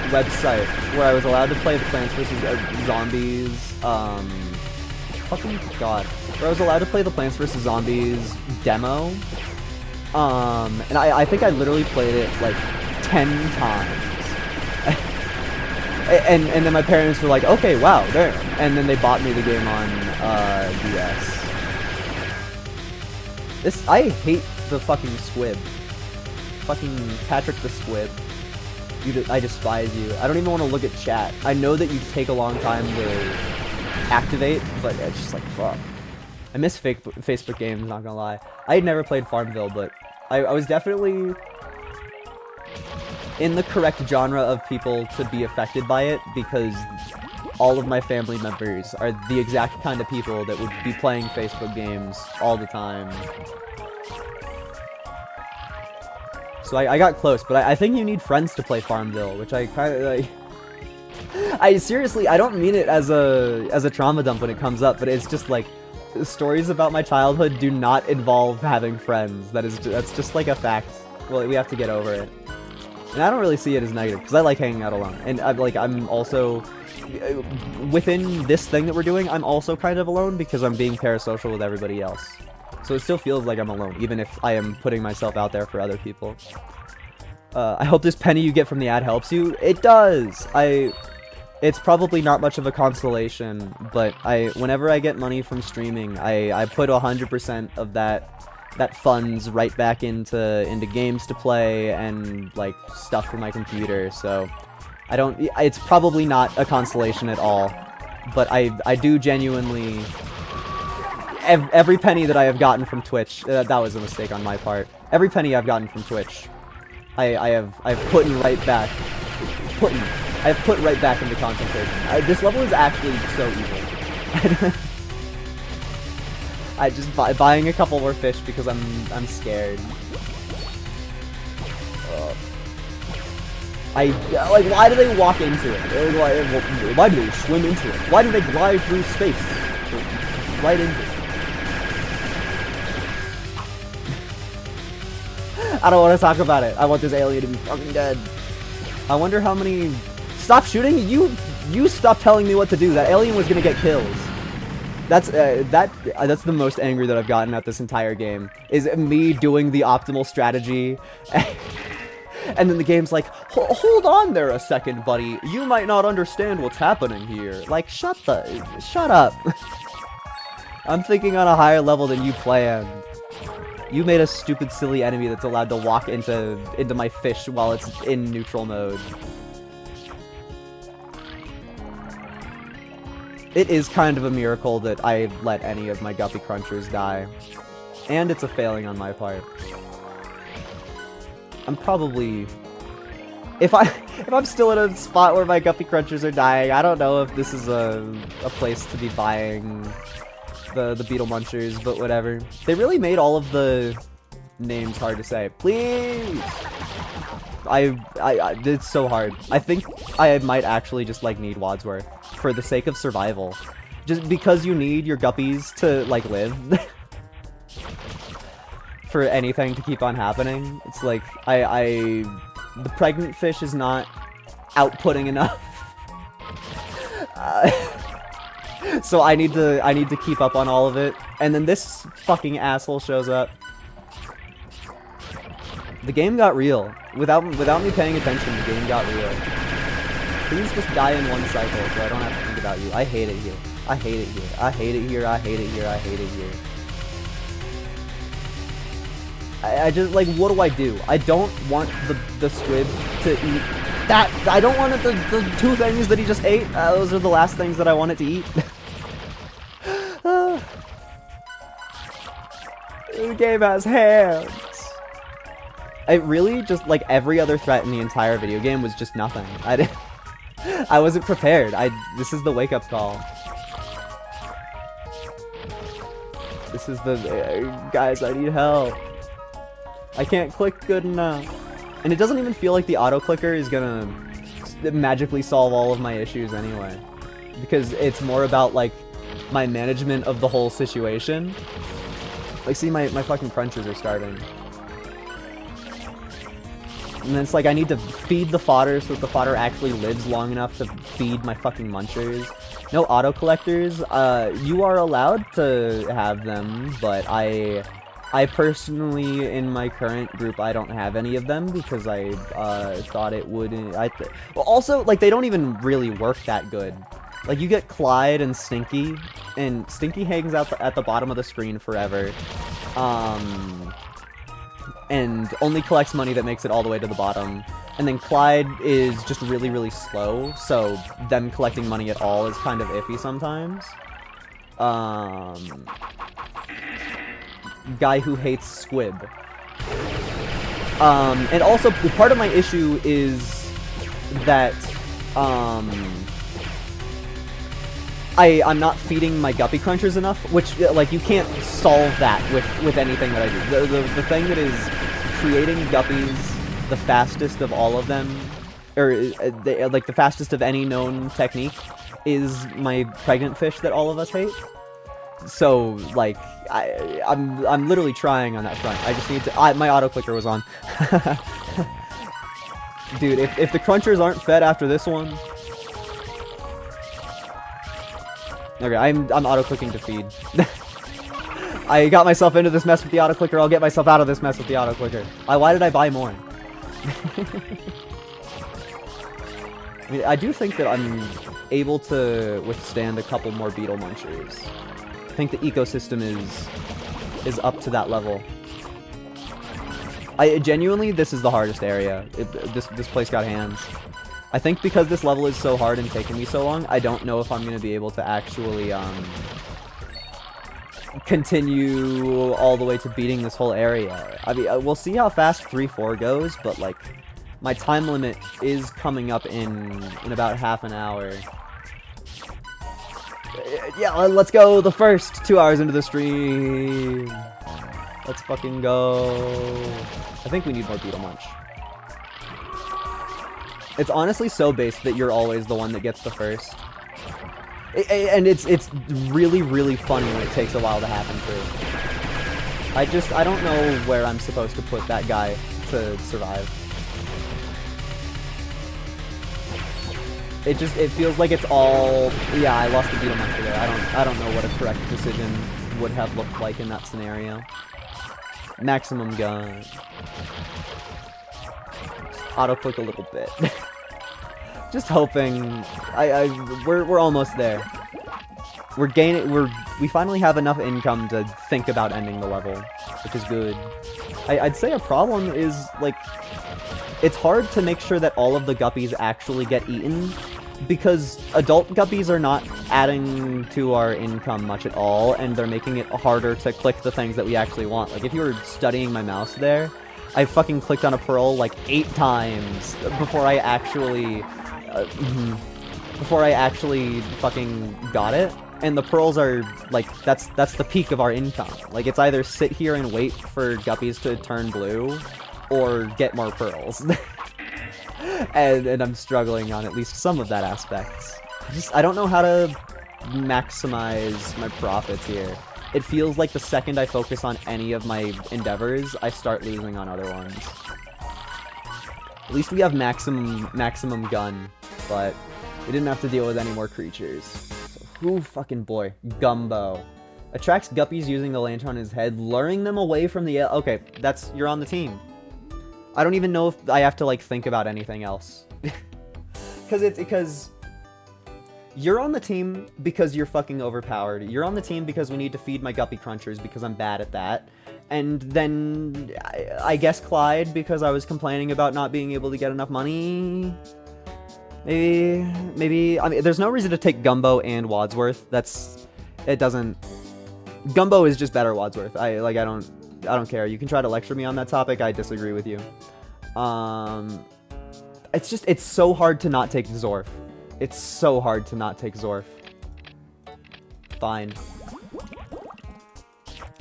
website where I was allowed to play the Plants vs. Zombies, fucking god. Where I was allowed to play the Plants vs. Zombies demo. And I think I literally played it like 10 times. and then my parents were like, okay, wow, there. And then they bought me the game on DS. I hate the fucking squib. Fucking Patrick the Squib. I despise you. I don't even want to look at chat. I know that you take a long time to activate, but it's just like, fuck. I miss Facebook games, not gonna lie. I had never played Farmville, but I was definitely in the correct genre of people to be affected by it, because all of my family members are the exact kind of people that would be playing Facebook games all the time. So I got close, but I think you need friends to play Farmville, which I kind of like. Seriously, I don't mean it as a trauma dump when it comes up, but it's just like stories about my childhood do not involve having friends. That's just like a fact. Well, we have to get over it. And I don't really see it as negative because I like hanging out alone, and I'm also within this thing that we're doing. I'm also kind of alone because I'm being parasocial with everybody else. So it still feels like I'm alone, even if I am putting myself out there for other people. I hope this penny you get from the ad helps you. It does! It's probably not much of a consolation, but whenever I get money from streaming, I put 100% of that funds right back into games to play and, like, stuff for my computer, so it's probably not a consolation at all, but I do genuinely... Every penny that I have gotten from Twitch, that was a mistake on my part. Every penny I've gotten from Twitch, I've put right back. I have put right back into content creation. This level is actually so evil. I just buying a couple more fish because I'm scared. Why do they walk into it? Why do they swim into it? Why do they glide through space? Right into it. I don't want to talk about it. I want this alien to be fucking dead. I wonder how many... Stop shooting! You stop telling me what to do. That alien was gonna get kills. That's the most angry that I've gotten at this entire game. Is me doing the optimal strategy. And then the game's like, hold on there a second, buddy. You might not understand what's happening here. Like, shut up. I'm thinking on a higher level than you planned. You made a stupid, silly enemy that's allowed to walk into my fish while it's in neutral mode. It is kind of a miracle that I let any of my guppy crunchers die. And it's a failing on my part. I'm probably... If I'm still in a spot where my guppy crunchers are dying, I don't know if this is a place to be buying the beetle munchers, but whatever. They really made all of the names hard to say. Please! It's so hard. I think I might actually just, like, need Wadsworth for the sake of survival. Just because you need your guppies to, like, live. For anything to keep on happening. It's like, the pregnant fish is not outputting enough. So I need to keep up on all of it. And then this fucking asshole shows up. The game got real. Without me paying attention, the game got real. Please just die in one cycle so I don't have to think about you. I hate it here. I hate it here. I hate it here. I hate it here. I hate it here. I just, like, what do I do? I don't want the squid to eat that. I don't want the two things that he just ate. Those are the last things that I wanted to eat. The game has hands. It really just, like, every other threat in the entire video game was just nothing. I wasn't prepared. This is the wake-up call. This is the... guys, I need help. I can't click good enough. And it doesn't even feel like the auto-clicker is gonna magically solve all of my issues anyway. Because it's more about, like, my management of the whole situation. Like, see, my fucking crunchers are starting. And then it's like I need to feed the fodder so that the fodder actually lives long enough to feed my fucking munchers. No auto collectors. You are allowed to have them, but I personally, in my current group, I don't have any of them because I thought it wouldn't. Well, also, like, they don't even really work that good. Like, you get Clyde and Stinky hangs out at the bottom of the screen forever. And only collects money that makes it all the way to the bottom. And then Clyde is just really, really slow, so them collecting money at all is kind of iffy sometimes. Guy who hates Squib. And also, part of my issue is that, I'm not feeding my guppy crunchers enough, which, like, you can't solve that with anything that I do. The thing that is creating guppies the fastest of all of them, or like the fastest of any known technique, is my pregnant fish that all of us hate. So, like, I'm literally trying on that front. I just need to. My auto clicker was on. Dude, if the crunchers aren't fed after this one. Okay, I'm auto-clicking to feed. I got myself into this mess with the auto-clicker, I'll get myself out of this mess with the auto-clicker. Why did I buy more? I mean, I do think that I'm able to withstand a couple more beetle munchers. I think the ecosystem is up to that level. Genuinely, this is the hardest area. This place got hands. I think because this level is so hard and taking me so long, I don't know if I'm going to be able to actually continue all the way to beating this whole area. I mean, we'll see how fast 3-4 goes, but, like, my time limit is coming up in about half an hour. Yeah, let's go the first 2 hours into the stream. Let's fucking go. I think we need more Beetle Munch. It's honestly so based that you're always the one that gets the first. And it's really, really funny when it takes a while to happen, too. I don't know where I'm supposed to put that guy to survive. It feels like it's all... Yeah, I lost the Beetle Muncher there. I don't know what a correct decision would have looked like in that scenario. Maximum gun. Auto-click a little bit. Just hoping. We're almost there. We finally have enough income to think about ending the level, which is good. I'd say a problem is, like, it's hard to make sure that all of the guppies actually get eaten, because adult guppies are not adding to our income much at all, and they're making it harder to click the things that we actually want. Like, if you were studying my mouse there, I fucking clicked on a pearl like 8 times before I actually fucking got it. And the pearls are, like, that's the peak of our income. Like, it's either sit here and wait for guppies to turn blue, or get more pearls. and I'm struggling on at least some of that aspect. I don't know how to maximize my profits here. It feels like the second I focus on any of my endeavors, I start losing on other ones. At least we have maximum gun, but we didn't have to deal with any more creatures. So, ooh, fucking boy. Gumbo. Attracts guppies using the lantern on his head, luring them away from the... Okay, you're on the team. I don't even know if I have to, like, think about anything else. Because you're on the team because you're fucking overpowered. You're on the team because we need to feed my guppy crunchers because I'm bad at that. And then, I guess Clyde, because I was complaining about not being able to get enough money. Maybe, I mean, there's no reason to take Gumbo and Wadsworth. Gumbo is just better Wadsworth. I don't I don't care. You can try to lecture me on that topic. I disagree with you. It's so hard to not take Zorf. It's so hard to not take Zorf. Fine.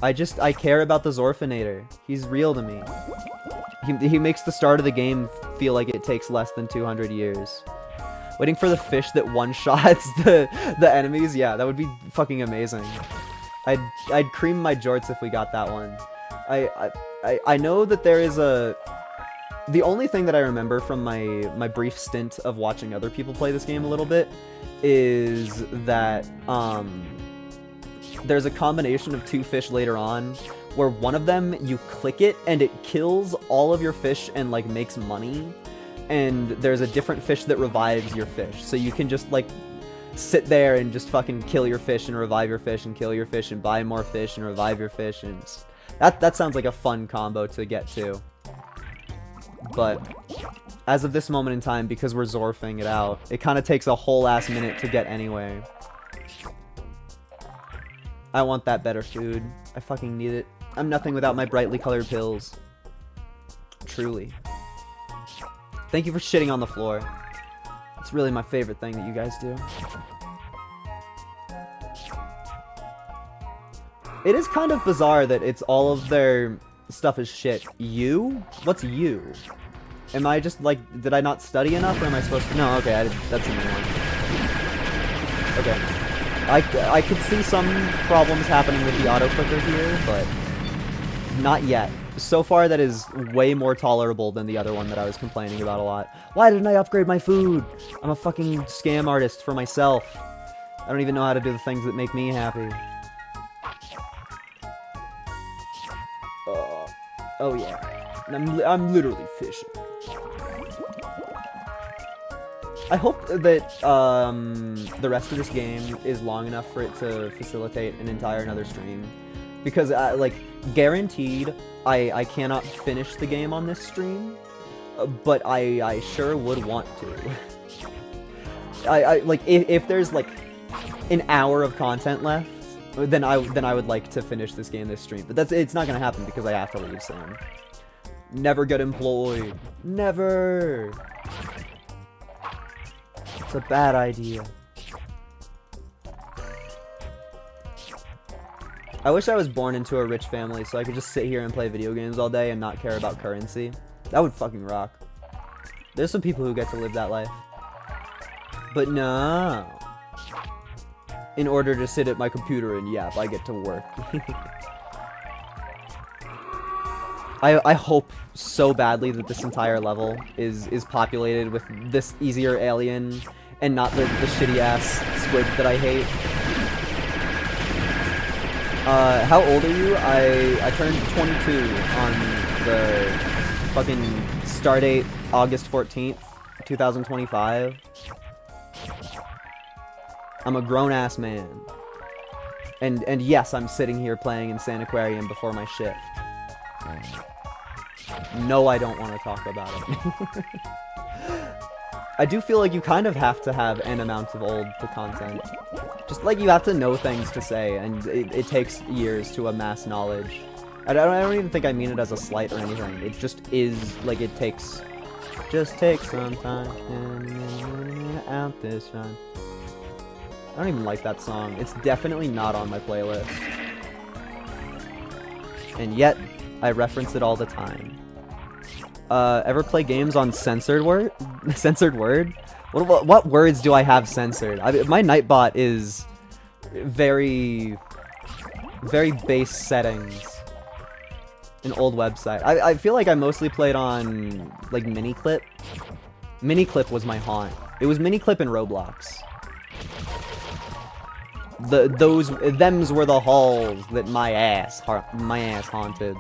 I care about the Zorfinator. He's real to me. He makes the start of the game feel like it takes less than 200 years. Waiting for the fish that one-shots the enemies? Yeah, that would be fucking amazing. I'd cream my jorts if we got that one. I know that there is a... The only thing that I remember from my brief stint of watching other people play this game a little bit is that there's a combination of two fish later on where one of them, you click it and it kills all of your fish and like makes money, and there's a different fish that revives your fish. So you can just like sit there and just fucking kill your fish and revive your fish and kill your fish and buy more fish and revive your fish, and that sounds like a fun combo to get to. But as of this moment in time, because we're Zorfing it out, it kind of takes a whole ass minute to get anyway. I want that better food. I fucking need it. I'm nothing without my brightly colored pills. Truly. Thank you for shitting on the floor. It's really my favorite thing that you guys do. It is kind of bizarre that it's all of their stuff is shit. You? What's you? Am I just like, did I not study enough, or am I supposed to? No, okay, that's a new one. Okay. I could see some problems happening with the auto clicker here, but not yet. So far, that is way more tolerable than the other one that I was complaining about a lot. Why didn't I upgrade my food? I'm a fucking scam artist for myself. I don't even know how to do the things that make me happy. Oh yeah. I'm literally fishing. I hope that the rest of this game is long enough for it to facilitate an entire another stream. Because, like, guaranteed, I cannot finish the game on this stream, but I sure would want to. Like, if there's, like, an hour of content left, then I would like to finish this game this stream. But it's not gonna happen because I have to leave soon. Never get employed. Never! It's a bad idea. I wish I was born into a rich family so I could just sit here and play video games all day and not care about currency. That would fucking rock. There's some people who get to live that life. But no. In order to sit at my computer and yap, I get to work. I hope so badly that this entire level is populated with this easier alien and not the shitty-ass squid that I hate. How old are you? I turned 22 on the fucking star date August 14th, 2025. I'm a grown-ass man. And yes, I'm sitting here playing Insaniquarium before my shift. No, I don't want to talk about it. I do feel like you kind of have to have an amount of old to content. Just like you have to know things to say, and it takes years to amass knowledge. I don't even think I mean it as a slight or anything. It just is, like, it takes... Just take some time out this run. I don't even like that song. It's definitely not on my playlist. And yet, I reference it all the time. Ever play games on censored word? Censored word? What words do I have censored? My Nightbot is very base settings. An old website. I feel like I mostly played on, like, Miniclip. Miniclip was my haunt. It was Miniclip and Roblox. Thems were the halls that my ass haunted.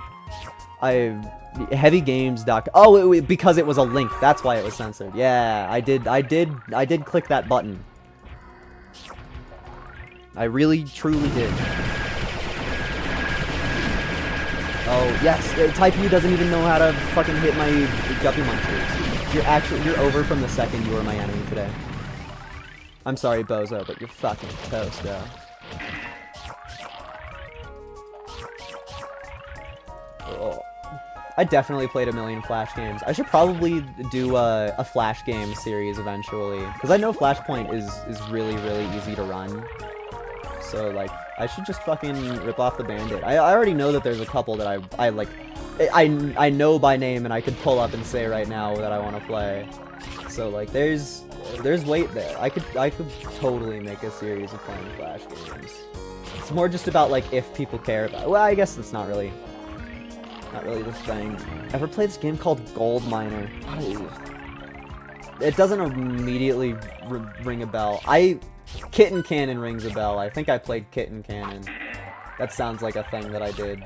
Heavygames.com. Oh, because it was a link. That's why it was censored. Yeah, I did click that button. I really, truly did. Oh, yes. Type U doesn't even know how to fucking hit my guppy monsters. You're over from the second you were my enemy today. I'm sorry, Bozo, but you're fucking toast, bro. Oh. I definitely played a million Flash games. I should probably do a Flash game series eventually, because I know Flashpoint is really, really easy to run. So, like, I should just fucking rip off the Band-Aid. I already know that there's a couple that I know by name and I could pull up and say right now that I want to play. So, like, there's weight there. I could totally make a series of playing Flash games. It's more just about, like, if people care about it. Well, I guess that's not really the thing. Ever played this game called Gold Miner? It doesn't immediately ring a bell. Kitten Cannon rings a bell. I think I played Kitten Cannon. That sounds like a thing that I did.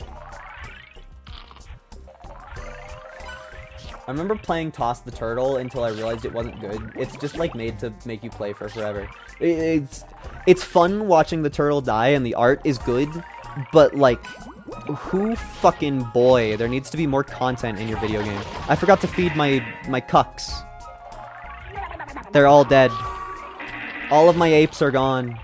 I remember playing Toss the Turtle until I realized it wasn't good. It's just like made to make you play for forever. It's fun watching the turtle die and the art is good, but like, who fucking boy, there needs to be more content in your video game. I forgot to feed my cucks. They're all dead. All of my apes are gone.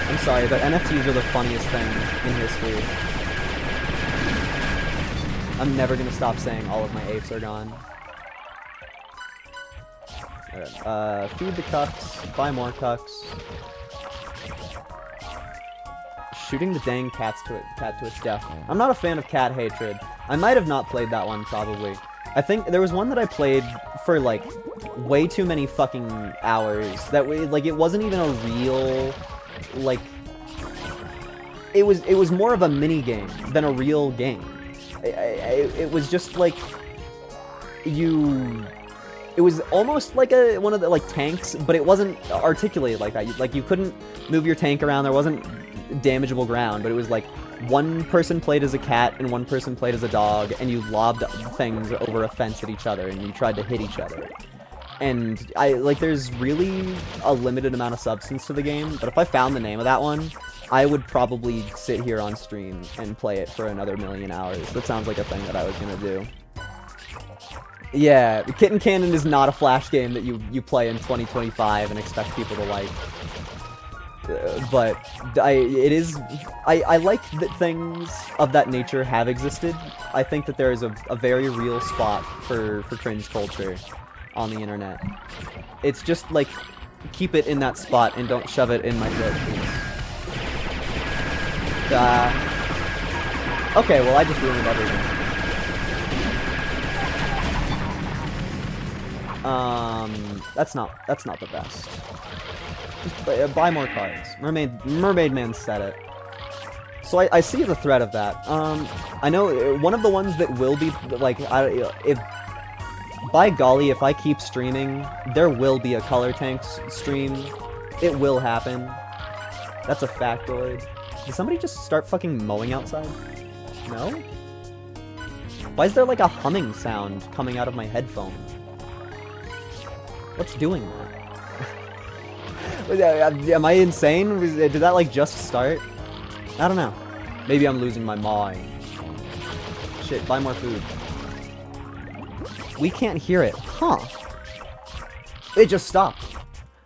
I'm sorry, but NFTs are the funniest thing in history. I'm never gonna stop saying all of my apes are gone. Alright, feed the cucks, buy more cucks. Shooting the dang cat to its death. I'm not a fan of cat hatred. I might have not played that one, probably. I think there was one that I played for, like, way too many fucking hours. That way, like, it wasn't even a real, like... It was more of a mini-game than a real game. It was just, like... It was almost like one of the, like, tanks, but it wasn't articulated like that. Like, you couldn't move your tank around. There wasn't damageable ground, but it was like one person played as a cat and one person played as a dog, and you lobbed things over a fence at each other and you tried to hit each other. And there's really a limited amount of substance to the game, but if I found the name of that one, I would probably sit here on stream and play it for another million hours. That sounds like a thing that I was gonna do. Yeah, Kitten Cannon is not a Flash game that you play in 2025 and expect people to like. But I like that things of that nature have existed. I think that there is a very real spot for cringe culture on the internet. It's just like, keep it in that spot and don't shove it in my throat, please. Okay, well I just ruined everything. That's not the best. Just buy more cards. Mermaid Man said it. So I see the threat of that. I know one of the ones that will be, like, by golly, if I keep streaming, there will be a Color Tanks stream. It will happen. That's a factoid. Did somebody just start fucking mowing outside? No? Why is there like a humming sound coming out of my headphone? What's doing that? Am I insane? Did that like just start? I don't know. Maybe I'm losing my mind. Shit, buy more food. We can't hear it. Huh. It just stopped.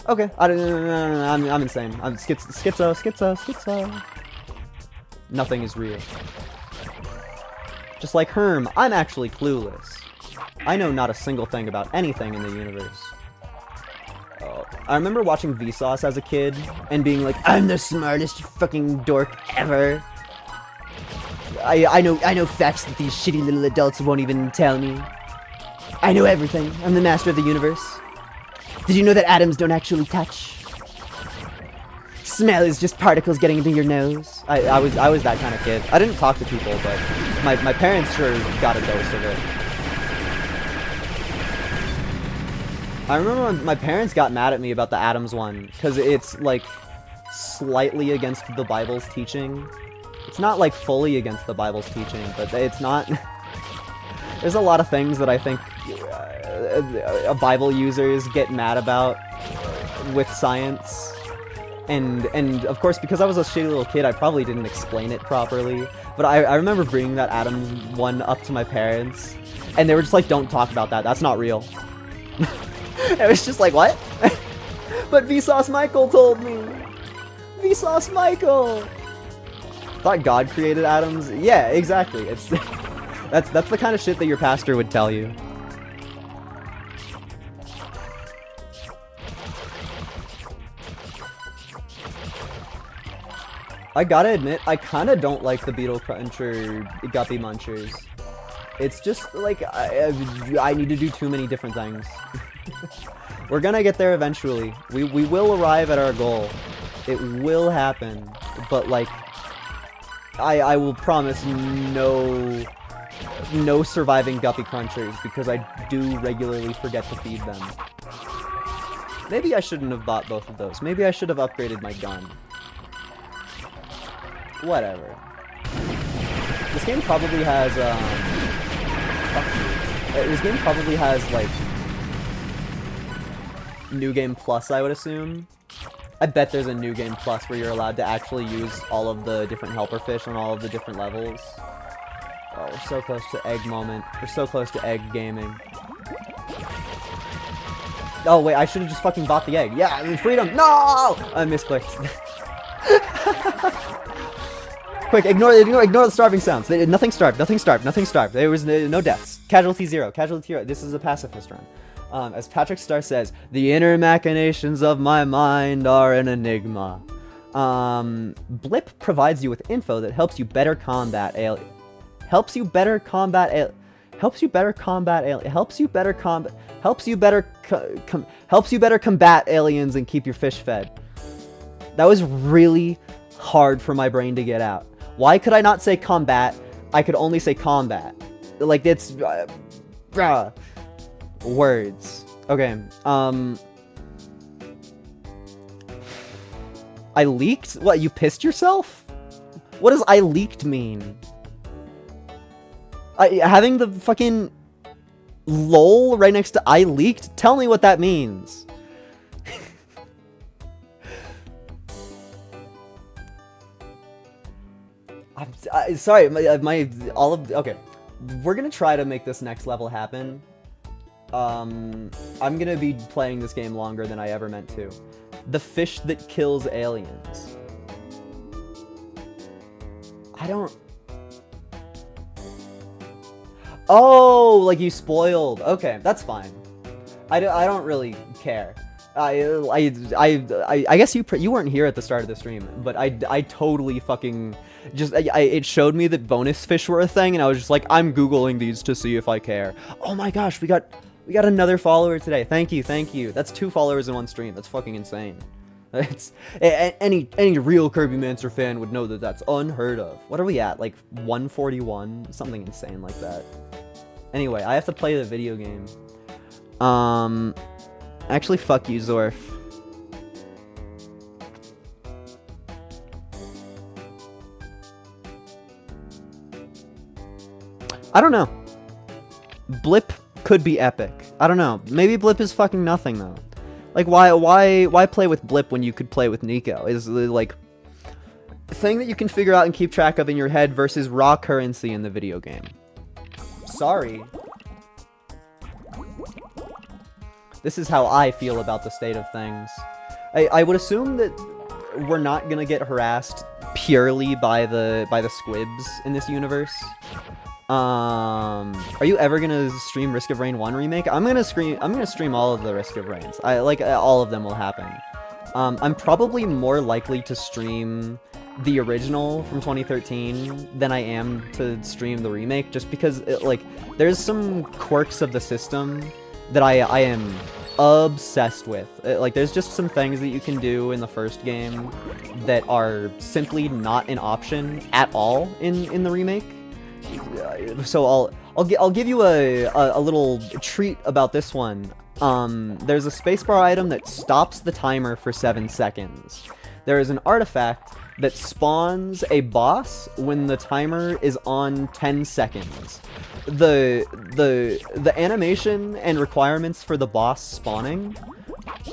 Okay. I'm insane. I'm schizo. Nothing is real. Just like Herm, I'm actually clueless. I know not a single thing about anything in the universe. I remember watching Vsauce as a kid and being like, I'm the smartest fucking dork ever. I know facts that these shitty little adults won't even tell me. I know everything. I'm the master of the universe. Did you know that atoms don't actually touch? Smell is just particles getting into your nose. I was that kind of kid. I didn't talk to people, but my parents sure got a dose of it. I remember when my parents got mad at me about the atoms one, because it's, like, slightly against the Bible's teaching. It's not, like, fully against the Bible's teaching, but it's not... There's a lot of things that I think Bible users get mad about with science. And of course, because I was a shitty little kid, I probably didn't explain it properly. But I remember bringing that atoms one up to my parents, and they were just like, don't talk about that, that's not real. It was just like, what? But Vsauce Michael told me. Vsauce Michael. Thought God created atoms? Yeah, exactly. It's that's the kind of shit that your pastor would tell you. I gotta admit, I kind of don't like the Beetle Cruncher Guppy Munchers. It's just like I need to do too many different things. We're gonna get there eventually. We will arrive at our goal. It will happen. But like, I will promise no surviving Guppy Crunchers because I do regularly forget to feed them. Maybe I shouldn't have bought both of those. Maybe I should have upgraded my gun. Whatever. This game probably has, this game probably has, like, New Game Plus, I would assume. I bet there's a New Game Plus where you're allowed to actually use all of the different helper fish on all of the different levels. Oh, we're so close to egg moment. We're so close to egg gaming. Oh, wait, I should have just fucking bought the egg. Yeah, freedom! No! I misclicked. Quick, ignore the starving sounds. Nothing starved, nothing starved, nothing starved. There was no deaths. Casualty 0, casualty 0. This is a pacifist run. As Patrick Star says, the inner machinations of my mind are an enigma. Blip provides you with info that helps you better combat alien. Helps you better combat aliens and keep your fish fed. That was really hard for my brain to get out. Why could I not say combat? I could only say combat. Like, it's... words. Okay, I leaked? What, you pissed yourself? What does I leaked mean? Having the fucking lol right next to I leaked? Tell me what that means. I'm sorry, okay. We're gonna try to make this next level happen. I'm gonna be playing this game longer than I ever meant to. The fish that kills aliens. I don't... Oh, like you spoiled. Okay, that's fine. I don't really care. I guess you weren't here at the start of the stream, but I totally fucking just it showed me that bonus fish were a thing, and I was just like, I'm googling these to see if I care. Oh my gosh, we got another follower today. Thank you. That's 2 followers in one stream. That's fucking insane. It's any real Kirby Mancer fan would know that that's unheard of. What are we at? Like 141, something insane like that. Anyway, I have to play the video game. Actually, fuck you, Zorf. I don't know. Blip could be epic. I don't know. Maybe Blip is fucking nothing though. Like, why play with Blip when you could play with Nico? Is like a thing that you can figure out and keep track of in your head versus raw currency in the video game. Sorry. This is how I feel about the state of things. I would assume that we're not gonna get harassed purely by the squibs in this universe. Are you ever gonna stream Risk of Rain 1 remake? I'm gonna stream all of the Risk of Rains. All of them will happen. I'm probably more likely to stream the original from 2013 than I am to stream the remake, just because there's some quirks of the system that I am obsessed with. There's just some things that you can do in the first game that are simply not an option at all in the remake. So I'll give you a little treat about this one. There's a spacebar item that stops the timer for 7 seconds. There is an artifact that spawns a boss when the timer is on 10 seconds. The animation and requirements for the boss spawning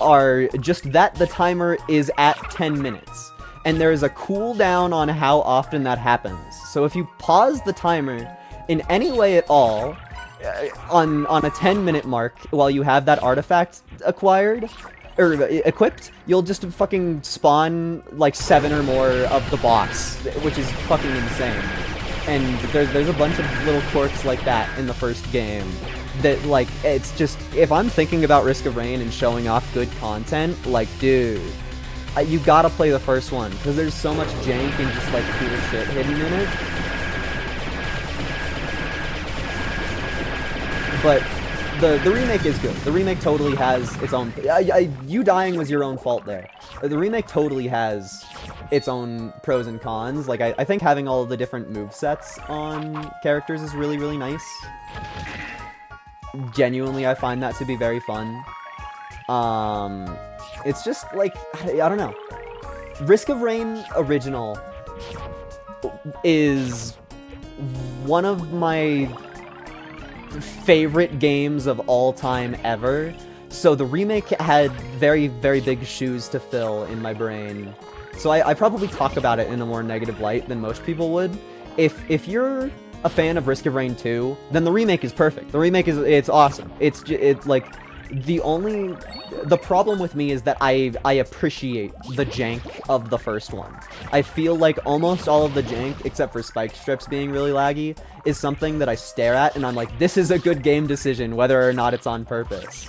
are just that the timer is at 10 minutes. And there is a cooldown on how often that happens. So if you pause the timer in any way at all, on a 10-minute mark while you have that artifact acquired, or equipped, you'll just fucking spawn like 7 or more of the boss, which is fucking insane. And there's a bunch of little quirks like that in the first game that, like, it's just, if I'm thinking about Risk of Rain and showing off good content, like, dude, you gotta play the first one, because there's so much jank and just, like, cool shit hidden in it. But the remake is good. The remake totally has its own... you dying was your own fault there. The remake totally has its own pros and cons. Like, I think having all of the different movesets on characters is really, really nice. Genuinely, I find that to be very fun. It's just, like, I don't know. Risk of Rain Original is one of my favorite games of all time ever. So the remake had very, very big shoes to fill in my brain. So I probably talk about it in a more negative light than most people would. If you're a fan of Risk of Rain 2, then the remake is perfect. The remake it's awesome. It's like the problem with me is that I appreciate the jank of the first one. I feel like almost all of the jank, except for spike strips being really laggy, is something that I stare at and I'm like, this is a good game decision, whether or not it's on purpose.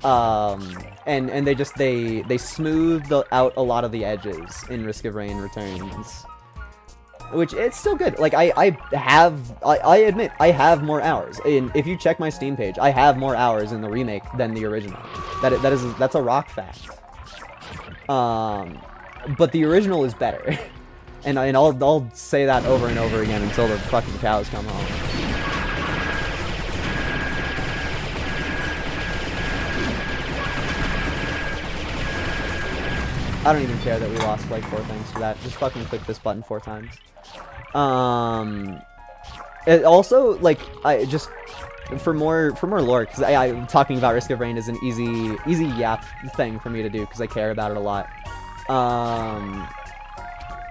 And they smoothed out a lot of the edges in Risk of Rain Returns. Which, it's still good. Like, I admit, I have more hours. And if you check my Steam page, I have more hours in the remake than the original. That's a rock fact. But the original is better. and I'll say that over and over again until the fucking cows come home. I don't even care that we lost like 4 things to that. Just fucking click this button 4 times. It also, like, I just for more lore, because I talking about Risk of Rain is an easy yap thing for me to do because I care about it a lot.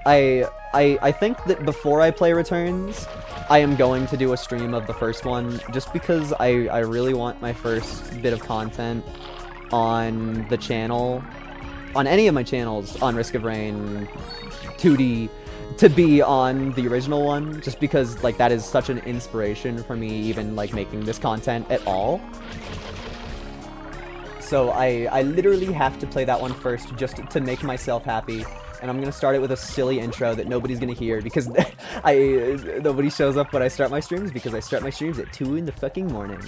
I think that before I play Returns, I am going to do a stream of the first one, just because I really want my first bit of content on the channel, on any of my channels on Risk of Rain 2D, to be on the original one, just because, like, that is such an inspiration for me even, like, making this content at all. So I literally have to play that one first just to make myself happy. And I'm gonna start it with a silly intro that nobody's gonna hear because nobody shows up when I start my streams, because I start my streams at 2 in the fucking morning.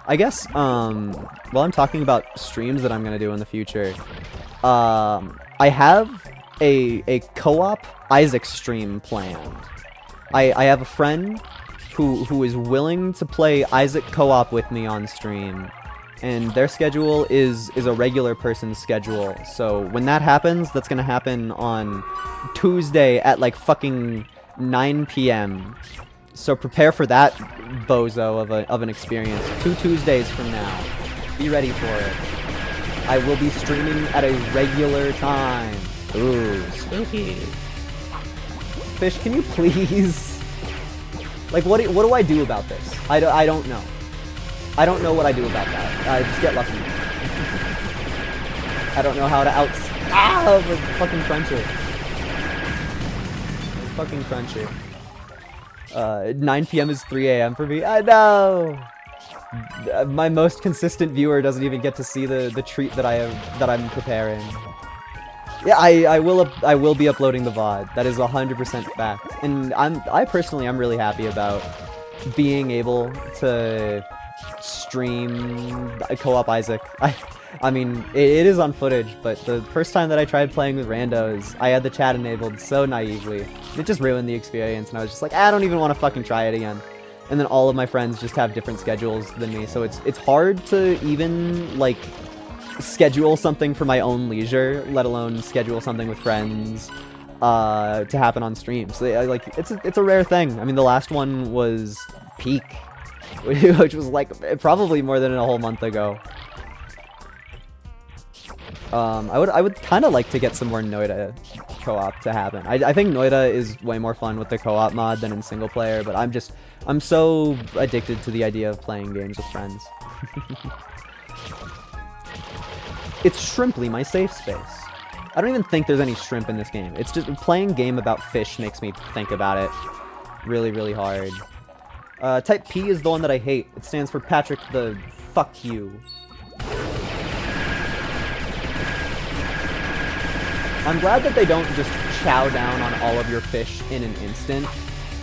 I guess, while I'm talking about streams that I'm gonna do in the future, I have a co-op Isaac stream planned. I have a friend who is willing to play Isaac co-op with me on stream, and their schedule is a regular person's schedule. So when that happens, that's gonna happen on Tuesday at like fucking 9 p.m. So prepare for that bozo of an experience 2 Tuesdays from now. Be ready for it. I will be streaming at a regular time. Ooh, spooky. Fish, can you please... Like, what do I do about this? I don't know. I don't know what I do about that. Just get lucky. I don't know how to fucking cruncher. Fucking cruncher. 9 p.m. is 3 a.m. for me. I know! My most consistent viewer doesn't even get to see the treat that I'm preparing. Yeah, I will be uploading the VOD. That is 100% fact. And I personally am really happy about being able to stream co-op Isaac. I mean, it is on footage, but the first time that I tried playing with randos, I had the chat enabled so naively. It just ruined the experience, and I was just like, I don't even want to fucking try it again. And then all of my friends just have different schedules than me, so it's hard to even, like, schedule something for my own leisure, let alone schedule something with friends to happen on stream. So, like, it's a rare thing. I mean, the last one was Peak, which was, like, probably more than a whole month ago. I would kind of like to get some more Noida co-op to happen. I think Noida is way more fun with the co-op mod than in single player, but I'm so addicted to the idea of playing games with friends. shrimply my safe space. I don't even think there's any shrimp in this game. It's just playing game about fish makes me think about it really, really hard. Type P is the one that I hate. It stands for Patrick the fuck you. I'm glad that they don't just chow down on all of your fish in an instant.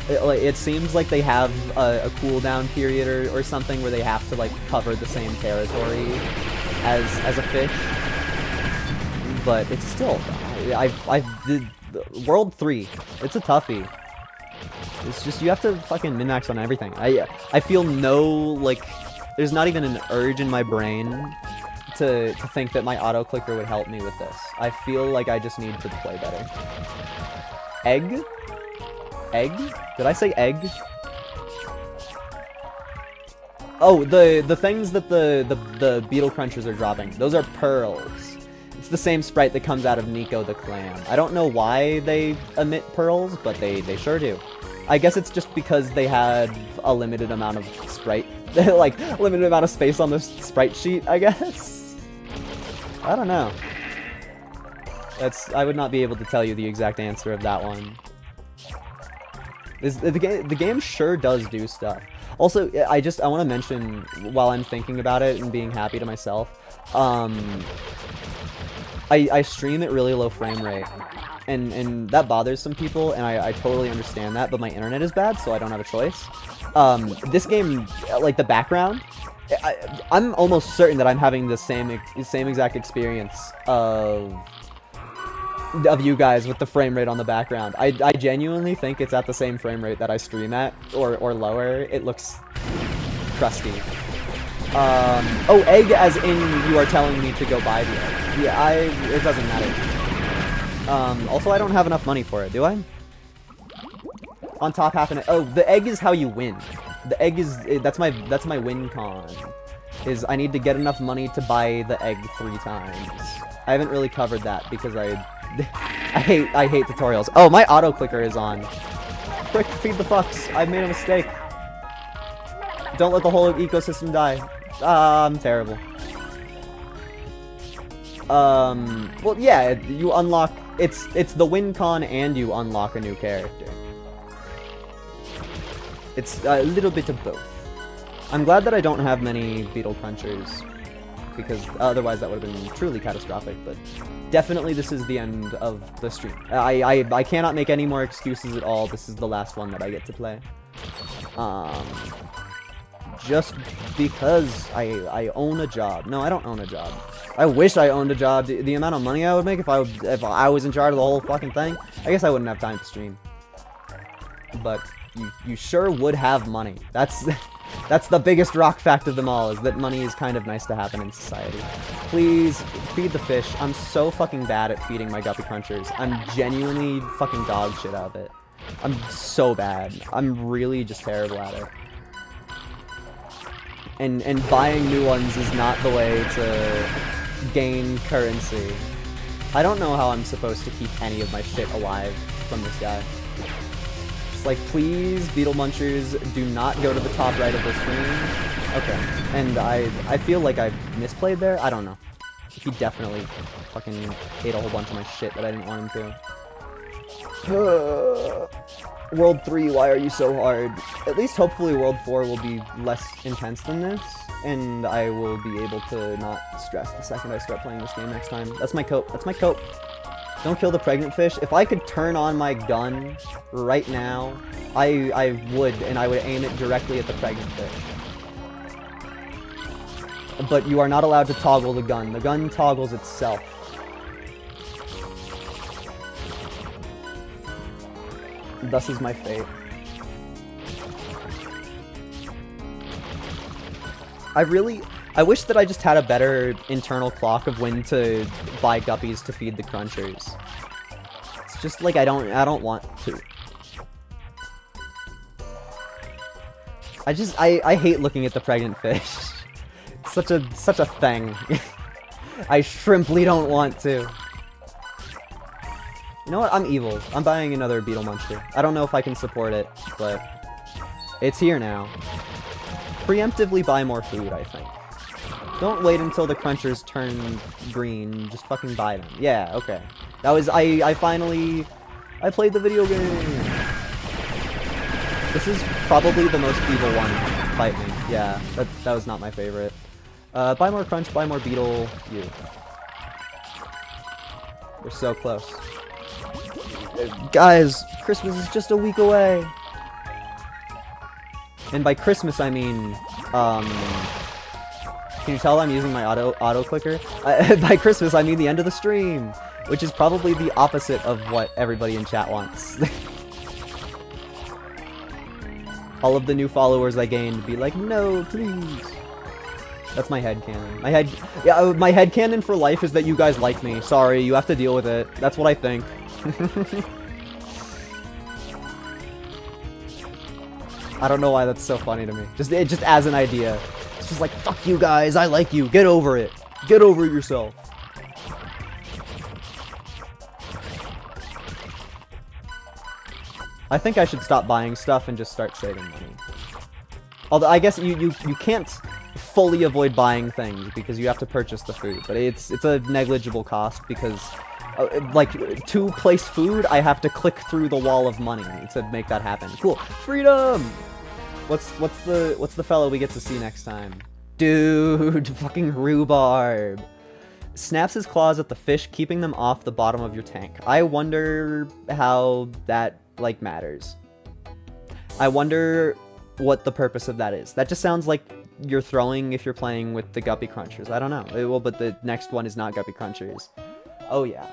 It seems like they have a cooldown period or something where they have to like cover the same territory as a fish. But it's still, World 3, it's a toughie. It's just, you have to fucking min-max on everything. I feel no, like, there's not even an urge in my brain to think that my auto-clicker would help me with this. I feel like I just need to play better. Egg? Egg? Did I say egg? Oh, the things that the beetle crunchers are dropping, those are pearls. It's the same sprite that comes out of Nico the Clam. I don't know why they emit pearls, but they sure do. I guess it's just because they had a limited amount of sprite, like, limited amount of space on the sprite sheet, I guess? I don't know. I would not be able to tell you the exact answer of that one. The game sure does do stuff. Also, I want to mention, while I'm thinking about it and being happy to myself, I stream at really low frame rate, and that bothers some people, and I totally understand that, but my internet is bad, so I don't have a choice. This game, like, the background, I'm almost certain that I'm having the same exact experience of you guys with the frame rate on the background. I genuinely think it's at the same frame rate that I stream at, or lower. It looks crusty. Oh, egg as in you are telling me to go buy the egg. Yeah, it doesn't matter. Also, I don't have enough money for it, do I? On top half an egg. Oh, the egg is how you win. The egg is, that's my win con. Is I need to get enough money to buy the egg 3 times. I haven't really covered that because I hate tutorials. Oh, my auto clicker is on. Quick, feed the fucks. I made a mistake. Don't let the whole ecosystem die. I'm terrible. Well, yeah, you unlock, it's the win con and you unlock a new character. It's a little bit of both. I'm glad that I don't have many beetle crunchers, because otherwise that would have been truly catastrophic, but definitely this is the end of the stream. I cannot make any more excuses at all. This is the last one that I get to play. Just because I own a job. No, I don't own a job. I wish I owned a job. The amount of money I would make if I was in charge of the whole fucking thing, I guess I wouldn't have time to stream. But you sure would have money. That's the biggest rock fact of them all, is that money is kind of nice to happen in society. Please feed the fish. I'm so fucking bad at feeding my guppy crunchers. I'm genuinely fucking dog shit out of it. I'm so bad. I'm really just terrible at it. And buying new ones is not the way to gain currency. I don't know how I'm supposed to keep any of my shit alive from this guy. Just like, please, Beetle Munchers, do not go to the top right of the screen. Okay, and I feel like I misplayed there. I don't know. He definitely fucking ate a whole bunch of my shit that I didn't want him to. World 3, why are you so hard? At least hopefully World 4 will be less intense than this, and I will be able to not stress the second I start playing this game next time. That's my cope. That's my cope. Don't kill the pregnant fish. If I could turn on my gun right now, I would, and I would aim it directly at the pregnant fish. But you are not allowed to toggle the gun. The gun toggles itself. Thus is my fate. I wish that I just had a better internal clock of when to buy guppies to feed the crunchers. It's just like I don't want to. I hate looking at the pregnant fish. It's such a thing. I shrimply don't want to. You know what? I'm evil. I'm buying another Beetle Muncher. I don't know if I can support it, but it's here now. Preemptively buy more food, I think. Don't wait until the crunchers turn green. Just fucking buy them. Yeah, okay. That was, I finally, I played the video game. This is probably the most evil one. Fight me. Yeah, that was not my favorite. Buy more crunch, buy more beetle. You. We're so close. Guys, Christmas is just a week away. And by Christmas, I mean, can you tell I'm using my auto clicker? By Christmas, I mean the end of the stream, which is probably the opposite of what everybody in chat wants. All of the new followers I gained be like, no, please. That's my headcanon. My headcanon for life is that you guys like me. Sorry, you have to deal with it. That's what I think. I don't know why that's so funny to me. Just as an idea. It's just like, fuck you guys, I like you. Get over it. Get over it yourself. I think I should stop buying stuff and just start saving money. Although I guess you can't fully avoid buying things because you have to purchase the food, but it's a negligible cost because like to place food I have to click through the wall of money to make that happen. Cool. Freedom. What's the fellow we get to see next time? Dude, fucking rhubarb. Snaps his claws at the fish, keeping them off the bottom of your tank. I wonder how that like matters. I wonder what the purpose of that is. That just sounds like you're throwing if you're playing with the Guppy Crunchers. I don't know. Well, but the next one is not Guppy Crunchers. Oh yeah.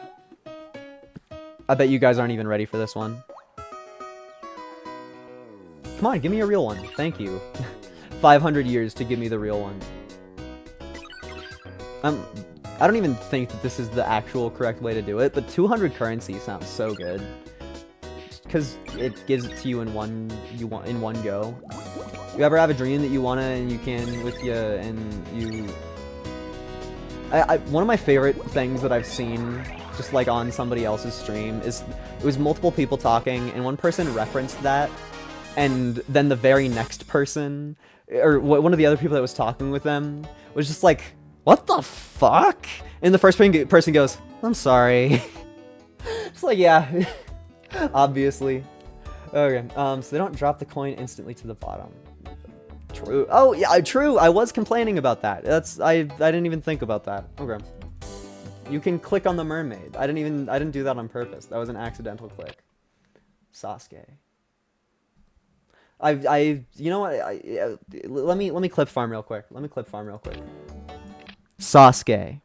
I bet you guys aren't even ready for this one. Come on, give me a real one. Thank you. 500 years to give me the real one. I don't even think that this is the actual correct way to do it, but 200 currency sounds so good. Just because it gives it to you in one go. You ever have a dream that you wanna and you can with you and you... one of my favorite things that I've seen just like on somebody else's stream is it was multiple people talking and one person referenced that and then the very next person or one of the other people that was talking with them was just like, what the fuck? And the first person goes, I'm sorry. Just like, yeah, obviously. Okay, so they don't drop the coin instantly to the bottom. True. Oh, yeah, true. I was complaining about that. I didn't even think about that. Okay. You can click on the mermaid. I didn't do that on purpose. That was an accidental click. Sasuke. You know what? Let me clip farm real quick. Sasuke.